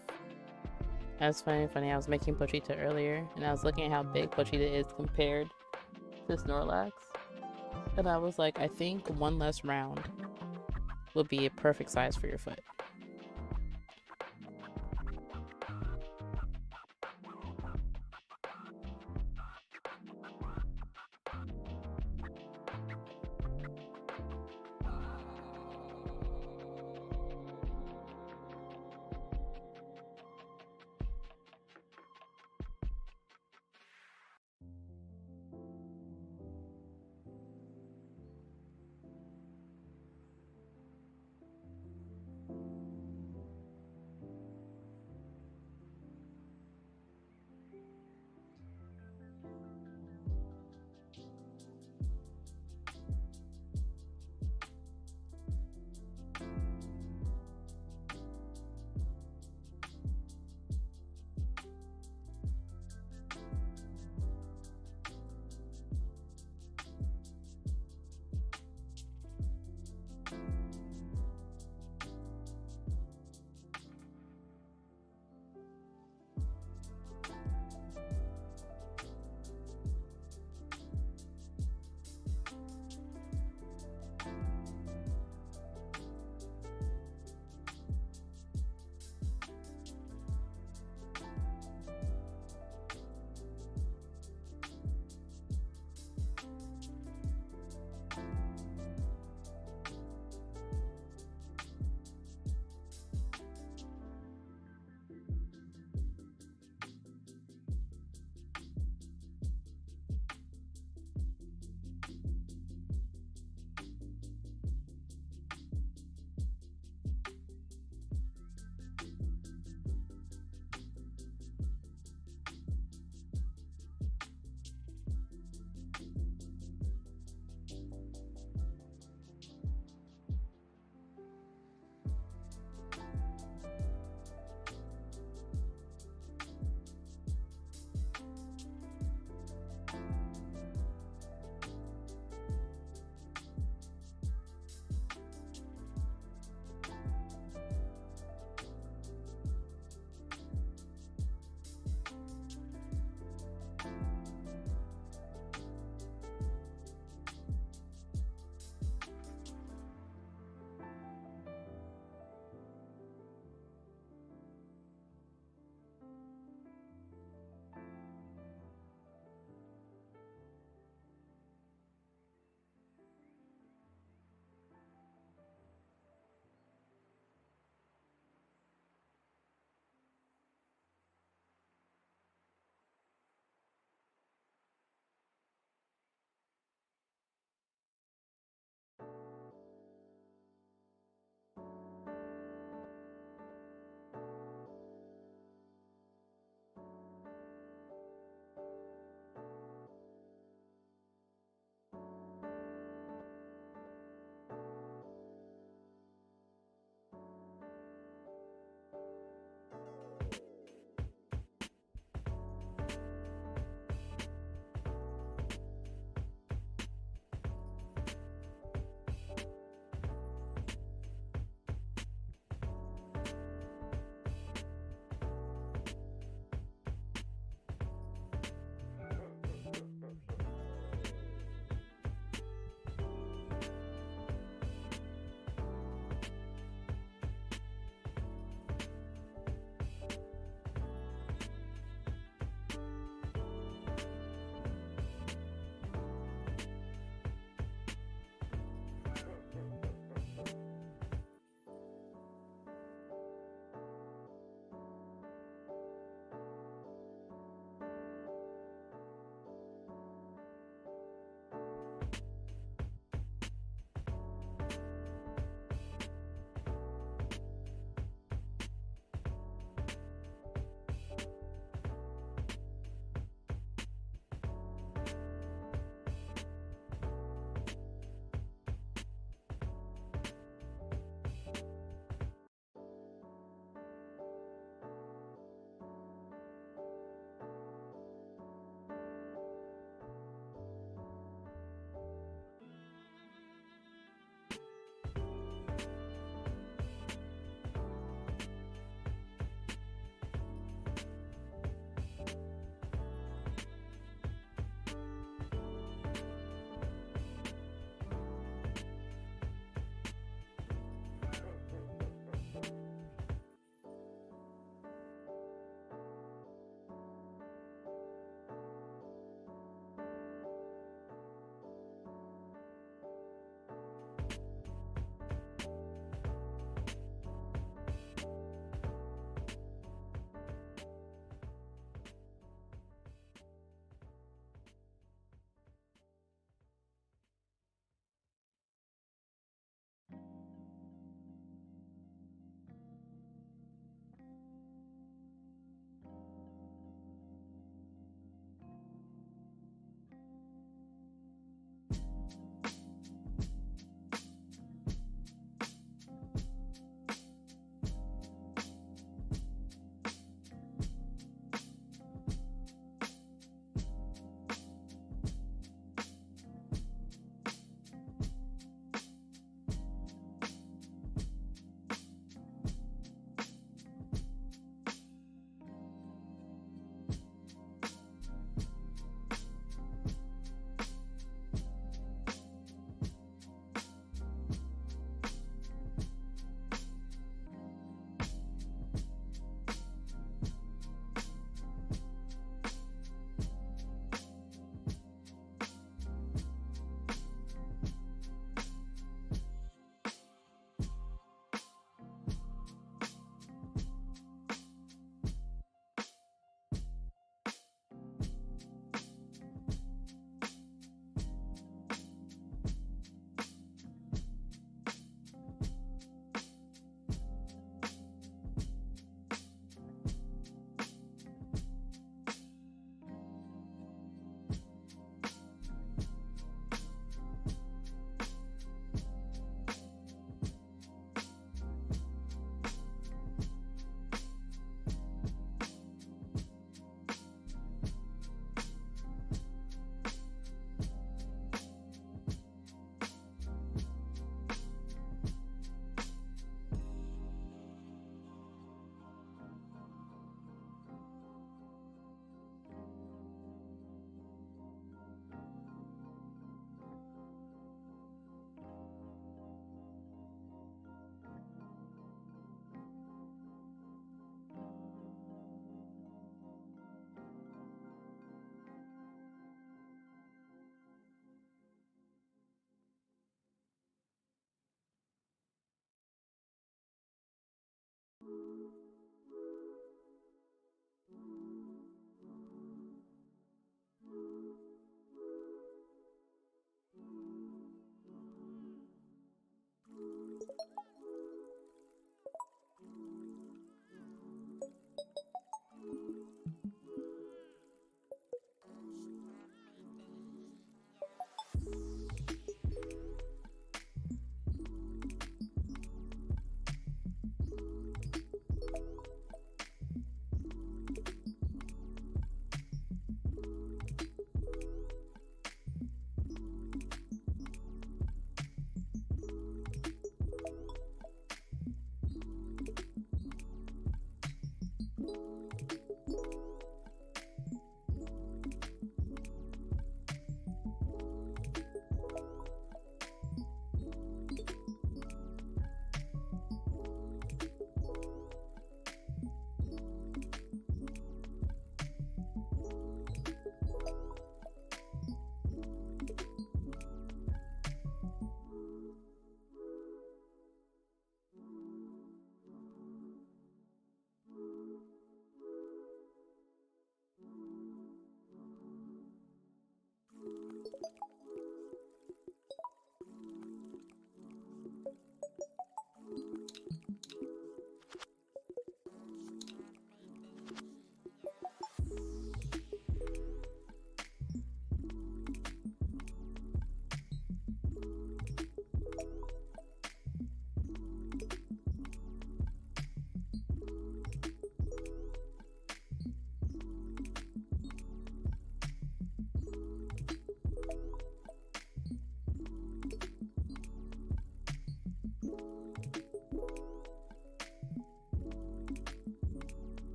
That's funny. I was making Pochita earlier, and I was looking at how big Pochita is compared to Snorlax. And I was like, I think one less round would be a perfect size for your foot.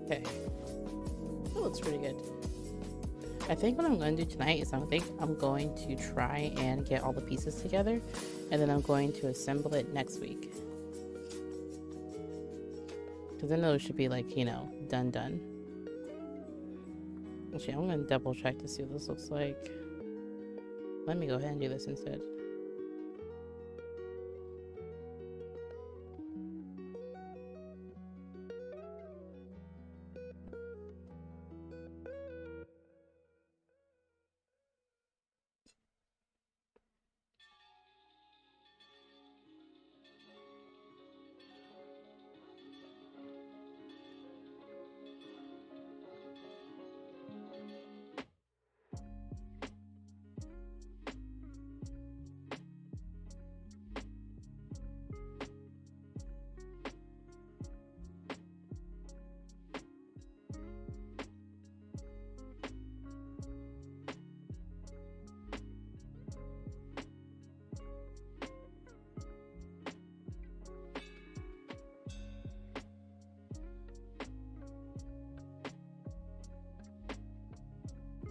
Okay. That looks pretty good. I think what I'm going to do tonight is I'm going to try and get all the pieces together, and then I'm going to assemble it next week. Because I know it should be like, you know, done. Actually, I'm going to double check to see what this looks like. Let me go ahead and do this instead.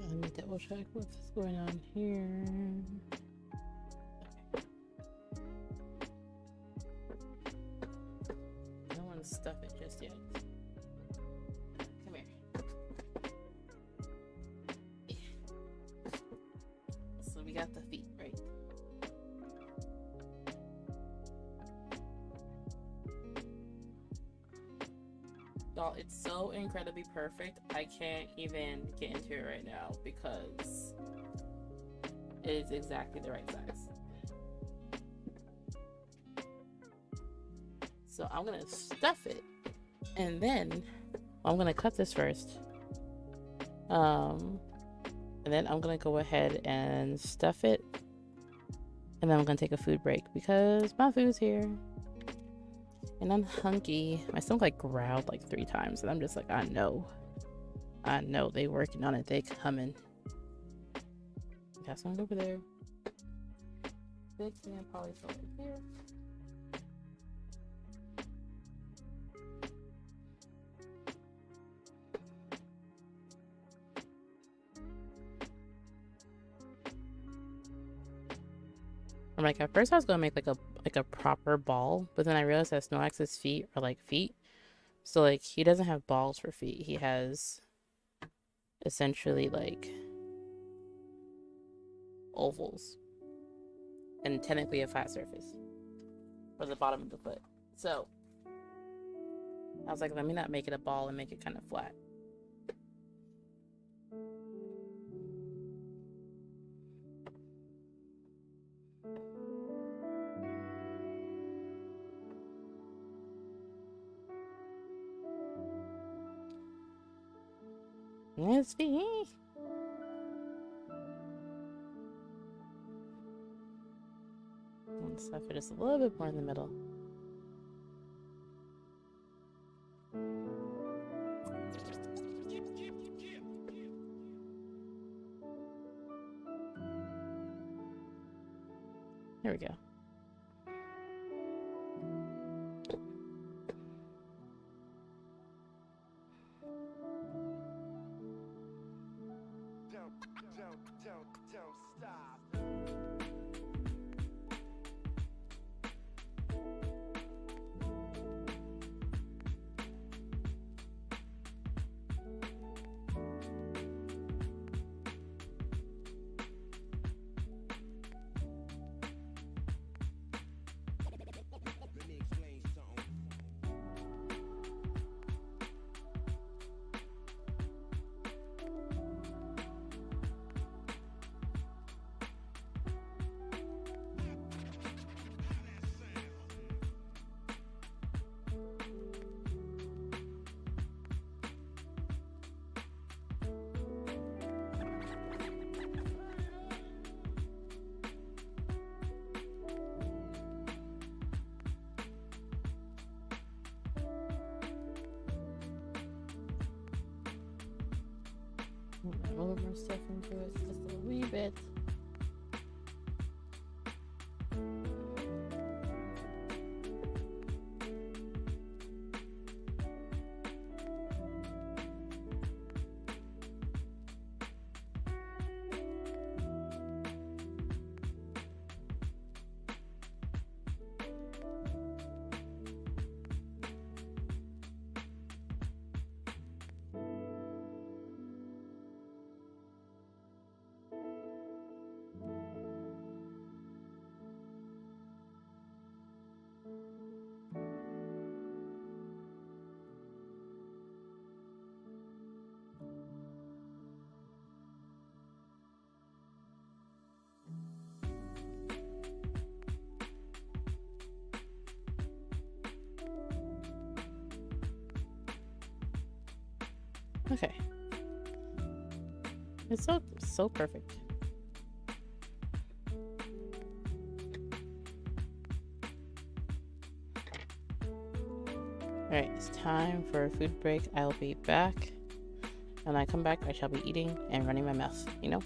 Let me double check what's going on here. Okay. I don't want to stuff it just yet. Come here. Yeah. So we got the feet, right? Y'all, it's so incredibly perfect. I can't even get into it right now because it is exactly the right size. So I'm gonna stuff it, and then I'm gonna cut this first. And then I'm gonna go ahead and stuff it, and then I'm gonna take a food break because my food's here. And I'm hungry. My stomach like growled like 3 times, and I'm just like, I know they working on it. They coming. Got some over there. Big sand polyfill right here. I'm like, at first I was gonna make like a proper ball, but then I realized that Snorlax's feet are like feet. So like he doesn't have balls for feet. He has essentially like ovals and technically a flat surface for the bottom of the foot. So I was like, let me not make it a ball and make it kind of flat. Let's be. And stuff it just a little bit more in the middle. There we go. Don't stop. Let me explain something. A little more stuff into it, just a wee bit. Okay. It's so perfect. Alright, it's time for a food break. I'll be back. When I come back, I shall be eating and running my mouth, you know?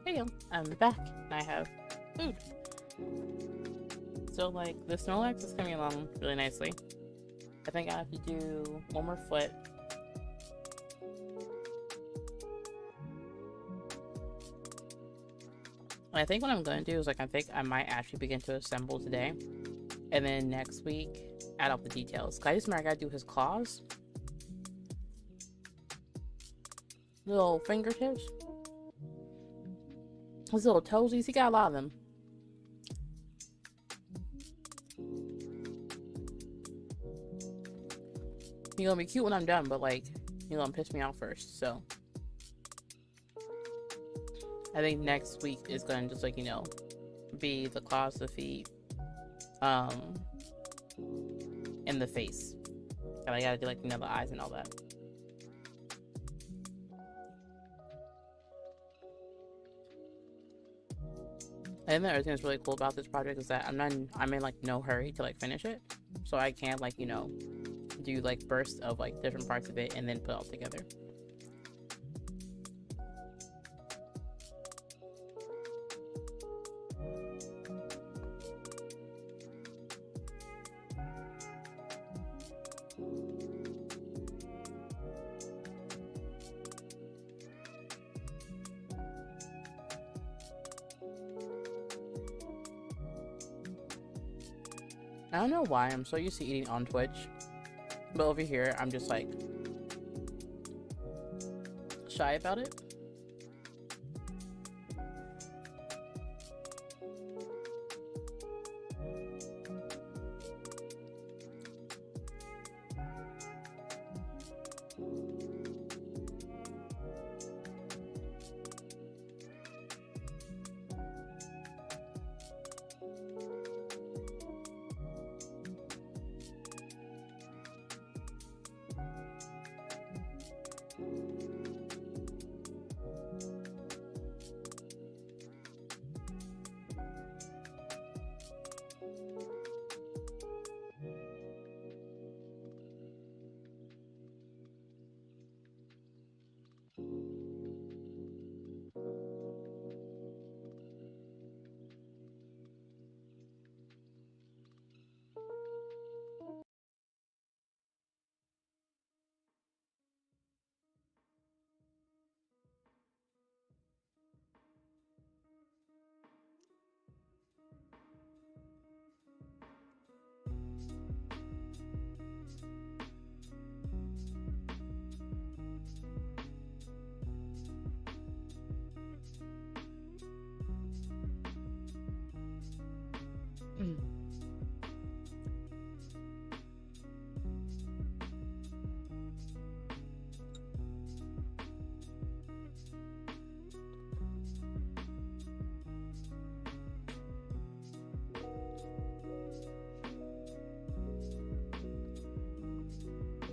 Hey, I'm back and I have food. So, like, the Snorlax is coming along really nicely. I think I have to do one more foot. And I think what I'm going to do is, like, I think I might actually begin to assemble today. And then next week, add up the details. 'Cause I just remember I gotta do his claws. Little fingertips. His little toesies. He got a lot of them. He's gonna be cute when I'm done, but, like, he's gonna piss me off first, so. I think next week is gonna just, like, you know, be the claws, the feet, and the face. And I gotta do, like, you know, the eyes and all that. I think the other thing that's really cool about this project is that I'm in like no hurry to like finish it, so I can like, you know, do like bursts of like different parts of it and then put it all together. I don't know why I'm so used to eating on Twitch, but over here I'm just like shy about it.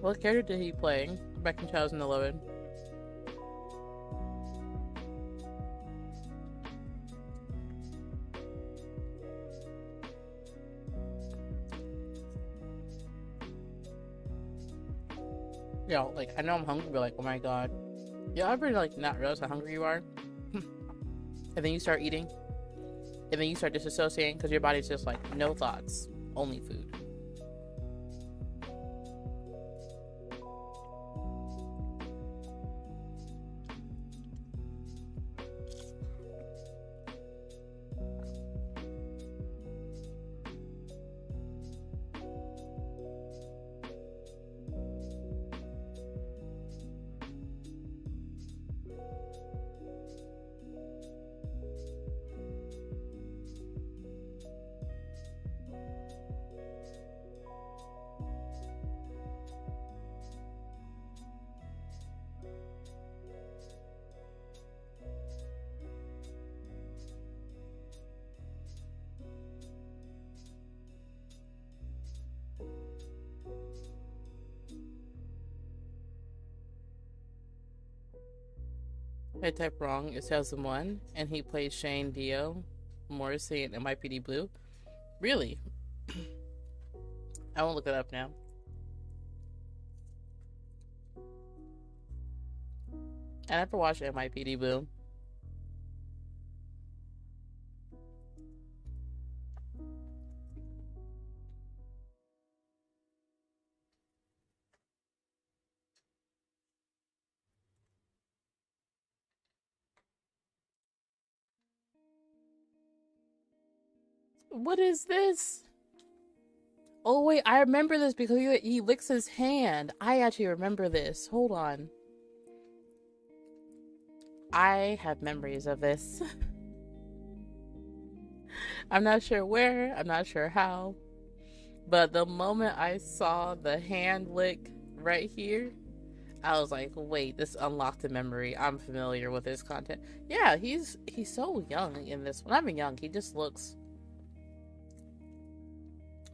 What character did he play back in 2011? Yo, like, I know I'm hungry, but like, oh my god. You ever like not realize how hungry you are? And then you start eating? And then you start disassociating because your body's just like, no thoughts, only food. I typed wrong. It says one, and he plays Shane Dio Morrissey in NYPD Blue. Really? I won't look it up now. I never watched NYPD Blue. What is this? Oh wait, I remember this because he licks his hand. I actually remember this. Hold on. I have memories of this. I'm not sure where, I'm not sure how, but the moment I saw the hand lick right here, I was like, wait, this unlocked a memory. I'm familiar with this content. Yeah, he's so young in this one. Not even young, he just looks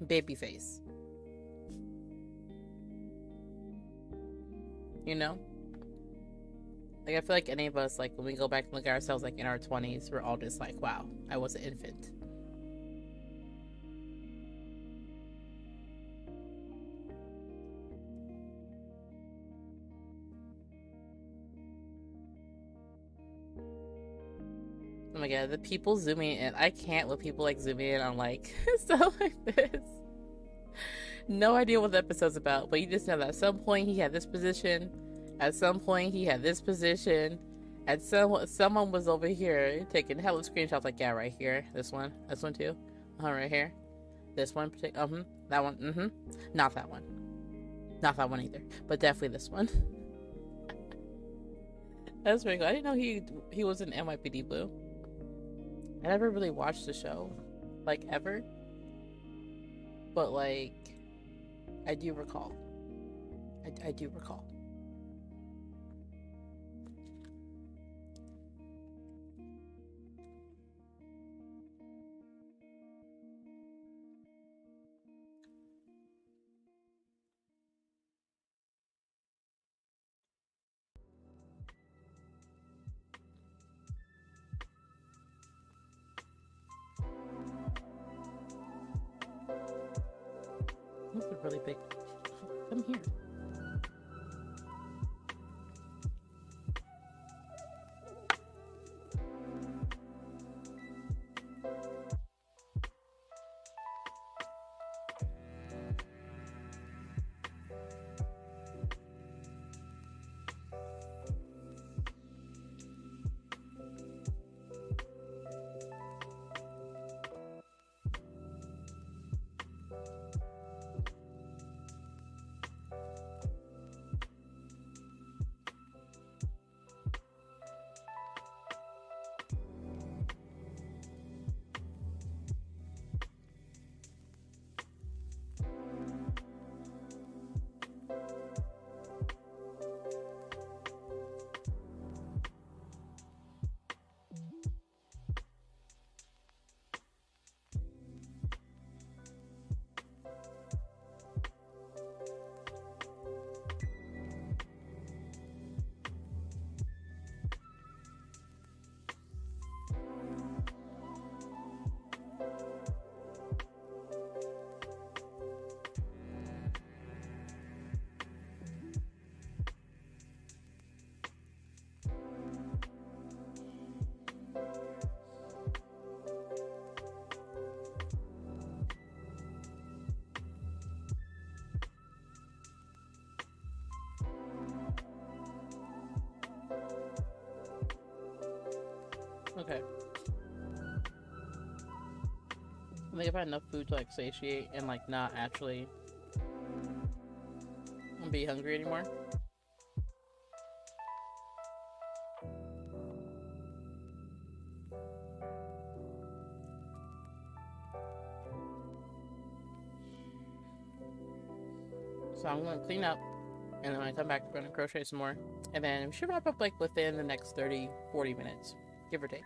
baby face. You know? Like, I feel like any of us, like, when we go back and look at ourselves, like, in our 20s, we're all just like, wow, I was an infant. Oh my god, the people zooming in. I can't with people, like, zooming in on, like, stuff like this. No idea what the episode's about, but you just know that at some point he had this position, at some point he had this position, and someone was over here taking hella screenshots, like, yeah, right here, this one too, right here, this one, that one, not that one either, but definitely this one. That's pretty cool. I didn't know he was in NYPD Blue. I never really watched the show, like, ever, but like, I do recall. I do recall. This is really big. Come here. Okay. I think if I had enough food to like satiate and like not actually be hungry anymore. So I'm gonna clean up, and then when I come back, we're gonna crochet some more, and then we should wrap up like within the next 30-40 minutes, give or take.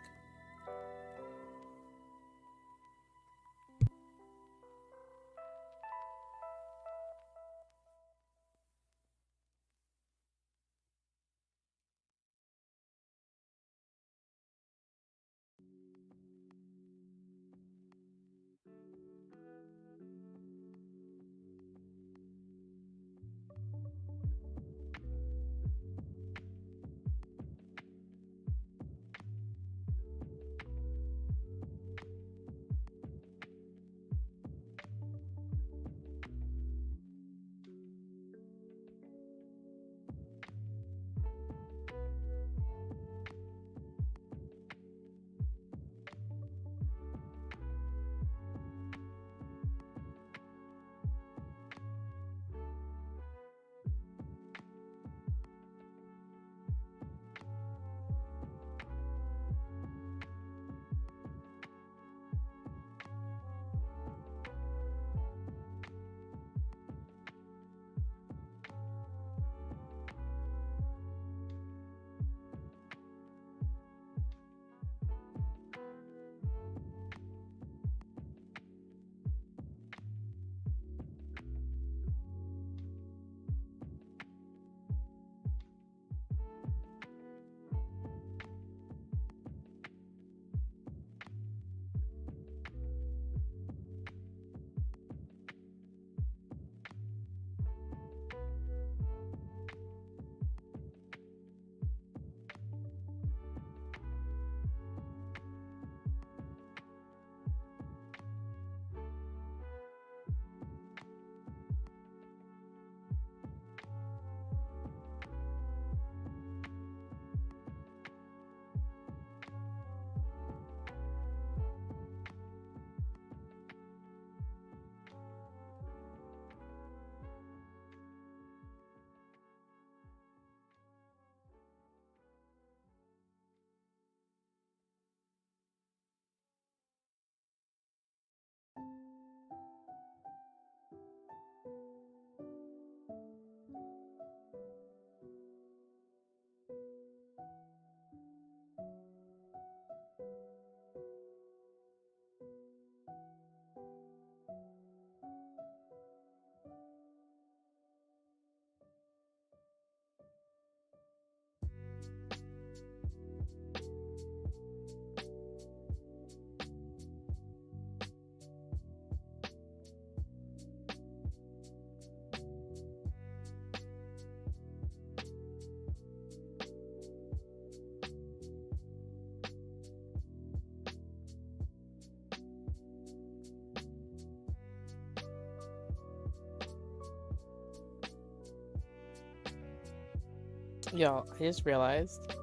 Y'all, I just realized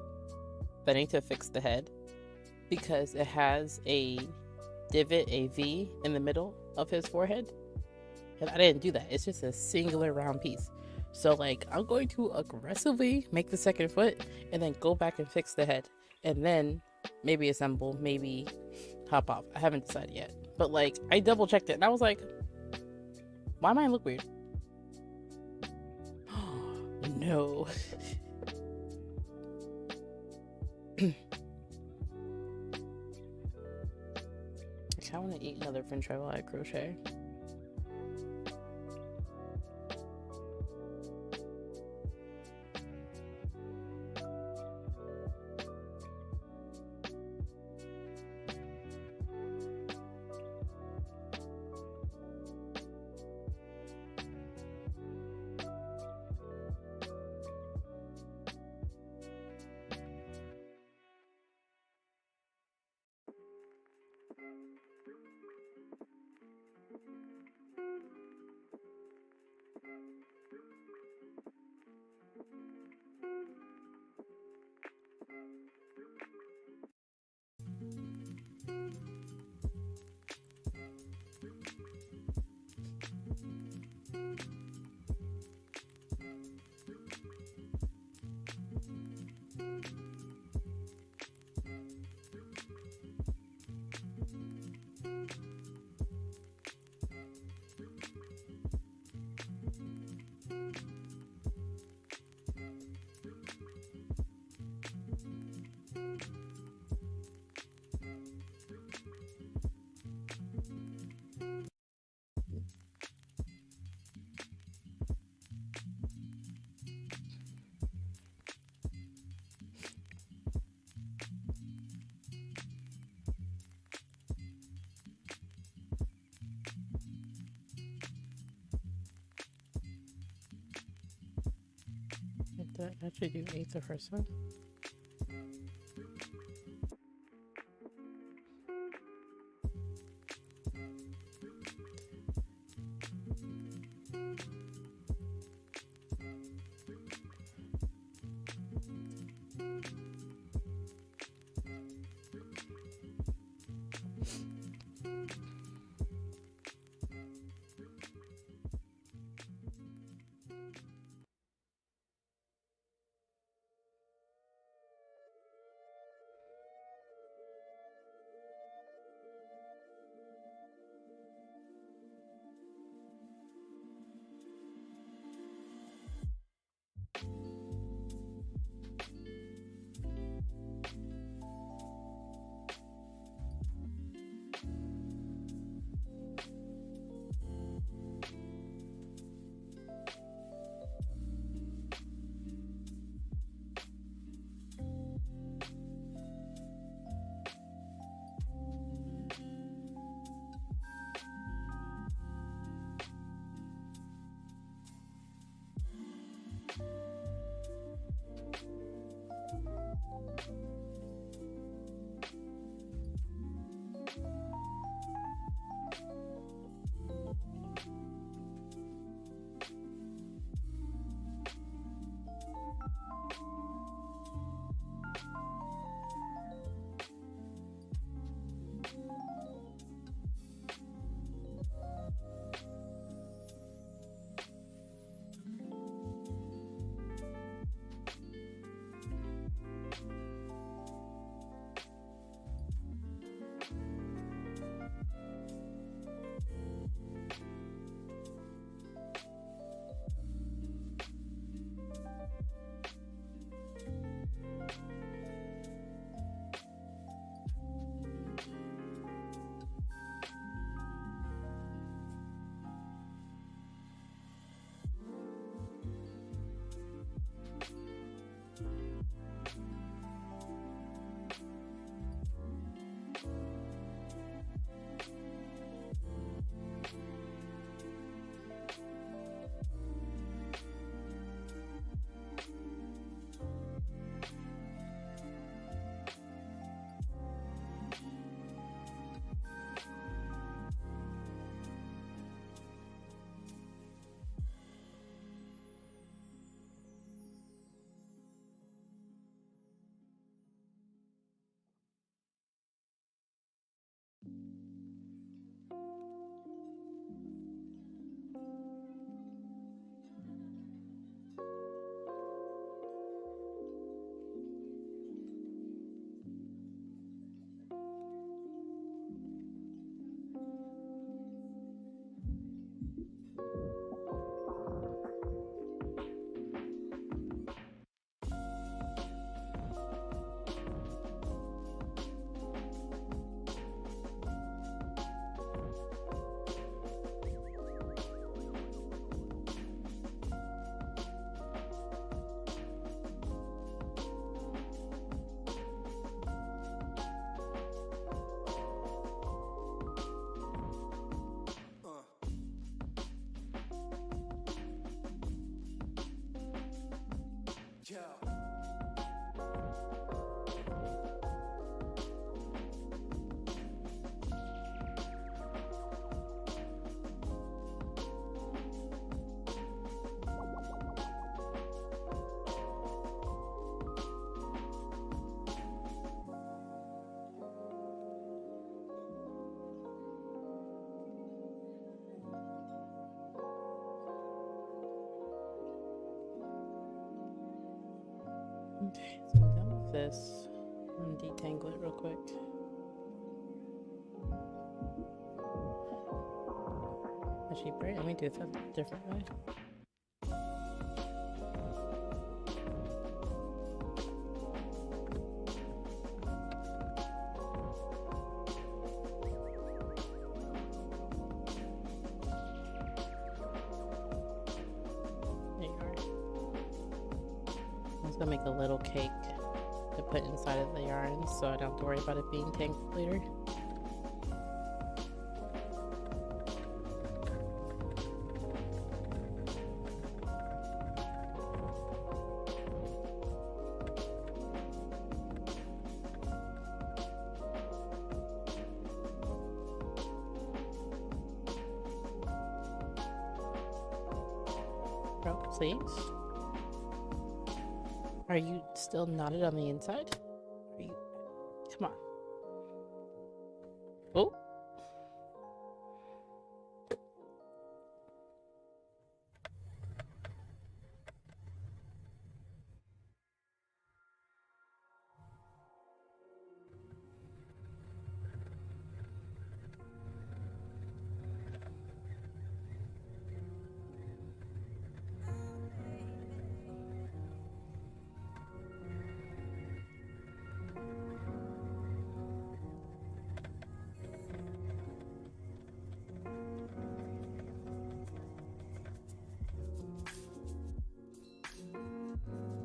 that I need to fix the head because it has a divot, a V in the middle of his forehead. And I didn't do that. It's just a singular round piece. So like I'm going to aggressively make the second foot and then go back and fix the head. And then maybe assemble, maybe hop off. I haven't decided yet. But like I double checked it and I was like, why mine look weird? No. I kind of want to eat another french fry while I crochet. Did I actually do 8 the first one? Yo. Okay, so I'm done with this. I'm gonna detangle it real quick. Actually, great. Let me do this a different way. There you are. I'm just gonna make a little cake to put inside of the yarn so I don't have to worry about it being tangled later. please. Are you still knotted on the inside? Are you? Come on. Oh.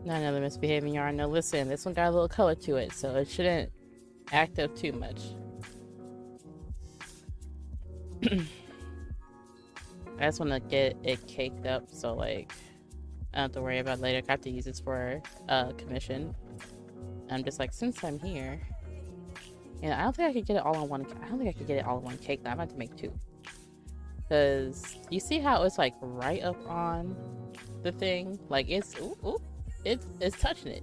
Not another misbehaving yarn. No, listen, this one got a little color to it, so it shouldn't act up too much. I just want to get it caked up, so like I don't have to worry about it later. I have to use this for commission. I'm just like, since I'm here, and I don't think I could get it all on one. I don't think I could get it all in one cake. I'm going to make two, because you see how it's like right up on the thing, like it's it's touching it.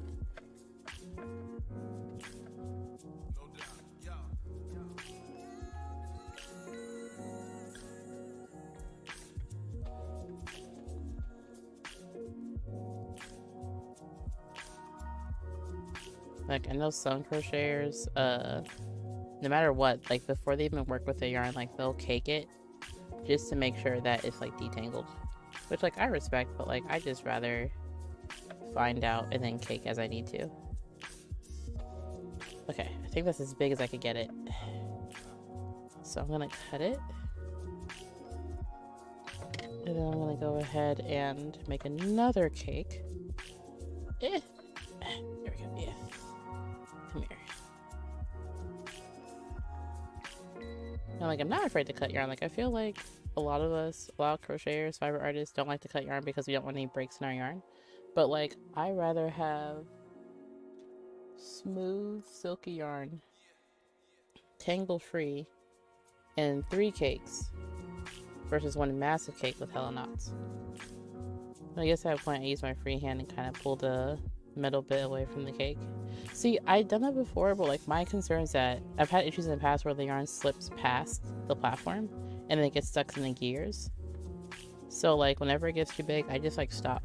Like, I know some crocheters, no matter what, like before they even work with the yarn, like they'll cake it just to make sure that it's like detangled, which like I respect, but like I just rather find out and then cake as I need to. Okay, I think that's as big as I could get it, so I'm gonna cut it, and then I'm gonna go ahead and make another cake. There we go. Yeah, come here. And like, I'm not afraid to cut yarn. Like, I feel like a lot of crocheters, fiber artists don't like to cut yarn because we don't want any breaks in our yarn. But like, I rather have smooth, silky yarn, tangle free, and 3 cakes versus one massive cake with hella knots. I guess at a point I use my free hand and kind of pull the middle bit away from the cake. See, I've done that before, but like my concern is that I've had issues in the past where the yarn slips past the platform and then it gets stuck in the gears. So like whenever it gets too big, I just like stop.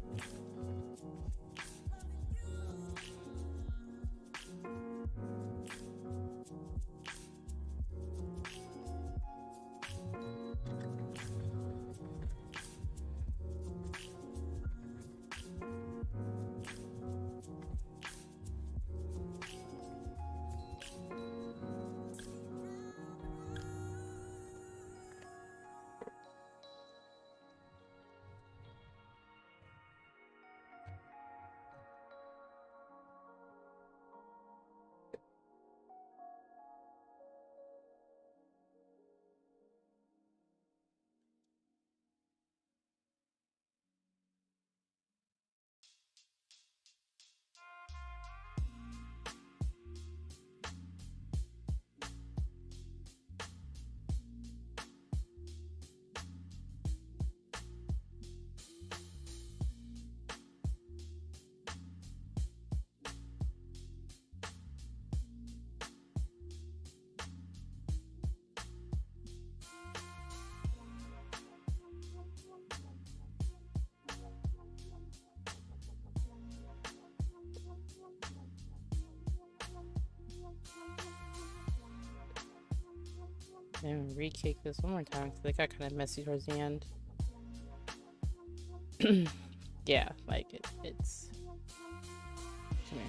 And re-cake this one more time because they got kind of messy towards the end. Yeah, like it's. Come here.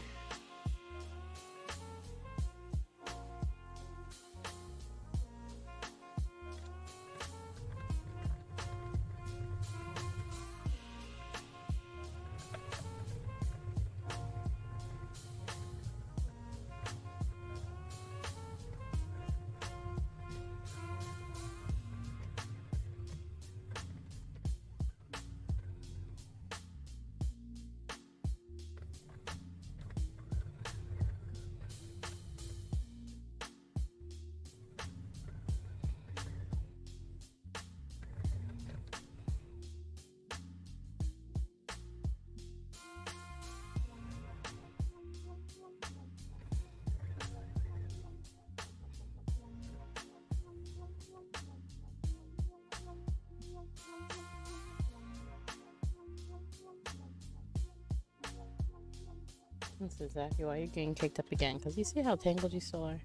That's exactly why you're getting kicked up again, because you see how tangled you still are.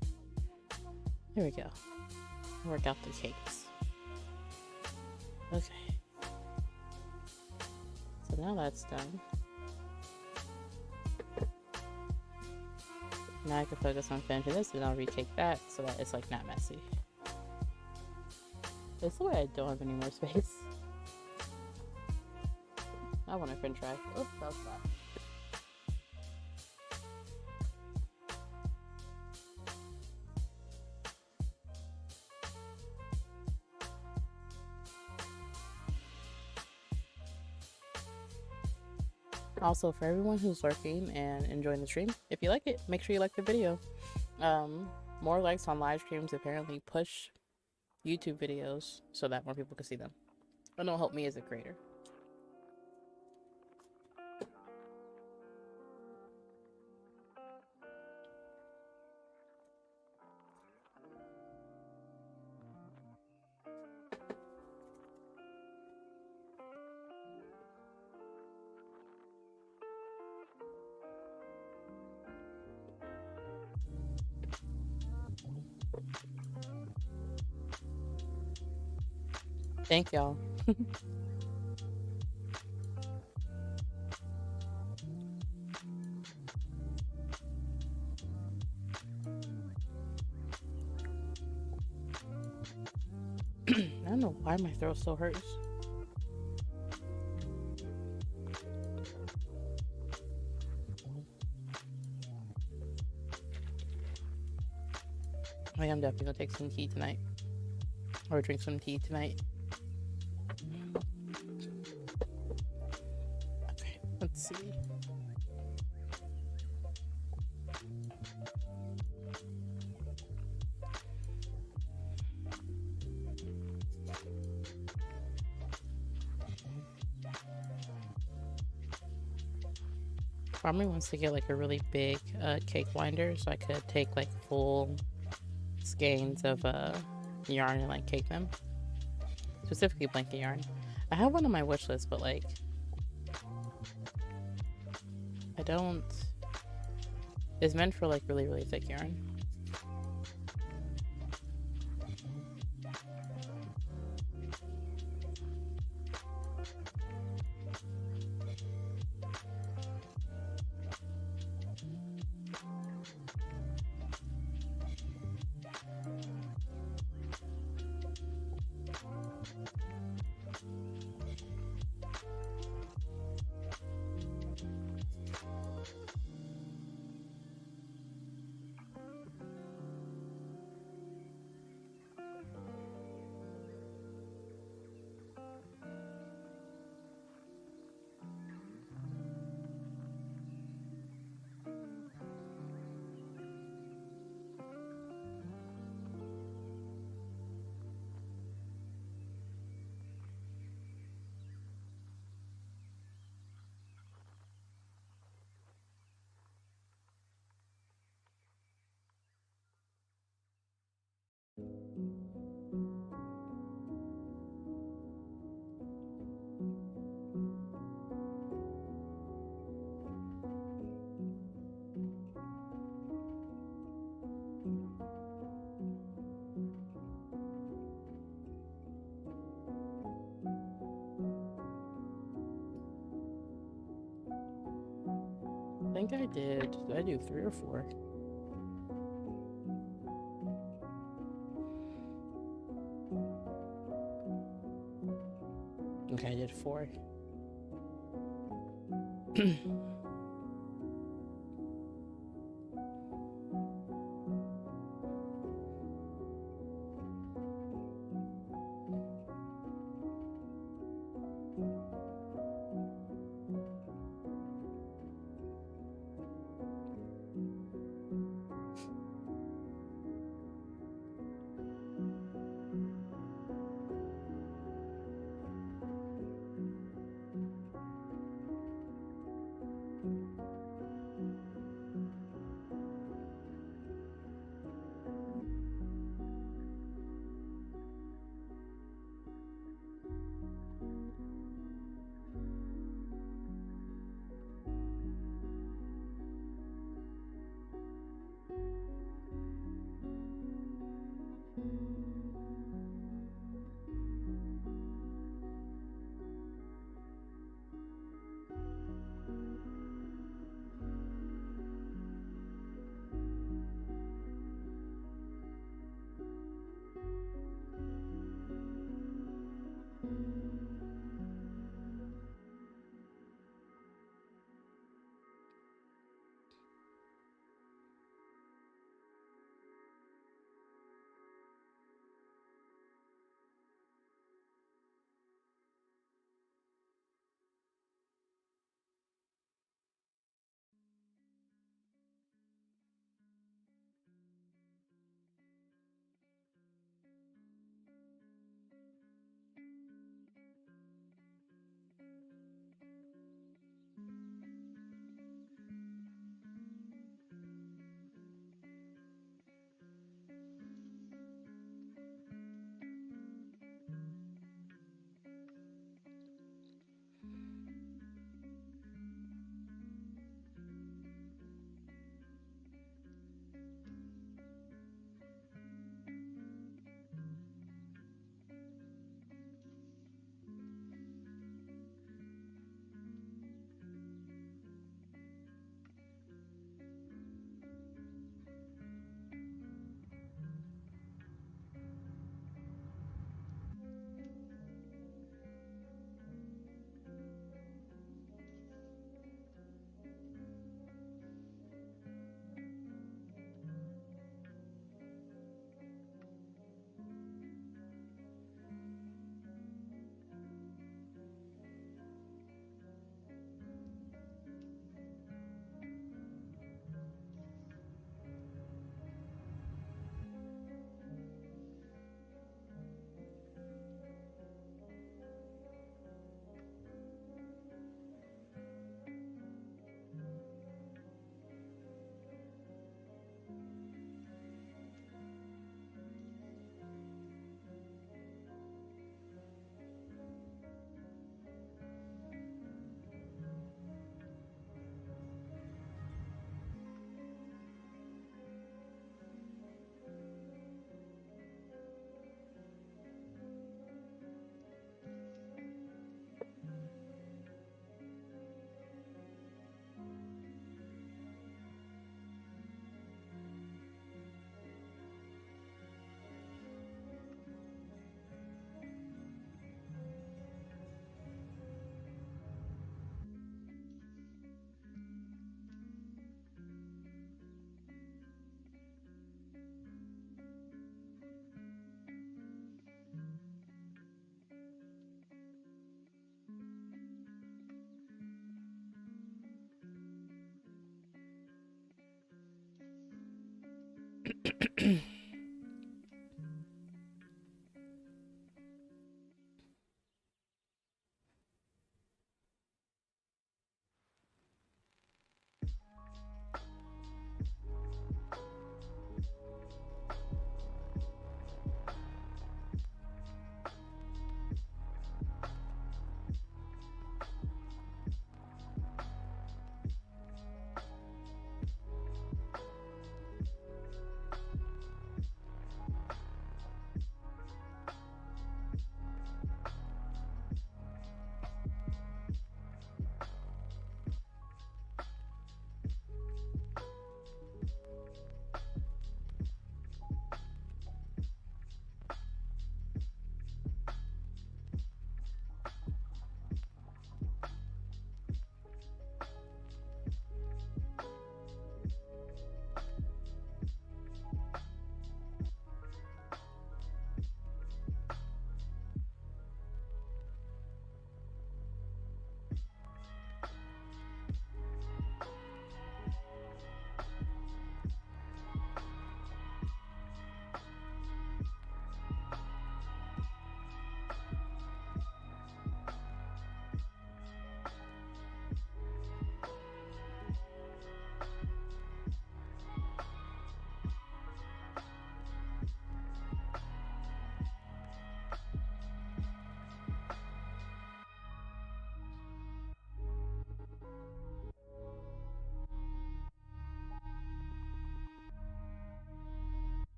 There we go. Work out the cakes. Okay. So now that's done. Now I can focus on finishing this and I'll retake that so that it's like not messy. It's the way I don't have any more space. I want to french fry. Oh, that was flat. Also, for everyone who's lurking and enjoying the stream, if you like it, make sure you like the video. More likes on live streams apparently push YouTube videos so that more people can see them. And it'll help me as a creator. Thank y'all. I don't know why my throat still hurts. I think I'm definitely gonna take some tea tonight. Or drink some tea tonight. Okay, let's see. Farmer wants to get like a really big cake winder so I could take like full skeins of yarn and like cake them. Specifically blanket yarn. I have one on my wish list, but like I don't. It's meant for like really, really thick yarn. I think I did. Did I do 3 or 4? Okay, I did 4.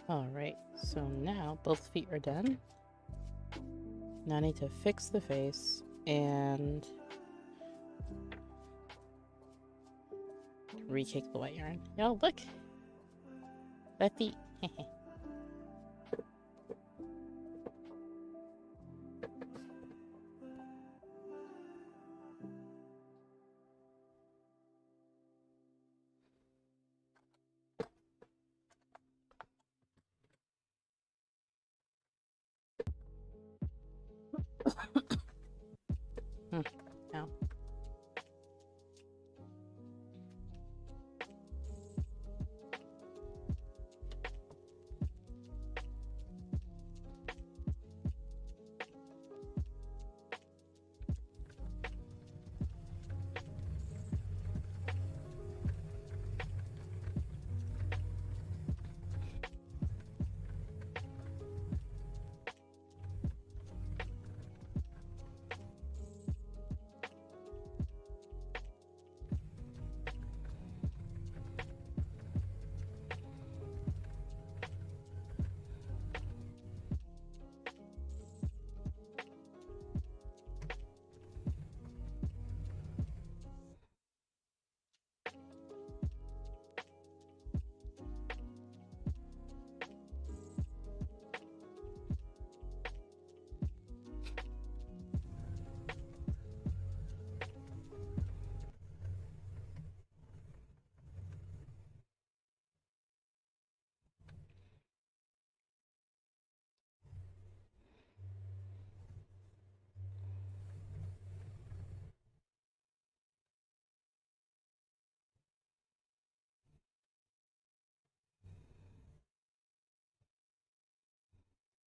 Alright, so now both feet are done. Now I need to fix the face and recake the white yarn. Y'all, look! That feet. Ow.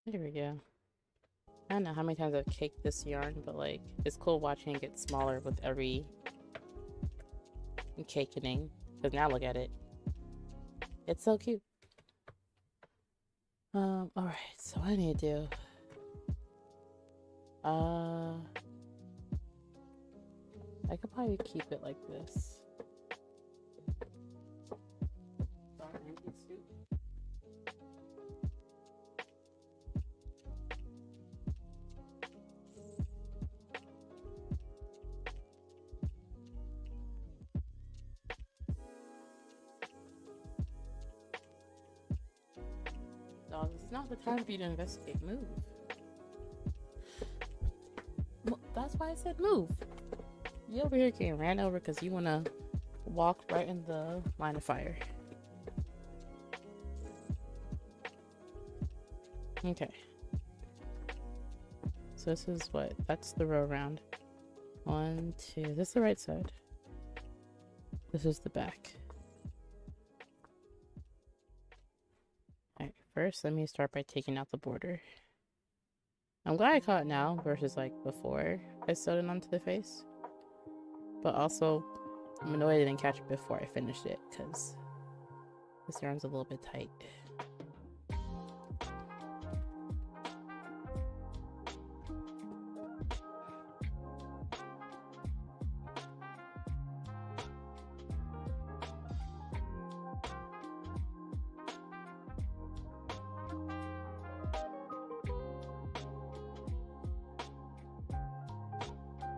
There we go. I don't know how many times I've caked this yarn, but like, it's cool watching it get smaller with every cakening. Because now look at it. It's so cute. Alright, so what I need to do. I could probably keep it like this. dog. This is not the time for you to investigate. Move. That's why I said move. You over here getting ran over because you want to walk right in the line of fire. Okay. So this is what? That's the row round. 1, 2. This is the right side. This is the back. Alright, first let me start by taking out the border. I'm glad I caught it now versus like before I sewed it onto the face. But also, I'm annoyed I didn't catch it before I finished it because this yarn's a little bit tight.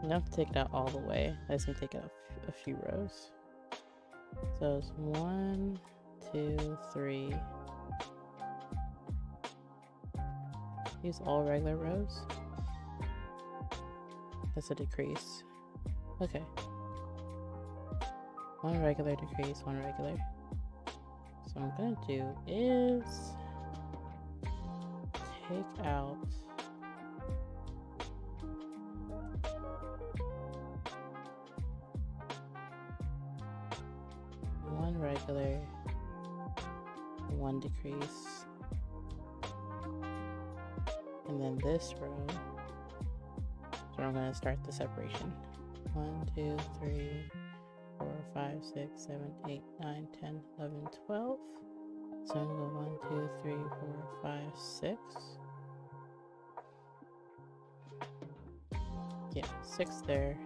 I don't have to take it out all the way. I just need to take out a few rows. So it's 1, 2, 3. Use all regular rows. That's a decrease. Okay. 1 regular decrease, 1 regular. So what I'm gonna do is take out regular, 1 decrease, and then this row, so I'm going to start the separation. 1, 2, 3, 4, 5, 6, 7, 8, 9, 10, 11, 12. So I'm going to go 1, 2, 3, 4, 5, 6. Yeah, 6 there.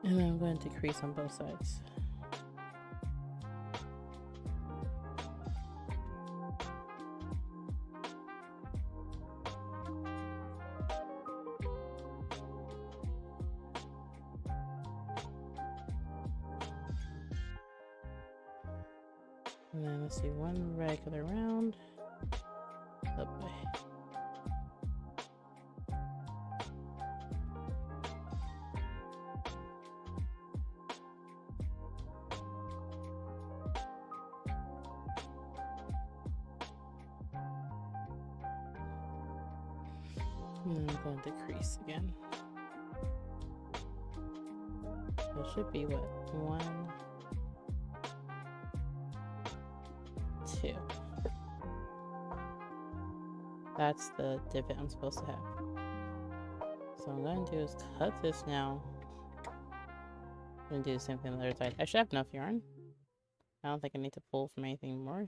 And then I'm going to decrease on both sides. And then let's see, 1 regular round. Oh boy. And then I'm going to decrease again. So it should be what? 1, 2. That's the divot I'm supposed to have. So what I'm going to do is cut this now. I'm going to do the same thing on the other side. I should have enough yarn. I don't think I need to pull from anything more.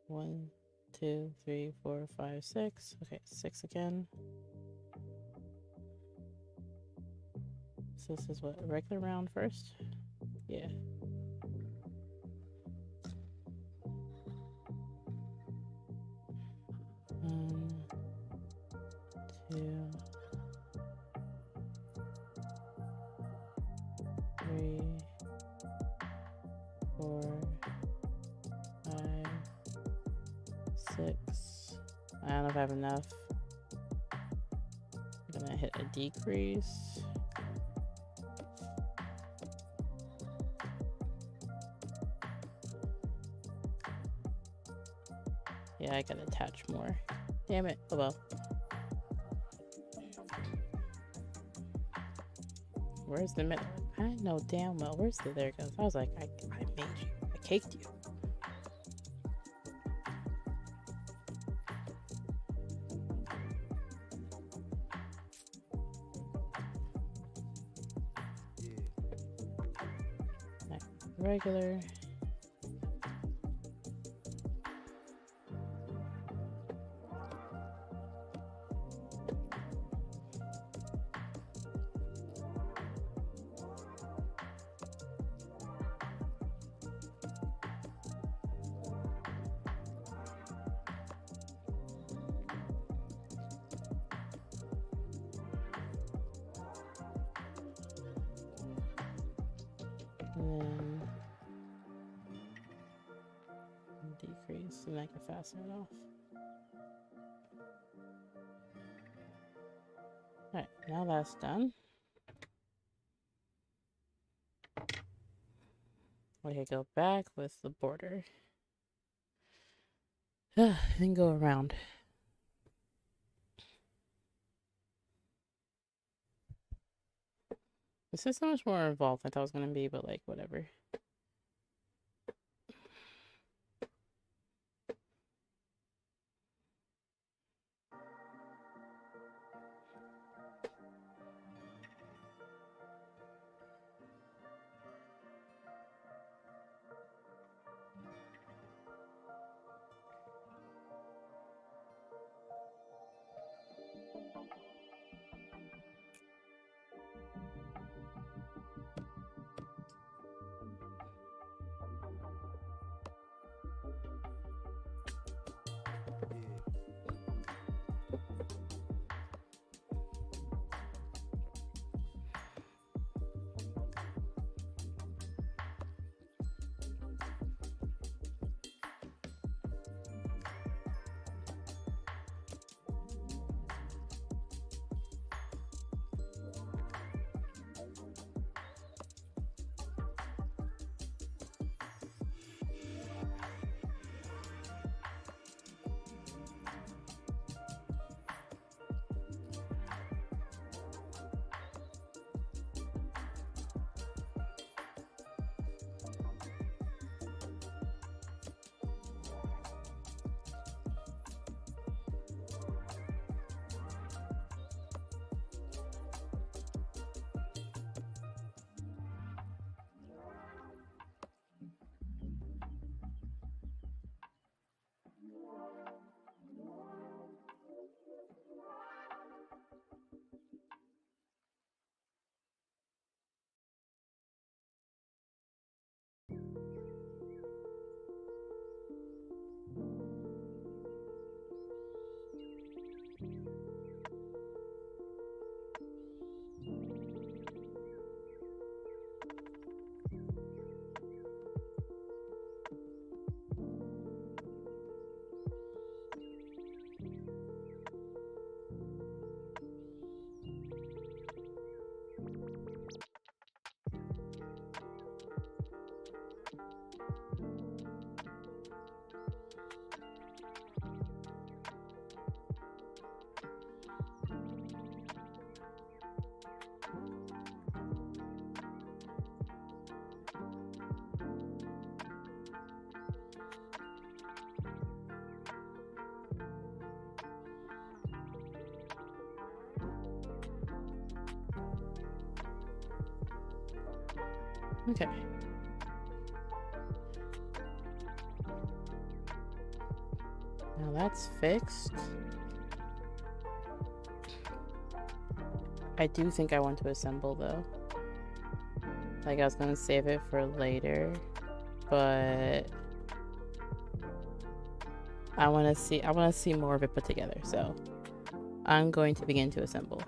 1, 2, 3, 4, 5, 6. Okay, 6 again. So this is what, a regular round first? Yeah. 1, 2, 3, 4, 5, 6. I don't know if I have enough. I'm gonna hit a decrease. Yeah, I gotta attach more. Damn it. Oh well. Where's the middle? I know damn well. Where's the there it goes? I was like, I made you. I caked you. Right, regular. And then decrease, and I can fasten it off. Alright, now that's done. We can go back with the border. Then go around. This is so much more involved than I thought it was gonna be, but like whatever. Okay. Now that's fixed. I do think I want to assemble though. Like I was gonna save it for later, but I wanna see more of it put together, so I'm going to begin to assemble.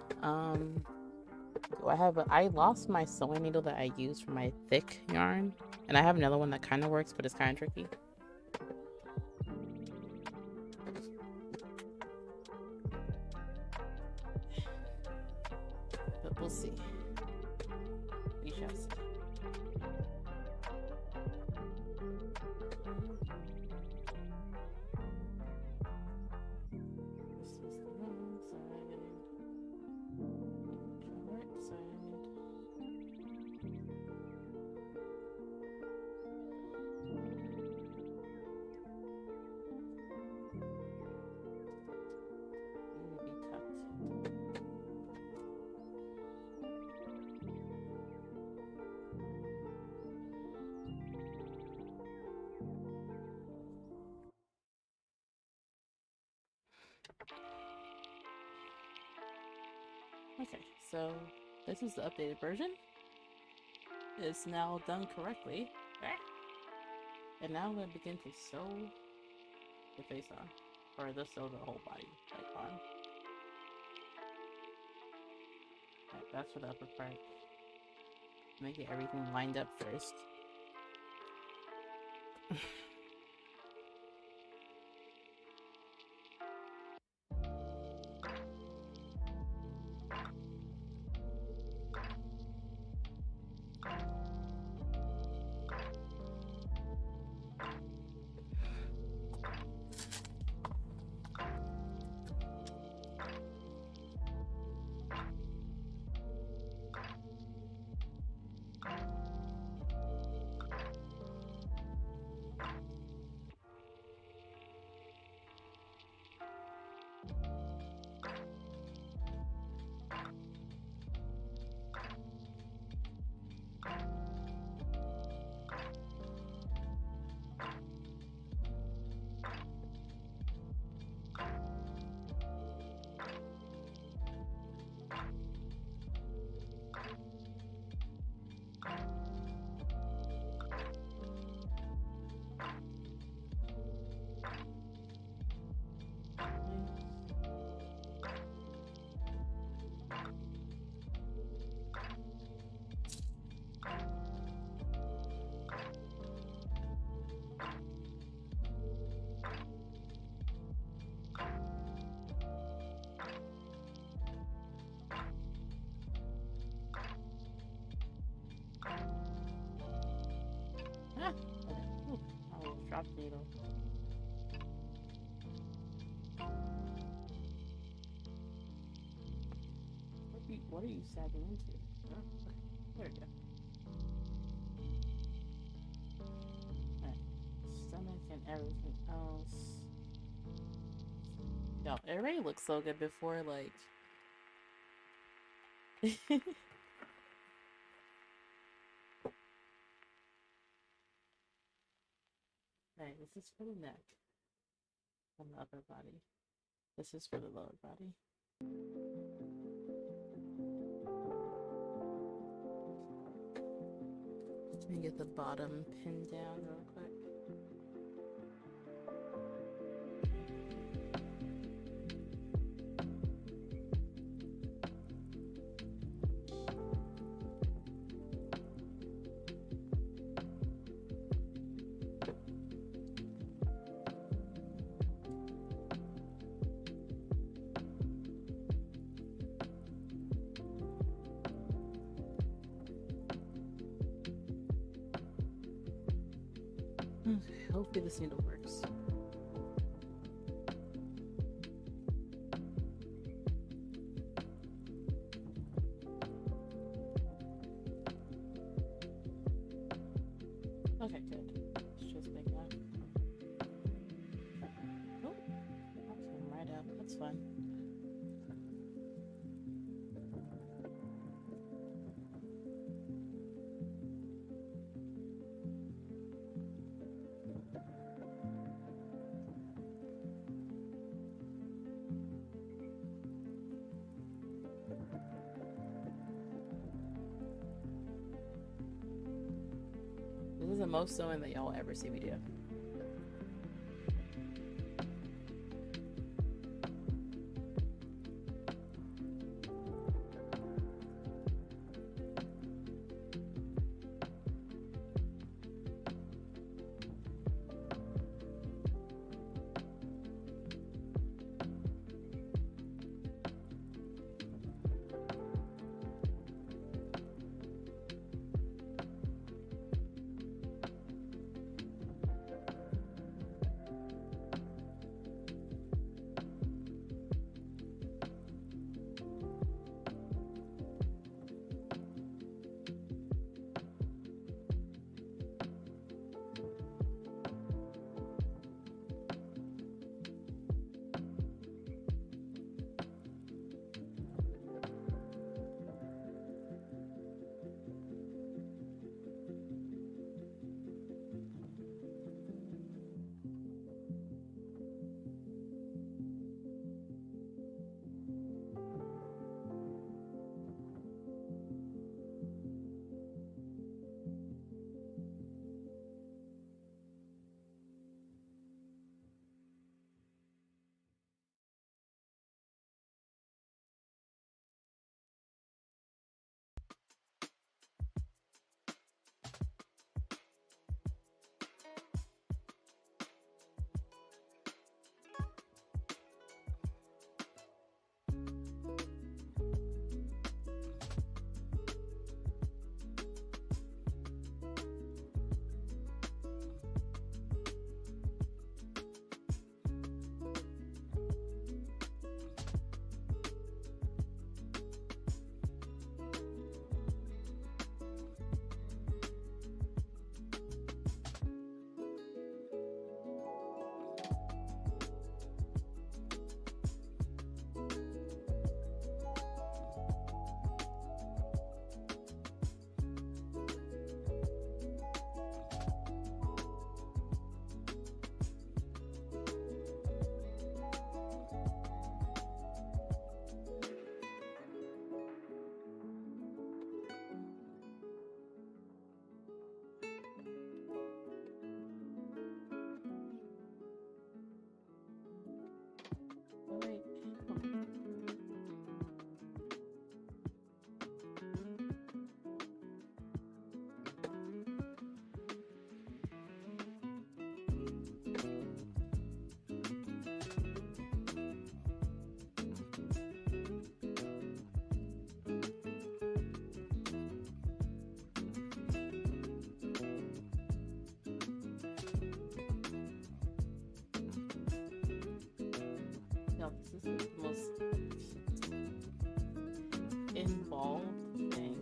I lost my sewing needle that I use for my thick yarn, and I have another one that kind of works, but it's kind of tricky. But we'll see. We shall see. This is the wrong side. Right side. Okay, so this is the updated version. It's now done correctly. And now I'm going to begin to sew the face on. Or just sew the whole body on. Right, that's for the upper part. Make it everything lined up first. Ah, ooh, I almost dropped the needle. What are you sagging into? Oh, okay. There we go. Alright. Stomach and everything else. Yo, it already looks so good before, like. Alright, this is for the neck and the upper body. This is for the lower body. Let me get the bottom pinned down real quick. Okay, hopefully this needle works. Okay, good. Let's just make that. Oh, that came right up. That's fine. This is the most sewing that y'all ever see me do. is like the most involved thing.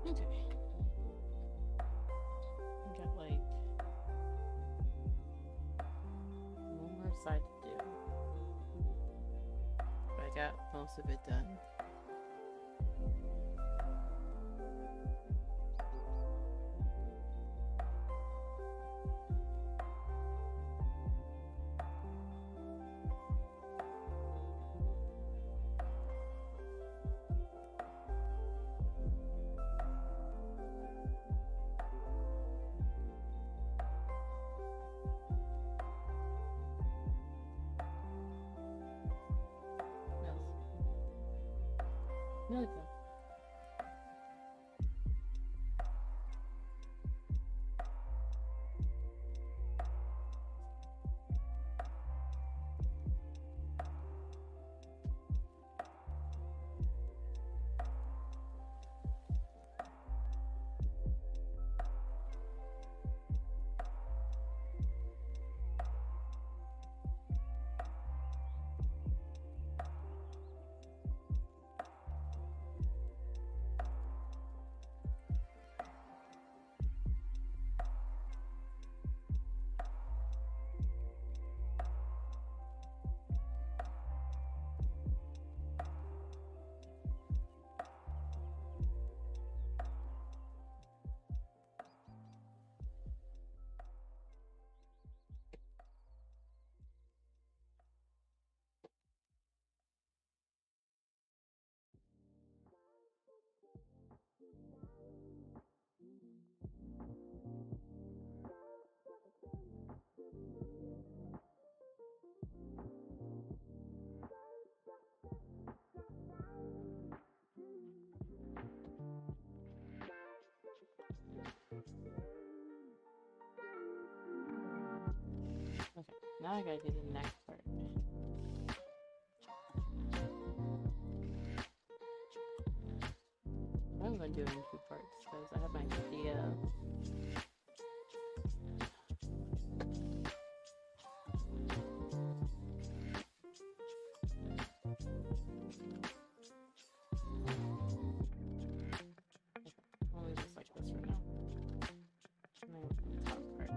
Okay. We got like one more side to do. But I got most of it done. Really good. Okay, now I gotta do the next part. I'm gonna do it in 2 parts because I have my idea. Only just like this for now. And then the top part.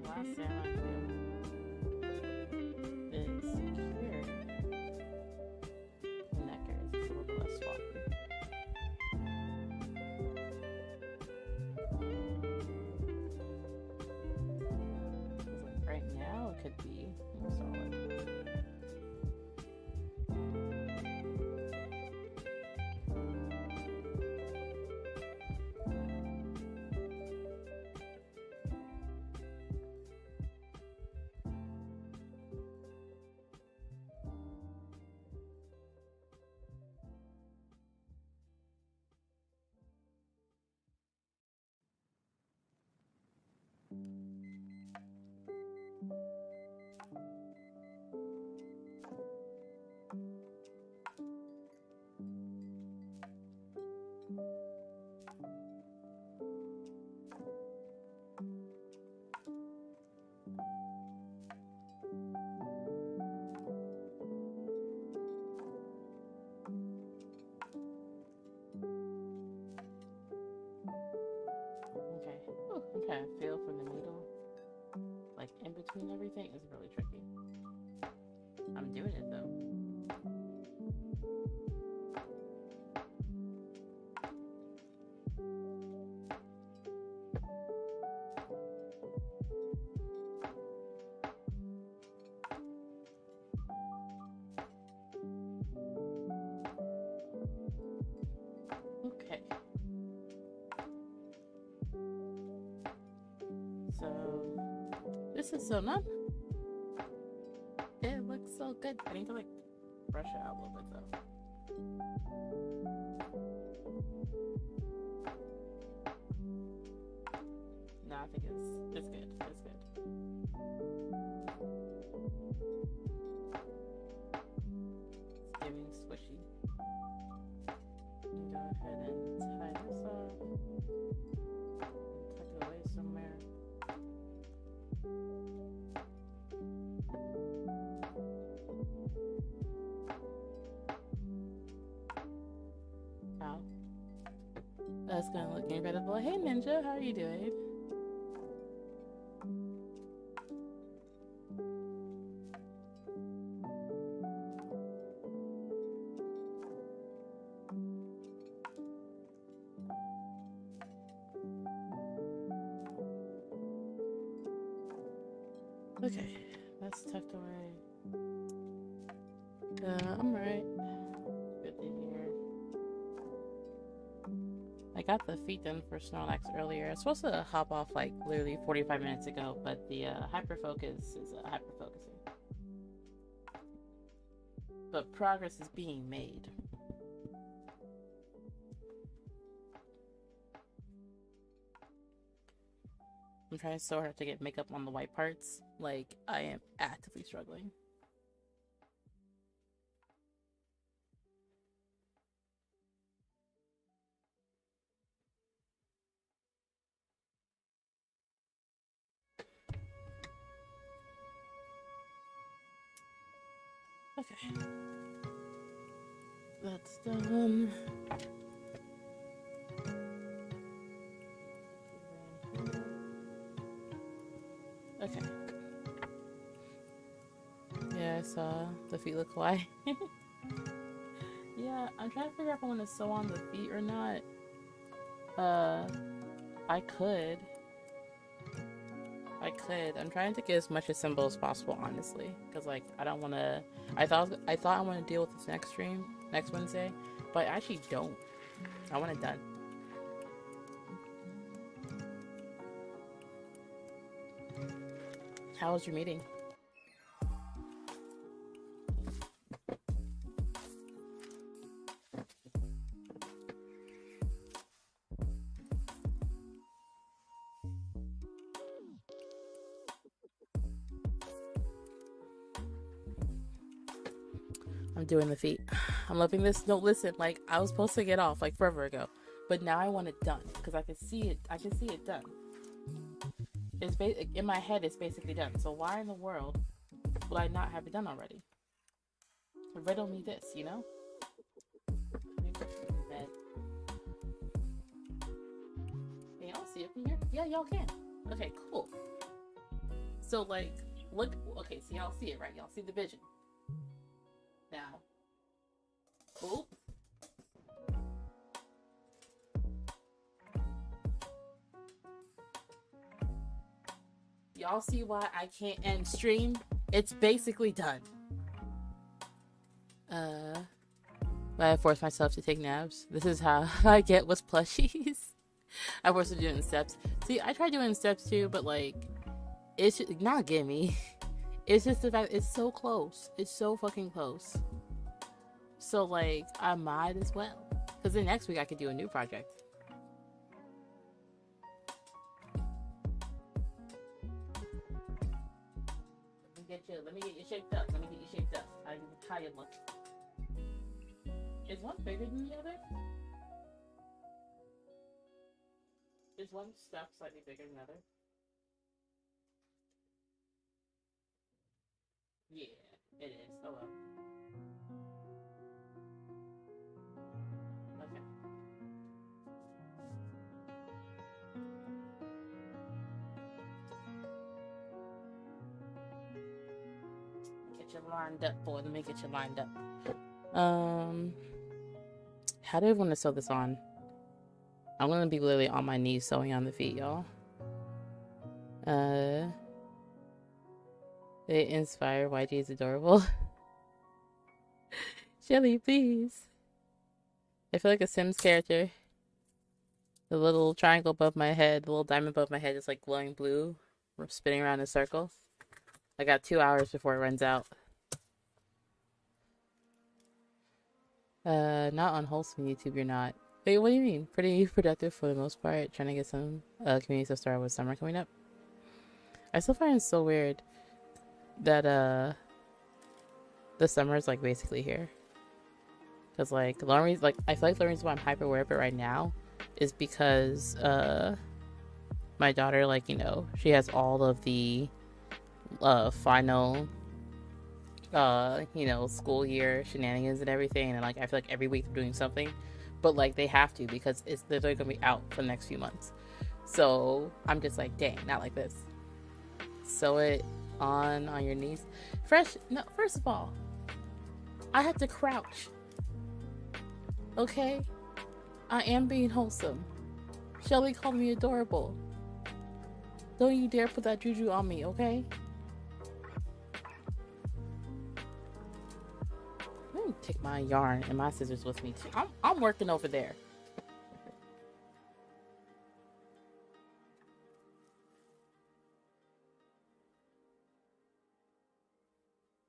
Last thing I do is secure the neckers. It's a little bit less floppy. Like right now, it could be more solid. Okay. Ooh, I'm trying to feel from the needle, like in between everything, is really tricky. I'm doing it though. Okay. So this is so numb. It looks so good. I need to like brush it out a little bit though. No, I think it's good. It's good. It's giving squishy. Go ahead and tie this up. Tuck it away somewhere. Ow. That's gonna look incredible. Hey Ninja, how are you doing? Okay, that's tucked away. I'm right. Good to hear. I got the feet done for Snorlax earlier. I was supposed to hop off like literally 45 minutes ago, but the hyperfocus is hyperfocusing. But progress is being made. I'm trying so hard to get makeup on the white parts. Like, I am actively struggling. Okay. That's done. Okay. Yeah, I saw the feet look kawaii. Yeah, I'm trying to figure out if I want to sew on the feet or not. I could. I'm trying to get as much assemble as possible, honestly, because like I don't want to. I thought I want to deal with this next stream next Wednesday, but I actually don't. I want it done. How was your meeting? I'm doing the feet. I'm loving this. No, listen, like I was supposed to get off like forever ago, but now I want it done because I can see it. I can see it done. It's in my head. It's basically done. So why in the world would I not have it done already? Riddle me this, you know? Can y'all see it from here? Yeah, y'all can. Okay, cool. So like, look. Okay, so y'all see it, right? Y'all see the vision. Now, oop. Y'all see why I can't end stream? It's basically done. I force myself to take naps. This is how I get with plushies. I force to do it in steps. See, I tried doing it in steps too, but like, it's just, not gimme. It's just the fact it's so close. It's so fucking close. So like, I might as well. Because then next week I could do a new project. Let me get you shaped up. How you look. Is one bigger than the other? Is one step slightly bigger than the other? Yeah, it is. Oh well. Okay. Get you lined up, boy. Let me get you lined up. How do I want to sew this on? I'm gonna be literally on my knees sewing on the feet, y'all. They inspire. YG is adorable. Shelly, please. I feel like a Sims character. The little triangle above my head, the little diamond above my head is like glowing blue, spinning around in a circle. I got 2 hours before it runs out. Not on wholesome YouTube, you're not. Wait, what do you mean? Pretty productive for the most part. Trying to get some community stuff started with summer coming up. I still find it so weird that the summer is like basically here. Cause like the only reason, like I feel like the reason why I'm hyper aware of it right now is because my daughter, like, you know, she has all of the final you know, school year shenanigans and everything, and like I feel like every week they're doing something, but like they have to because it's literally gonna be out for the next few months. So I'm just like, dang, not like this. Sew it on your knees. Fresh. No, first of all, I have to crouch. Okay, I am being wholesome. Shelly called me adorable. Don't you dare put that juju on me, okay? Let me take my yarn and my scissors with me too. I'm working over there.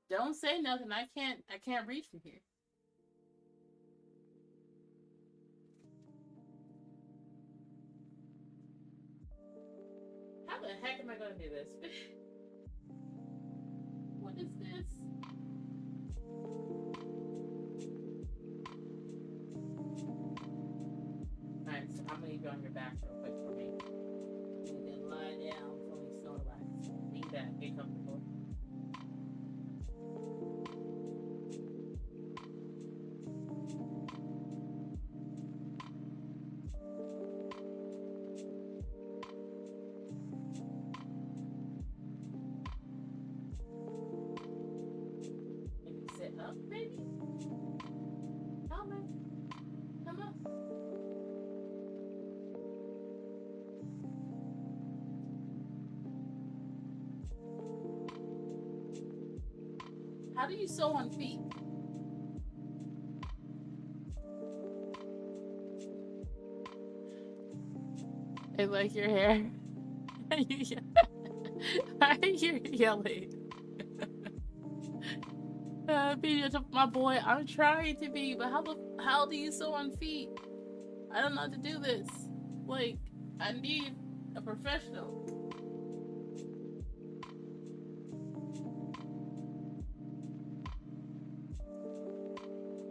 Don't say nothing. I can't reach from here. How the heck am I gonna do this? What is this? Alright, so I'm gonna leave you on your back real quick for me. You need to lie down for me, Snorlax. Leave that. Get comfortable. Maybe sit up, maybe? Come on. Come on. How do you sew on feet? I like your hair. I hear you yelling. Be my boy. I'm trying to be, but how do you sew on feet? I don't know how to do this. Like, I need a professional.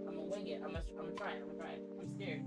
I'm gonna wing it. I'm gonna try it. I'm gonna try it. I'm scared.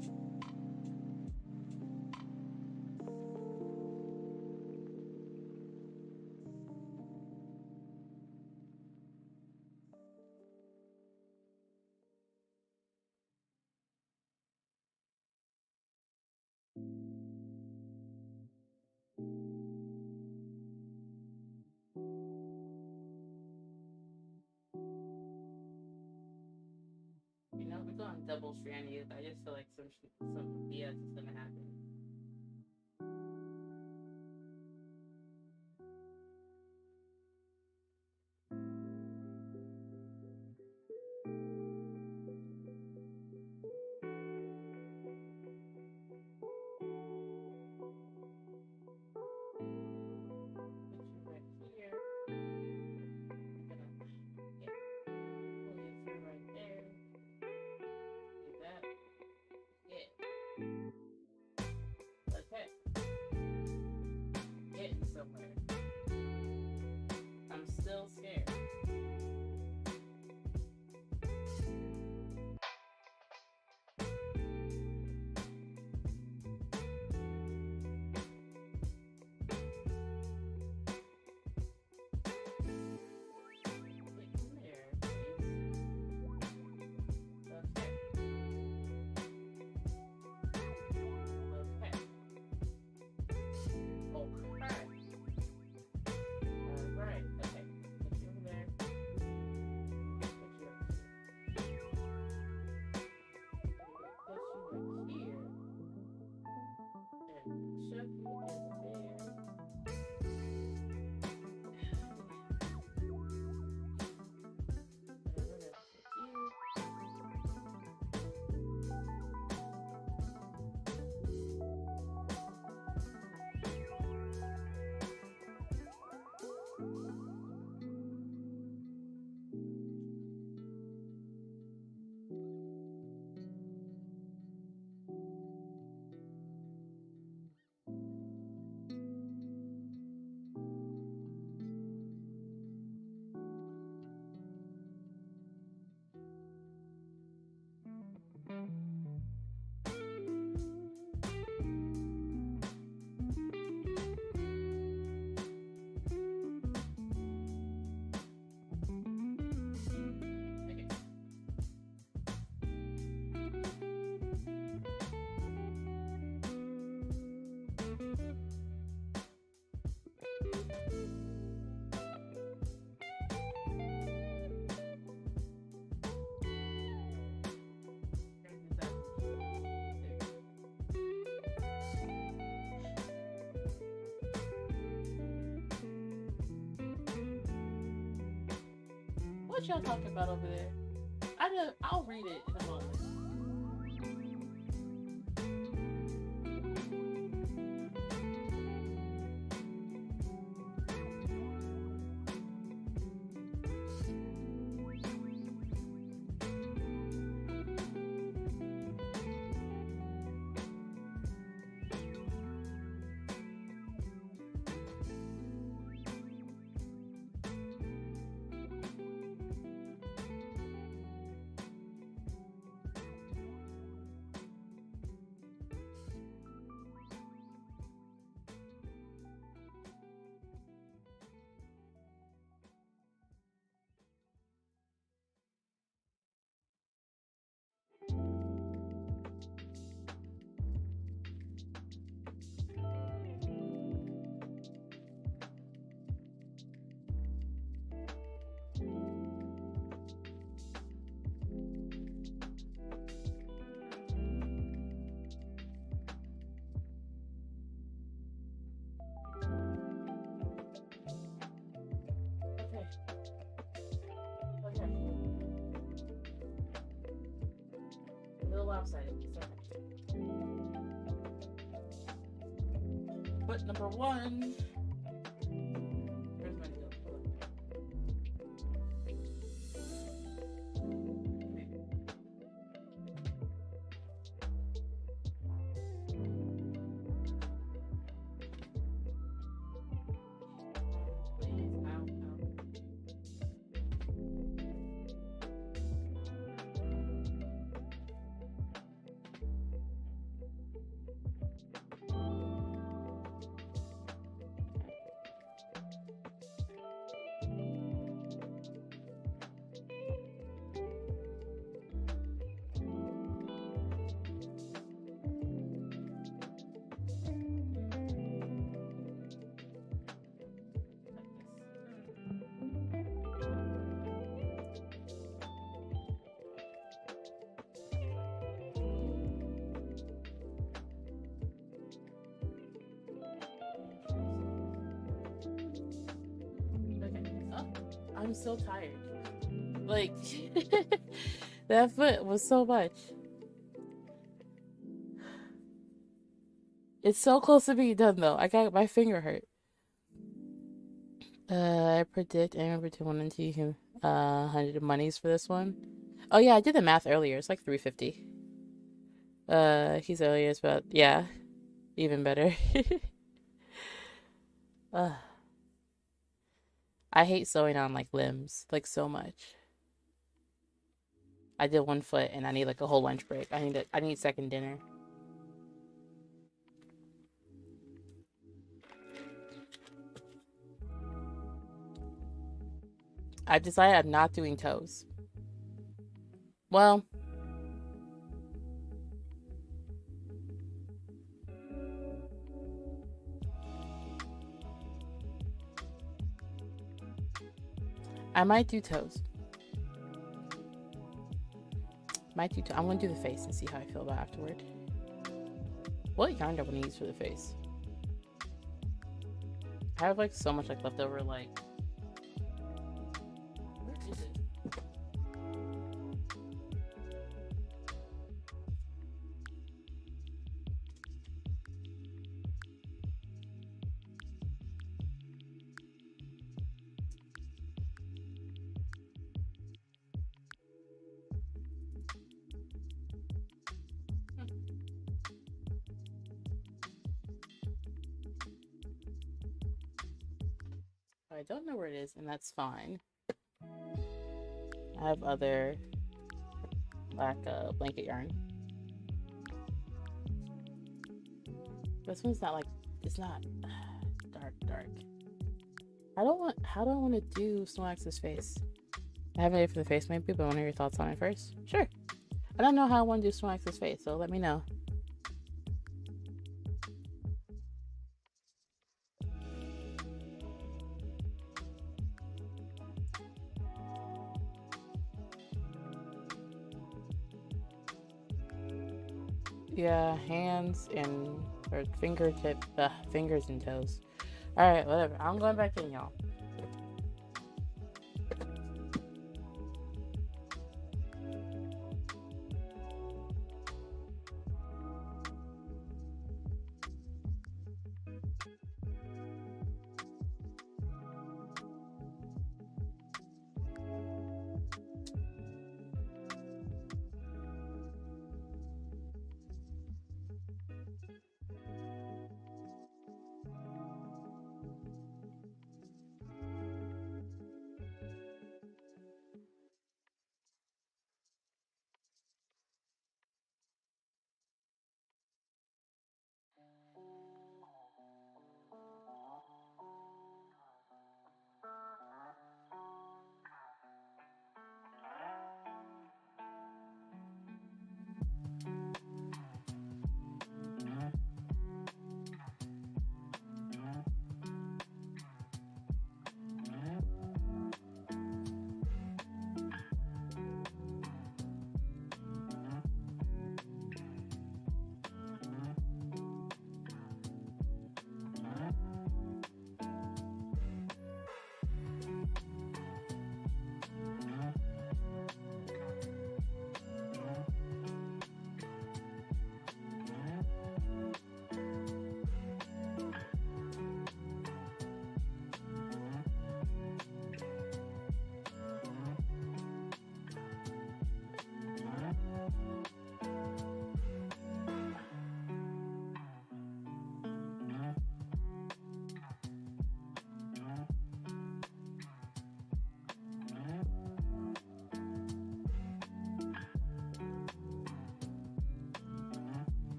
You know, we're going double stranded. I just feel like some BS is gonna happen. Put you right here. I'm gonna get pull you through right there. Do that. Yeah. What y'all talking about over there? I'll read it in a moment. Okay. A little lopsided. It's okay. But number one. Where's my needle? Please, ow, ow. Okay. Oh, I'm so tired. Like, that foot was so much. It's so close to being done though. I got my finger hurt. I predict I remember to 1 and 2 you can 100 monies for this one. Oh yeah, I did the math earlier. It's like 350. He's earlier, it's about yeah, even better. I hate sewing on like limbs like so much. I did 1 foot and I need like a whole lunch break. I need second dinner. I've decided I'm not doing toes. Well, I might do toes. I'm gonna do the face and see how I feel about it afterward. What yarn do I want to use for the face? I have like so much like leftover like. Where is it? I don't know where it is, and that's fine. I have other black blanket yarn. This one's not like, it's not dark. How do I want to do Snorlax's face? I have an idea for the face maybe, but I want to hear your thoughts on it first. Sure. I don't know how I want to do Snorlax's face, so let me know. Yeah, hands and or fingertip, fingers and toes. All right, whatever. I'm going back in, y'all.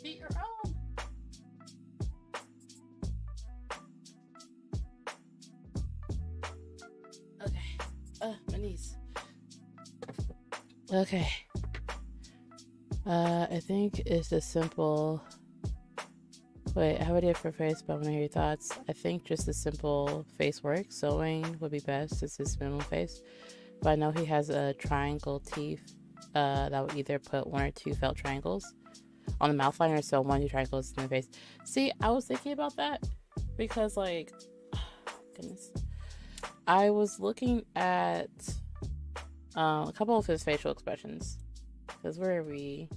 Feet your own. Okay. My knees. Okay. I think it's a simple. Wait, how would I do it for face? But I want to hear your thoughts. I think just a simple face work. Sewing would be best. It's his minimal face. But I know he has a triangle teeth. That would either put 1 or 2 felt triangles on the mouth liner, so 1 or 2 triangles in the face. See, I was thinking about that because, like, goodness, I was looking at a couple of his facial expressions. Because where are we?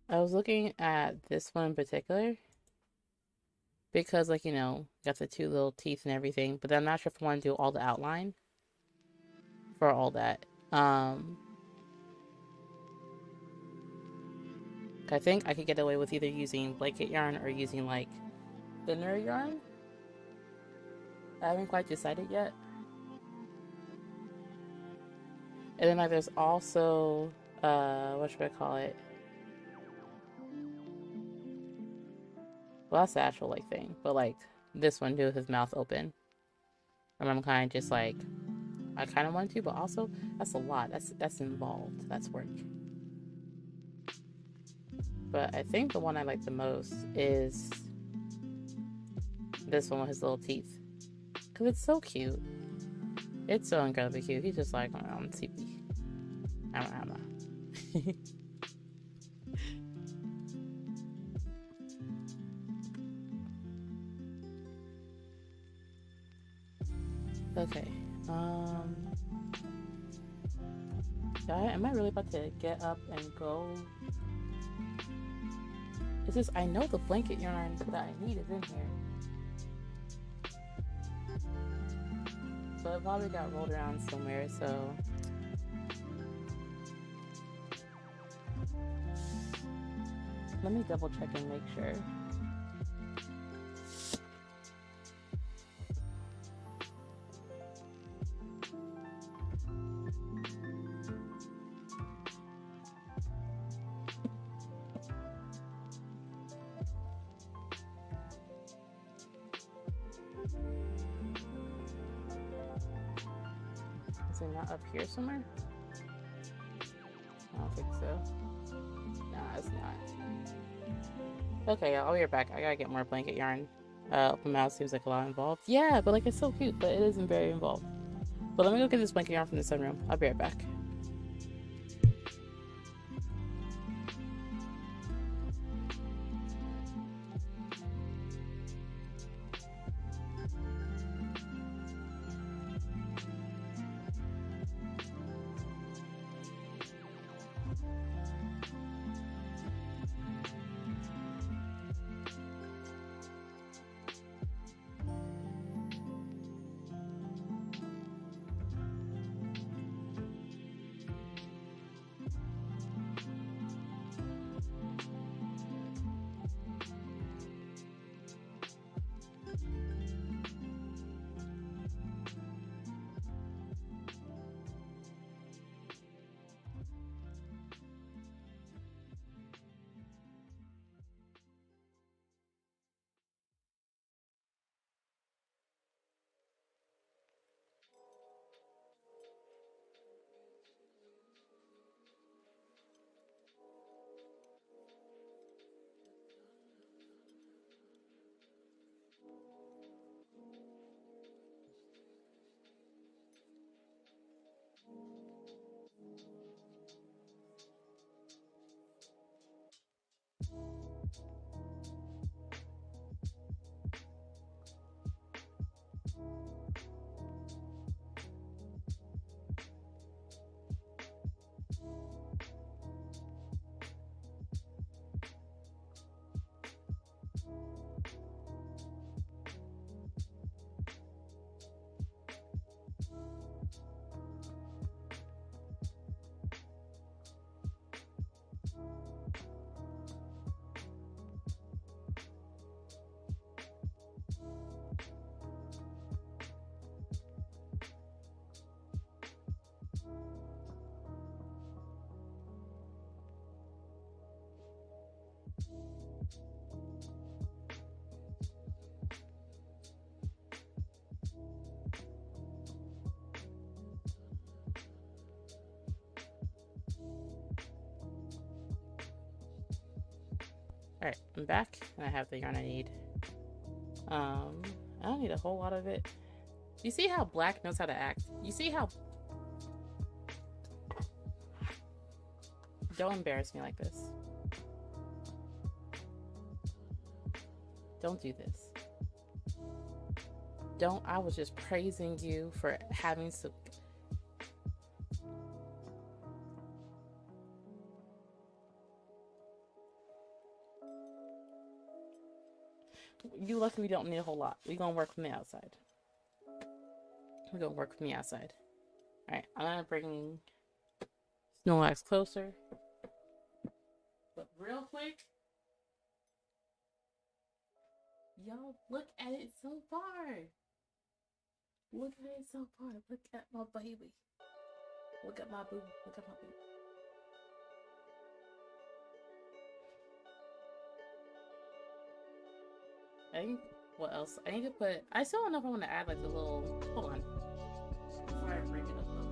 I was looking at this one in particular because, like, you know, got the 2 little teeth and everything, but I'm not sure if I want to do all the outline for all that. I think I could get away with either using blanket yarn or using, like, thinner yarn. I haven't quite decided yet. And then, like, there's also, what should I call it? Well, that's the actual, like, thing. But, like, this one, do with his mouth open. And I'm kind of just, like, I kind of want to, but also, that's a lot. That's involved. That's work. But I think the one I like the most is this one with his little teeth. Because it's so cute. It's so incredibly cute. He's just like, I'm sleepy. I'm Okay. Am I really about to get up and go? It's just, I know the blanket yarn that I need is in here. But it probably got rolled around somewhere, so. Let me double check and make sure. Is it not up here somewhere? I don't think so. Nah, it's not. Okay, I'll be right back. I gotta get more blanket yarn. Open mouth seems like a lot involved. Yeah, but like it's so cute, but it isn't very involved. But let me go get this blanket yarn from the sunroom. I'll be right back. Alright, I'm back and I have the yarn I need. I don't need a whole lot of it. You see how black knows how to act? You see how... Don't embarrass me like this. Don't do this. Don't... I was just praising you for having some... You luckily don't need a whole lot. We're gonna work from the outside. We're gonna work from the outside. Alright, I'm gonna bring Snorlax closer. But real quick, y'all look at it so far. Look at it so far. Look at my baby. Look at my boo. Look at my baby. I think, what else? I need to put, I still don't know if I want to add like the little, hold on, before I bring it up close.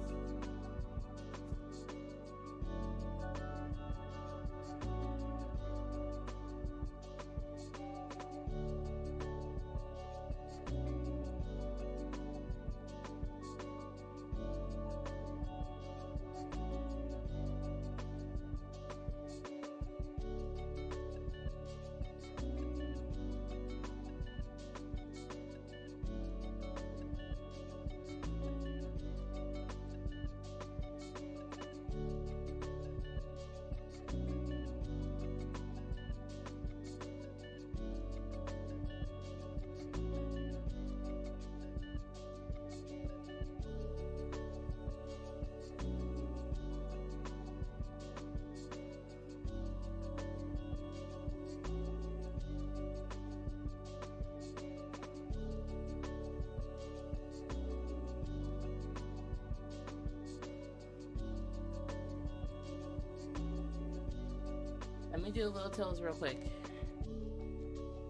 Let me do a little toes real quick.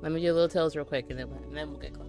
Let me do a little toes real quick, and then we'll get close.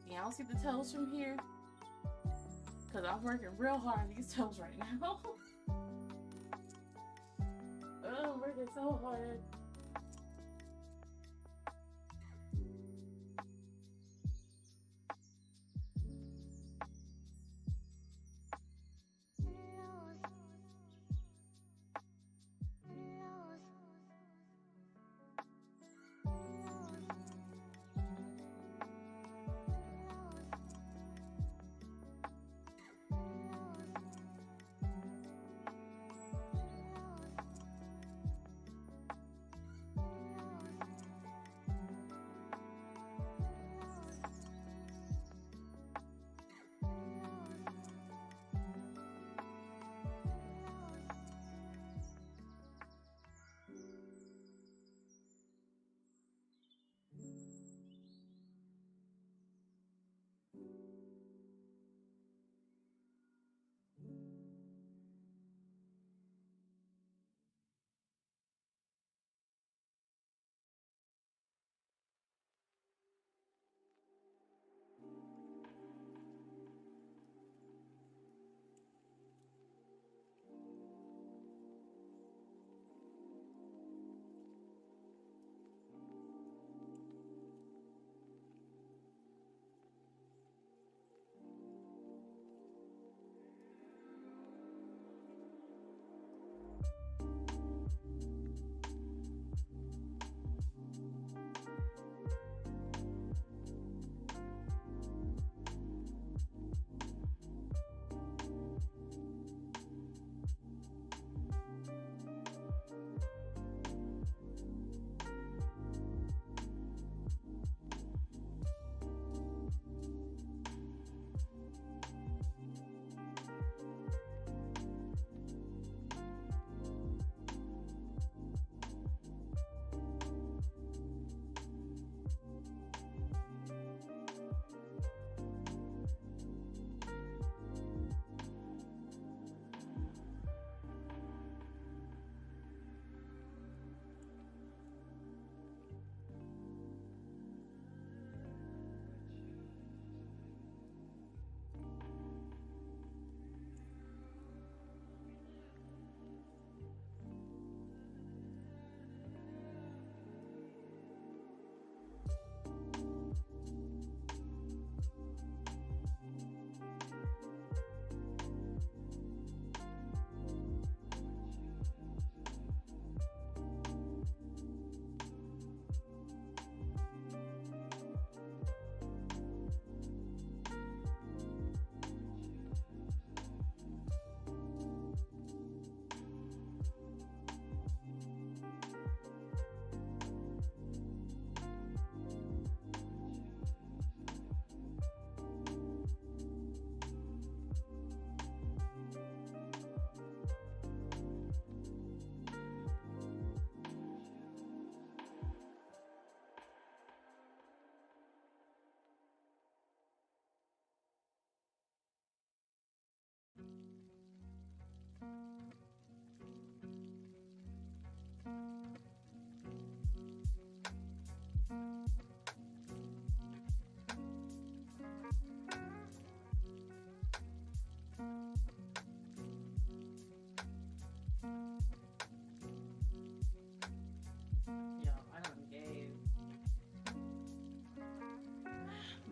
Y'all see the toes from here? Because I'm working real hard on these toes right now. Oh, I'm working so hard.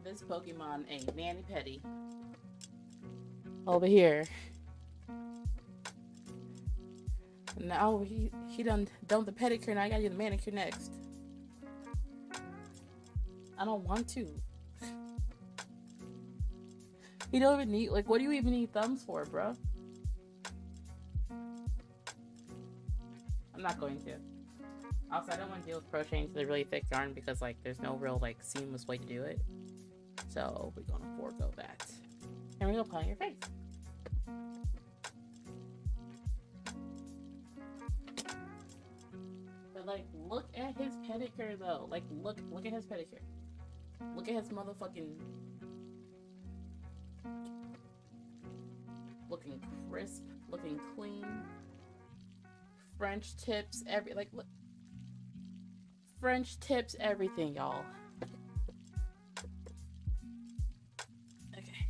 this Pokemon a mani-pedi. Over here. Now he done the pedicure, and I gotta do the manicure next. I don't want to. You don't even need, like, what do you even need thumbs for, bro? I'm not going to. Also, I don't want to deal with crocheting to the really thick yarn because, like, there's no real, like, seamless way to do it. So, we're gonna forego that. And we're gonna put on your face. But, like, look at his pedicure, though. Like, look at his pedicure. Look at his motherfucking... looking crisp, looking clean. French tips, look. French tips, everything, y'all. Okay.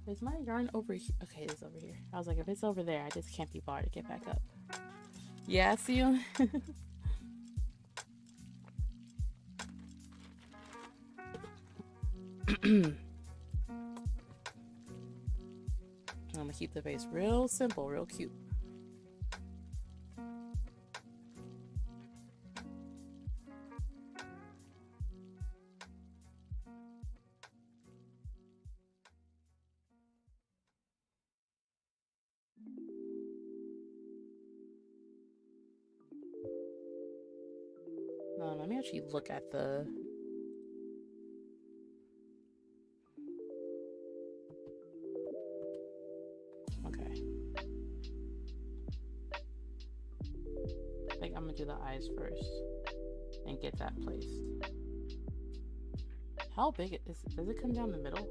Is my yarn over here? Okay, it's over here. I was like, if it's over there, I just can't be bothered to get back up. Yeah, I see him. I'm gonna keep the face real simple, real cute. Let me actually look at the... Okay. I think I'm gonna do the eyes first and get that placed. How big it is? Does it come down the middle?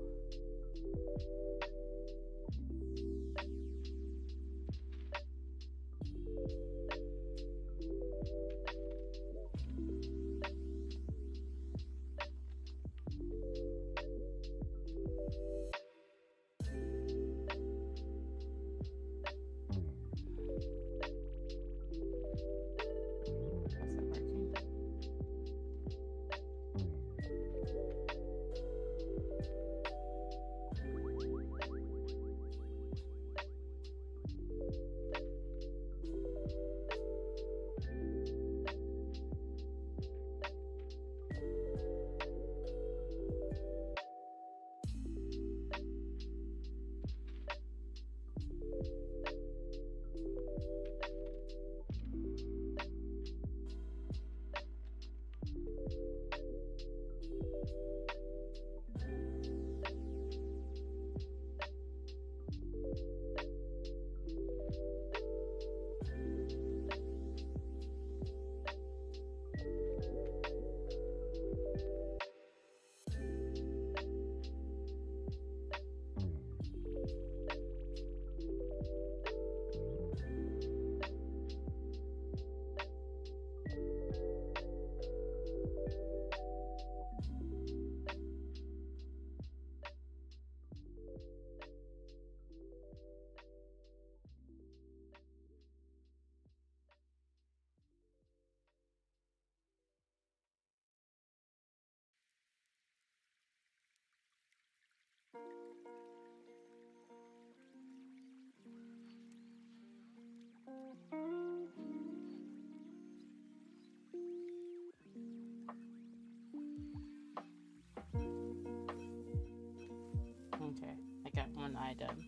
Okay, I got one eye done.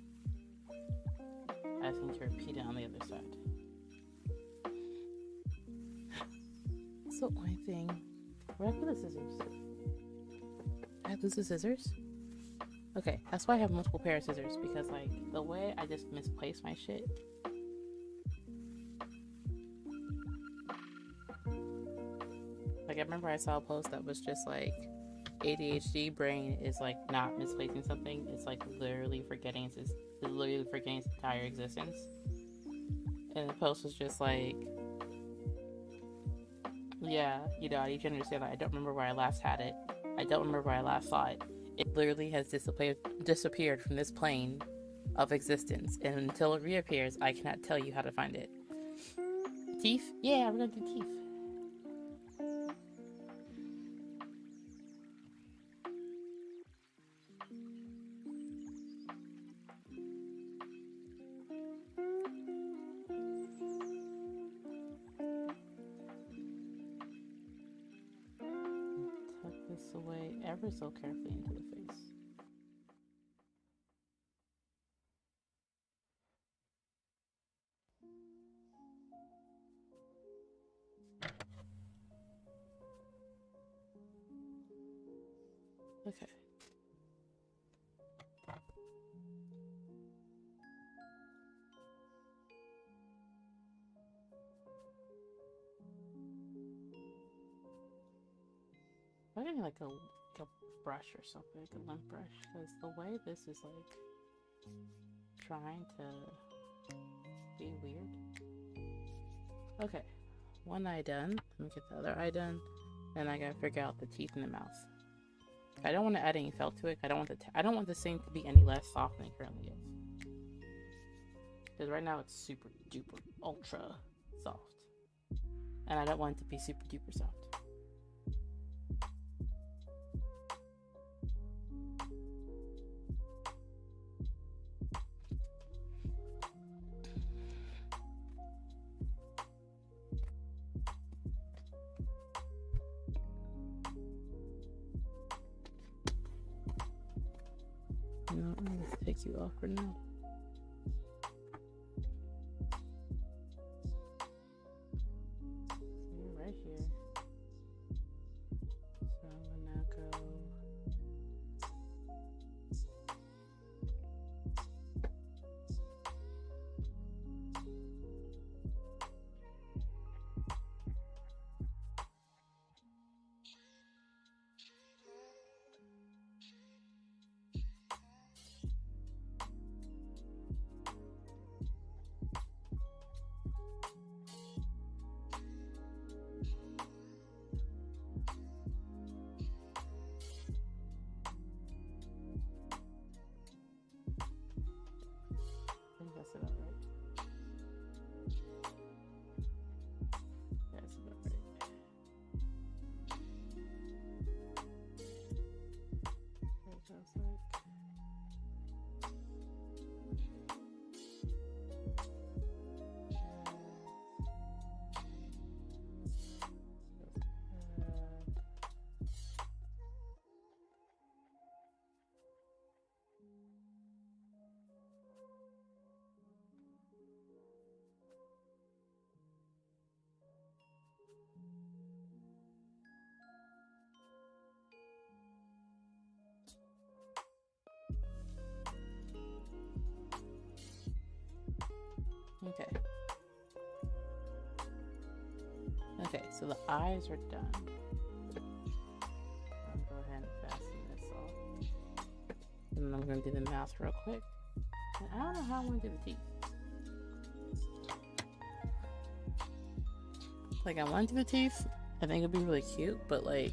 I just need to repeat it on the other side. So only thing, where did I put the scissors? I lose the scissors? Okay, that's why I have multiple pair of scissors, because like the way I just misplaced my shit. Like I remember I saw a post that was just like ADHD brain is like not misplacing something, it's like literally forgetting its entire existence. And the post was just like, yeah, you know, I need you to understand that I don't remember where I last had it. I don't remember where I last saw it. It literally has disappeared from this plane of existence, and until it reappears, I cannot tell you how to find it. Teeth? Yeah, we're gonna do teeth. ever so carefully into the face. Okay. I need like a brush or something, like a lint brush, because the way this is like trying to be weird. Okay, one eye done. Let me get the other eye done. Then I gotta figure out the teeth and the mouth. I don't want to add any felt to it. I don't want the thing to be any less soft than it currently is. Because right now it's super duper ultra soft, and I don't want it to be super duper soft. No, I'm gonna take you off for now. So you're right here. So I'm gonna go. I think that's about right. That's about right. There it goes, like. Okay. Okay, so the eyes are done. I'll go ahead and fasten this off. And then I'm going to do the mouth real quick. And I don't know how I want to do the teeth. Like, I want to do the teeth. I think it'd be really cute, but like...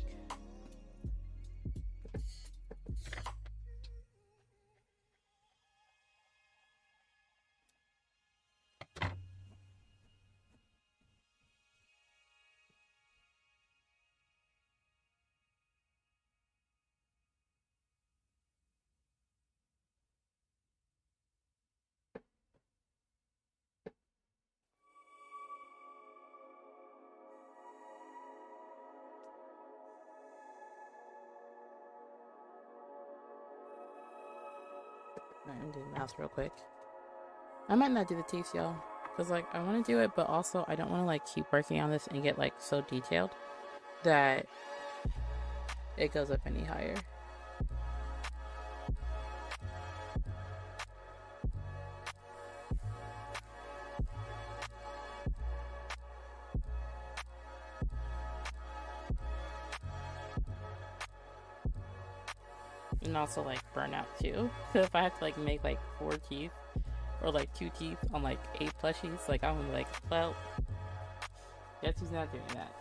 I'm gonna do the mouth real quick. I might not do the teeth, y'all, because like I want to do it, but also I don't want to like keep working on this and get like so detailed that it goes up any higher. And also like burnout too. If I have to like make like 4 teeth or like 2 teeth on like 8 plushies, like I'm like, well, guess who's not doing that?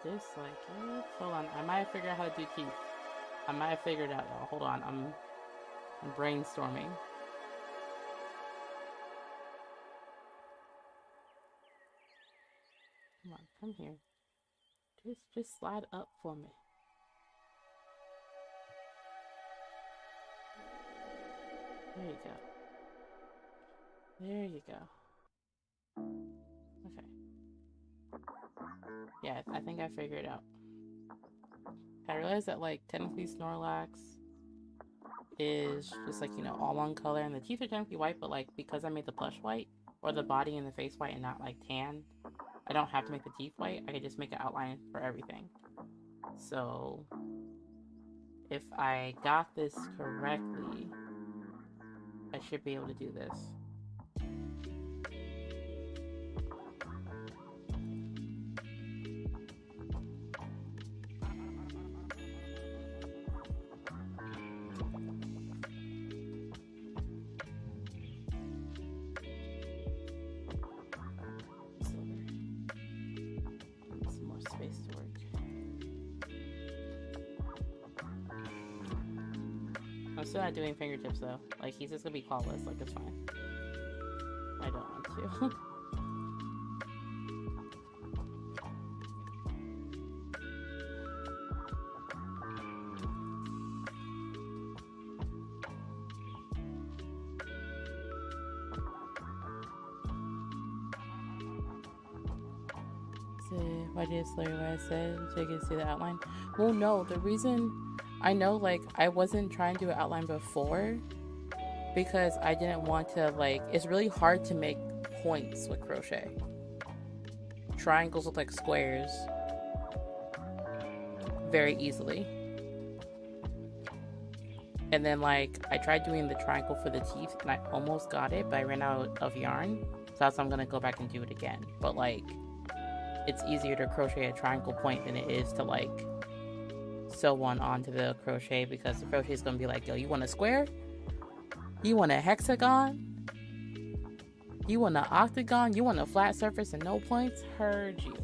Just like it. Hold on, I might have figured out how to do teeth. I might have figured it out, y'all. Hold on, I'm brainstorming. Come on, come here. Just slide up for me. There you go. There you go. Okay. Yeah, I think I figured it out. I realized that, like, technically Snorlax is just, like, you know, all one color, and the teeth are technically white, but, like, because I made the plush white, or the body and the face white and not, like, tan, I don't have to make the teeth white. I can just make an outline for everything. So, if I got this correctly, I should be able to do this. Some more space to work. I'm still not doing fingertips though. Like, he's just gonna be clawless. Like, it's fine. I don't want to. So, why did it slow your way? I said, so you can see the outline. Well, no, the reason I know, like, I wasn't trying to do an outline before because I didn't want to, like, it's really hard to make points with crochet. Triangles look like squares very easily. And then, like, I tried doing the triangle for the teeth and I almost got it, but I ran out of yarn. So that's why I'm gonna go back and do it again. But, like, it's easier to crochet a triangle point than it is to, like, sew one onto the crochet, because the crochet is gonna be like, yo, you want a square? You want a hexagon? You want an octagon? You want a flat surface and no points? Heard you.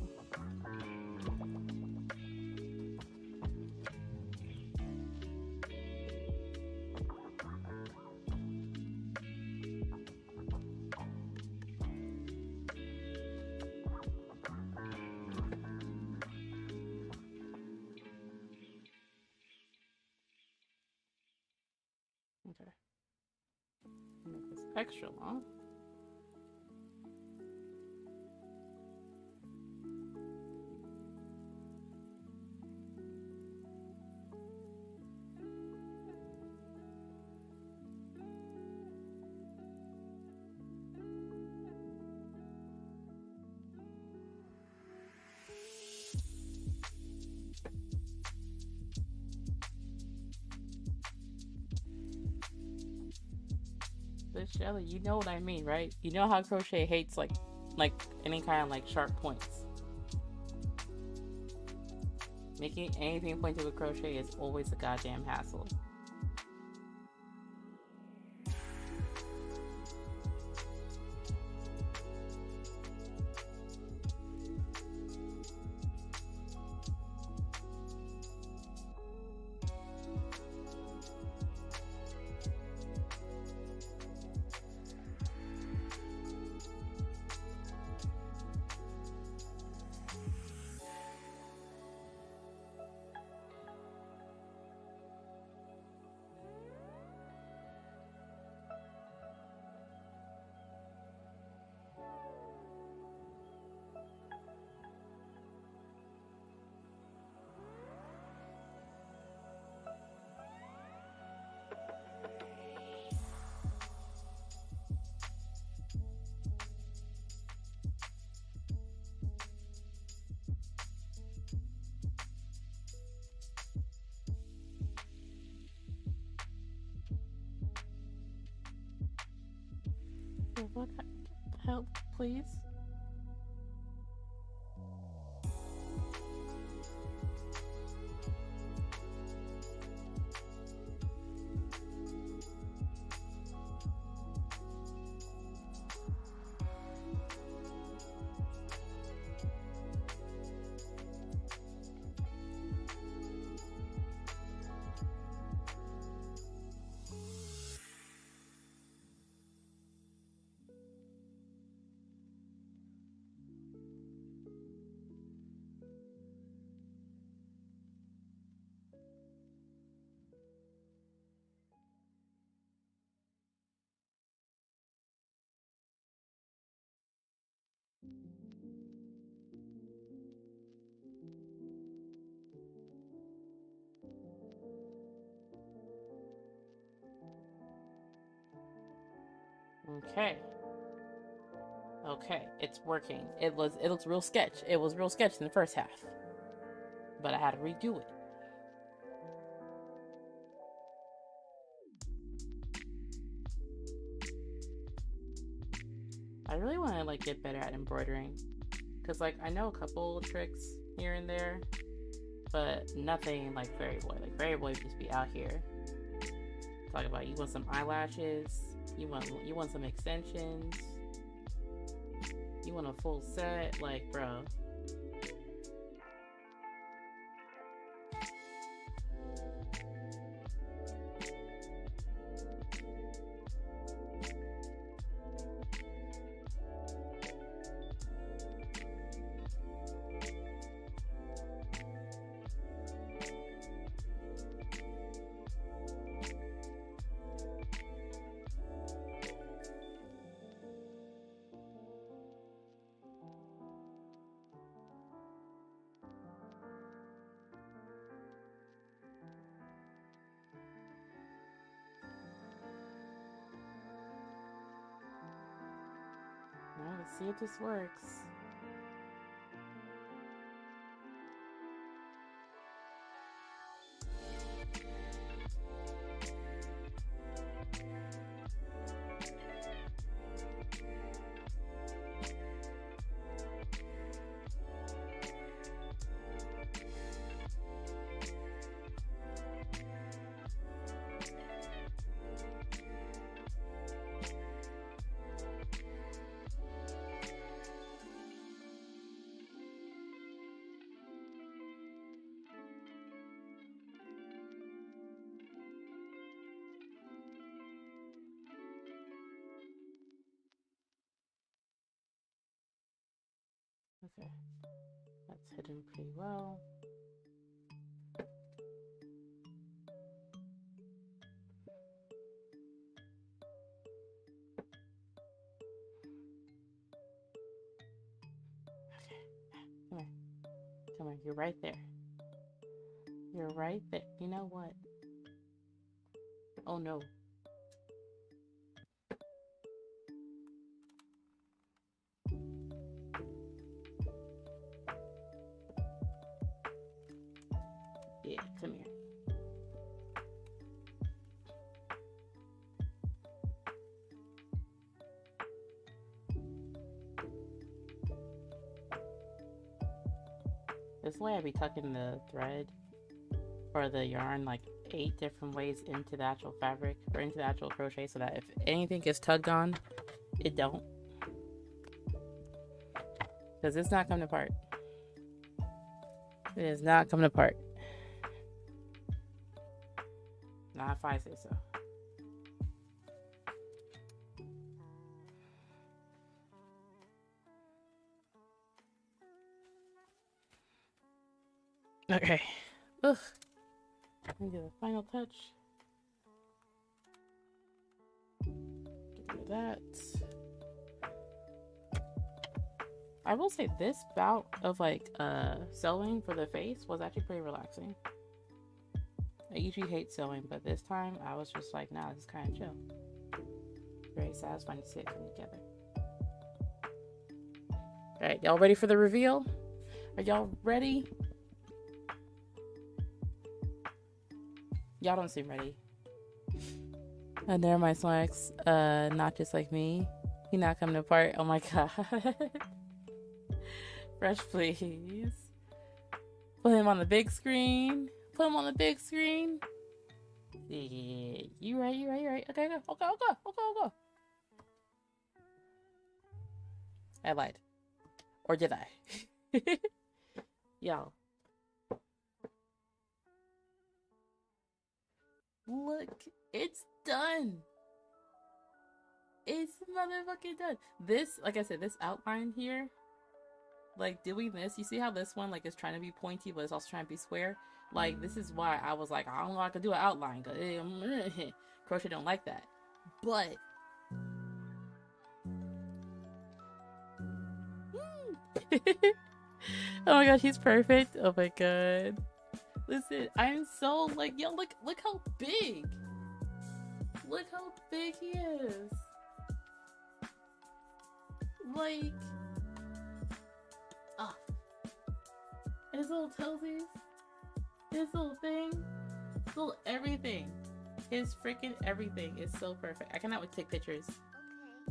Okay. Make this extra long. But Shelly, you know what I mean, right? You know how crochet hates like any kind of like sharp points. Making anything pointed with crochet is always a goddamn hassle. What help, please? Okay. Okay, it's working. It looks real sketch. It was real sketch in the first half. But I had to redo it. I really want to like get better at embroidering. Cause like I know a couple tricks here and there, but nothing like Fairy Boy. Like Fairy Boy just be out here. Talk about you want some eyelashes, you want some extensions, you want a full set, like bro. Now let's see if this works. Okay, that's hidden pretty well. Okay, come here. Come here, you're right there. You're right there. You know what? Oh no. Yeah, come here. This way I be tucking the thread or the yarn like 8 different ways into the actual fabric or into the actual crochet so that if anything gets tugged on, it don't. Because it's not coming apart. It is not coming apart. Not if I say so. Okay. Ugh. Let me do the final touch. Get rid of that. I will say this bout of like sewing for the face was actually pretty relaxing. I usually hate sewing, but this time I was just like, nah, this is kind of chill. Very satisfying to see it come together. Alright, y'all ready for the reveal? Are y'all ready? Y'all don't seem ready. And there my Snorlax, not just like me. He not coming apart. Oh my god. Fresh, please. Put him on the big screen. Put him on the big screen. Yeah, you right. Okay, go. Okay. I lied. Or did I? Y'all. Look, it's done. It's motherfucking done. This, like I said, this outline here, like doing this, you see how this one like is trying to be pointy, but it's also trying to be square? Like, this is why I was like, I don't know how I could do an outline, because crochet don't like that. But oh my gosh, he's perfect. Oh my god. Listen, I'm so like, yo, look how big. Look how big he is. Like, ah, his little toesies, his little thing, his little everything. His freaking everything is so perfect. I cannot wait to take pictures.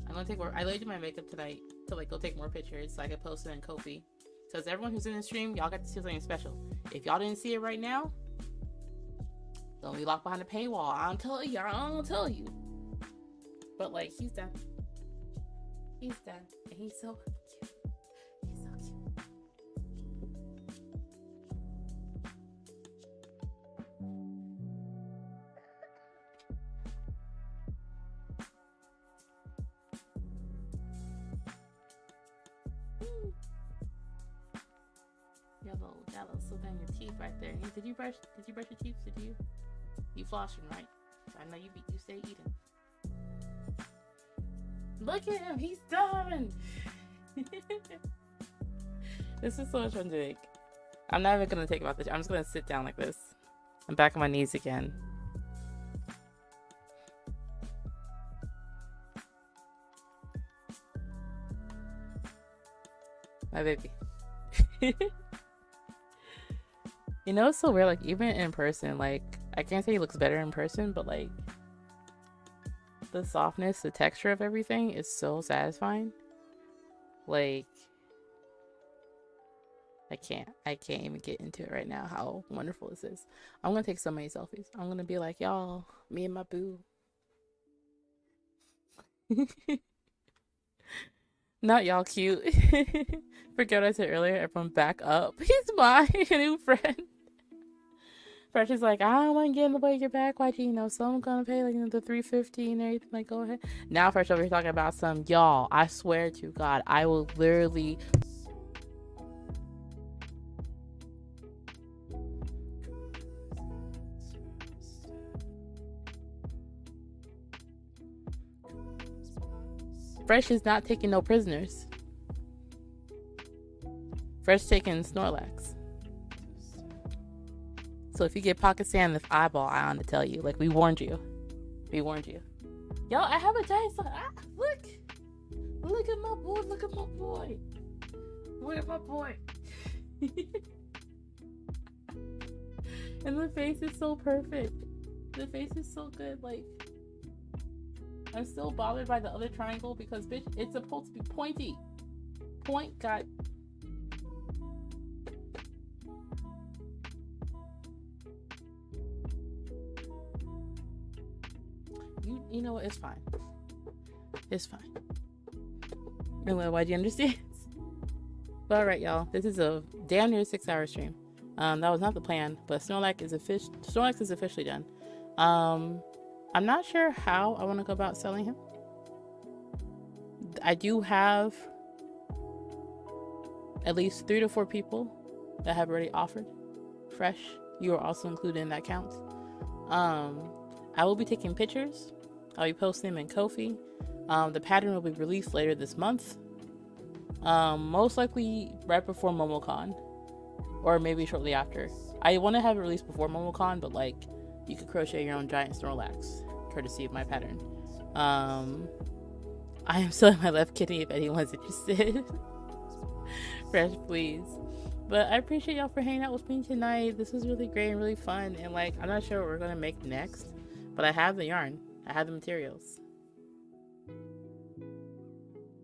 I'm gonna take more. I laid my makeup tonight to like go take more pictures so I can post it in Kofi. So as everyone who's in the stream, y'all got to see something special. If y'all didn't see it right now, don't be locked behind a paywall. I don't tell you. I don't tell you. But like, he's done. He's done, and he's so cute. He's so cute. That little silk on your teeth right there. Did you brush your teeth? You flossing, right? So I know you stay eating. Look at him, he's done. This is so much fun to make. I'm not even gonna take about this. I'm just gonna sit down like this. I'm back on my knees again. My baby. You know, it's so weird, like, even in person, like, I can't say he looks better in person, but, like, the softness, the texture of everything is so satisfying. Like, I can't even get into it right now, how wonderful this is. I'm gonna take so many selfies. I'm gonna be like, y'all, me and my boo. Not y'all cute. Forget what I said earlier, everyone back up. He's my new friend. Fresh is like, I don't want to get in the way of your back, YG, you know, so I'm gonna pay like the $350 and everything, like, go ahead. Now Fresh over here talking about some, y'all, I swear to God, I will literally Fresh is not taking no prisoners. Fresh taking Snorlax. So if you get pocket sand in the eyeball, I want to tell you. Like, we warned you. We warned you. Yo, I have a giant son. Ah, look. Look at my boy. Look at my boy. Look at my boy. And the face is so perfect. The face is so good. Like, I'm still bothered by the other triangle because, bitch, it's supposed to be pointy. Point, God. You know what? It's fine. It's fine. Anyway, why do you understand? But alright, y'all. This is a damn near 6-hour stream. That was not the plan, but Snorlax is officially done. I'm not sure how I want to go about selling him. I do have at least 3 to 4 people that have already offered. Fresh, you are also included in that count. I will be taking pictures. I'll be posting them in Kofi. The pattern will be released later this month. Most likely right before MomoCon, or maybe shortly after. I want to have it released before MomoCon, but like, you could crochet your own giant Snorlax, courtesy of my pattern. I am selling my left kidney if anyone's interested. Fresh, please. But I appreciate y'all for hanging out with me tonight. This was really great and really fun. And like, I'm not sure what we're gonna make next, but I have the yarn. I have the materials.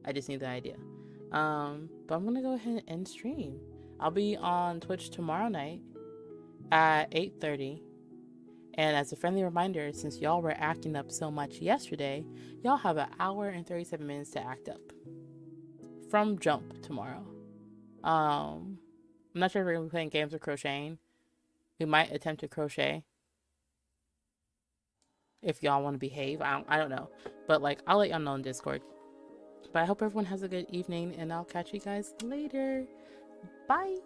I just need the idea. But I'm gonna go ahead and end stream. I'll be on Twitch tomorrow night at 8:30. And as a friendly reminder, since y'all were acting up so much yesterday, y'all have an hour and 37 minutes to act up. From jump tomorrow. I'm not sure if we're gonna be playing games or crocheting. We might attempt to crochet. If y'all want to behave. I don't know. But like, I'll let y'all know in Discord. But I hope everyone has a good evening, and I'll catch you guys later. Bye.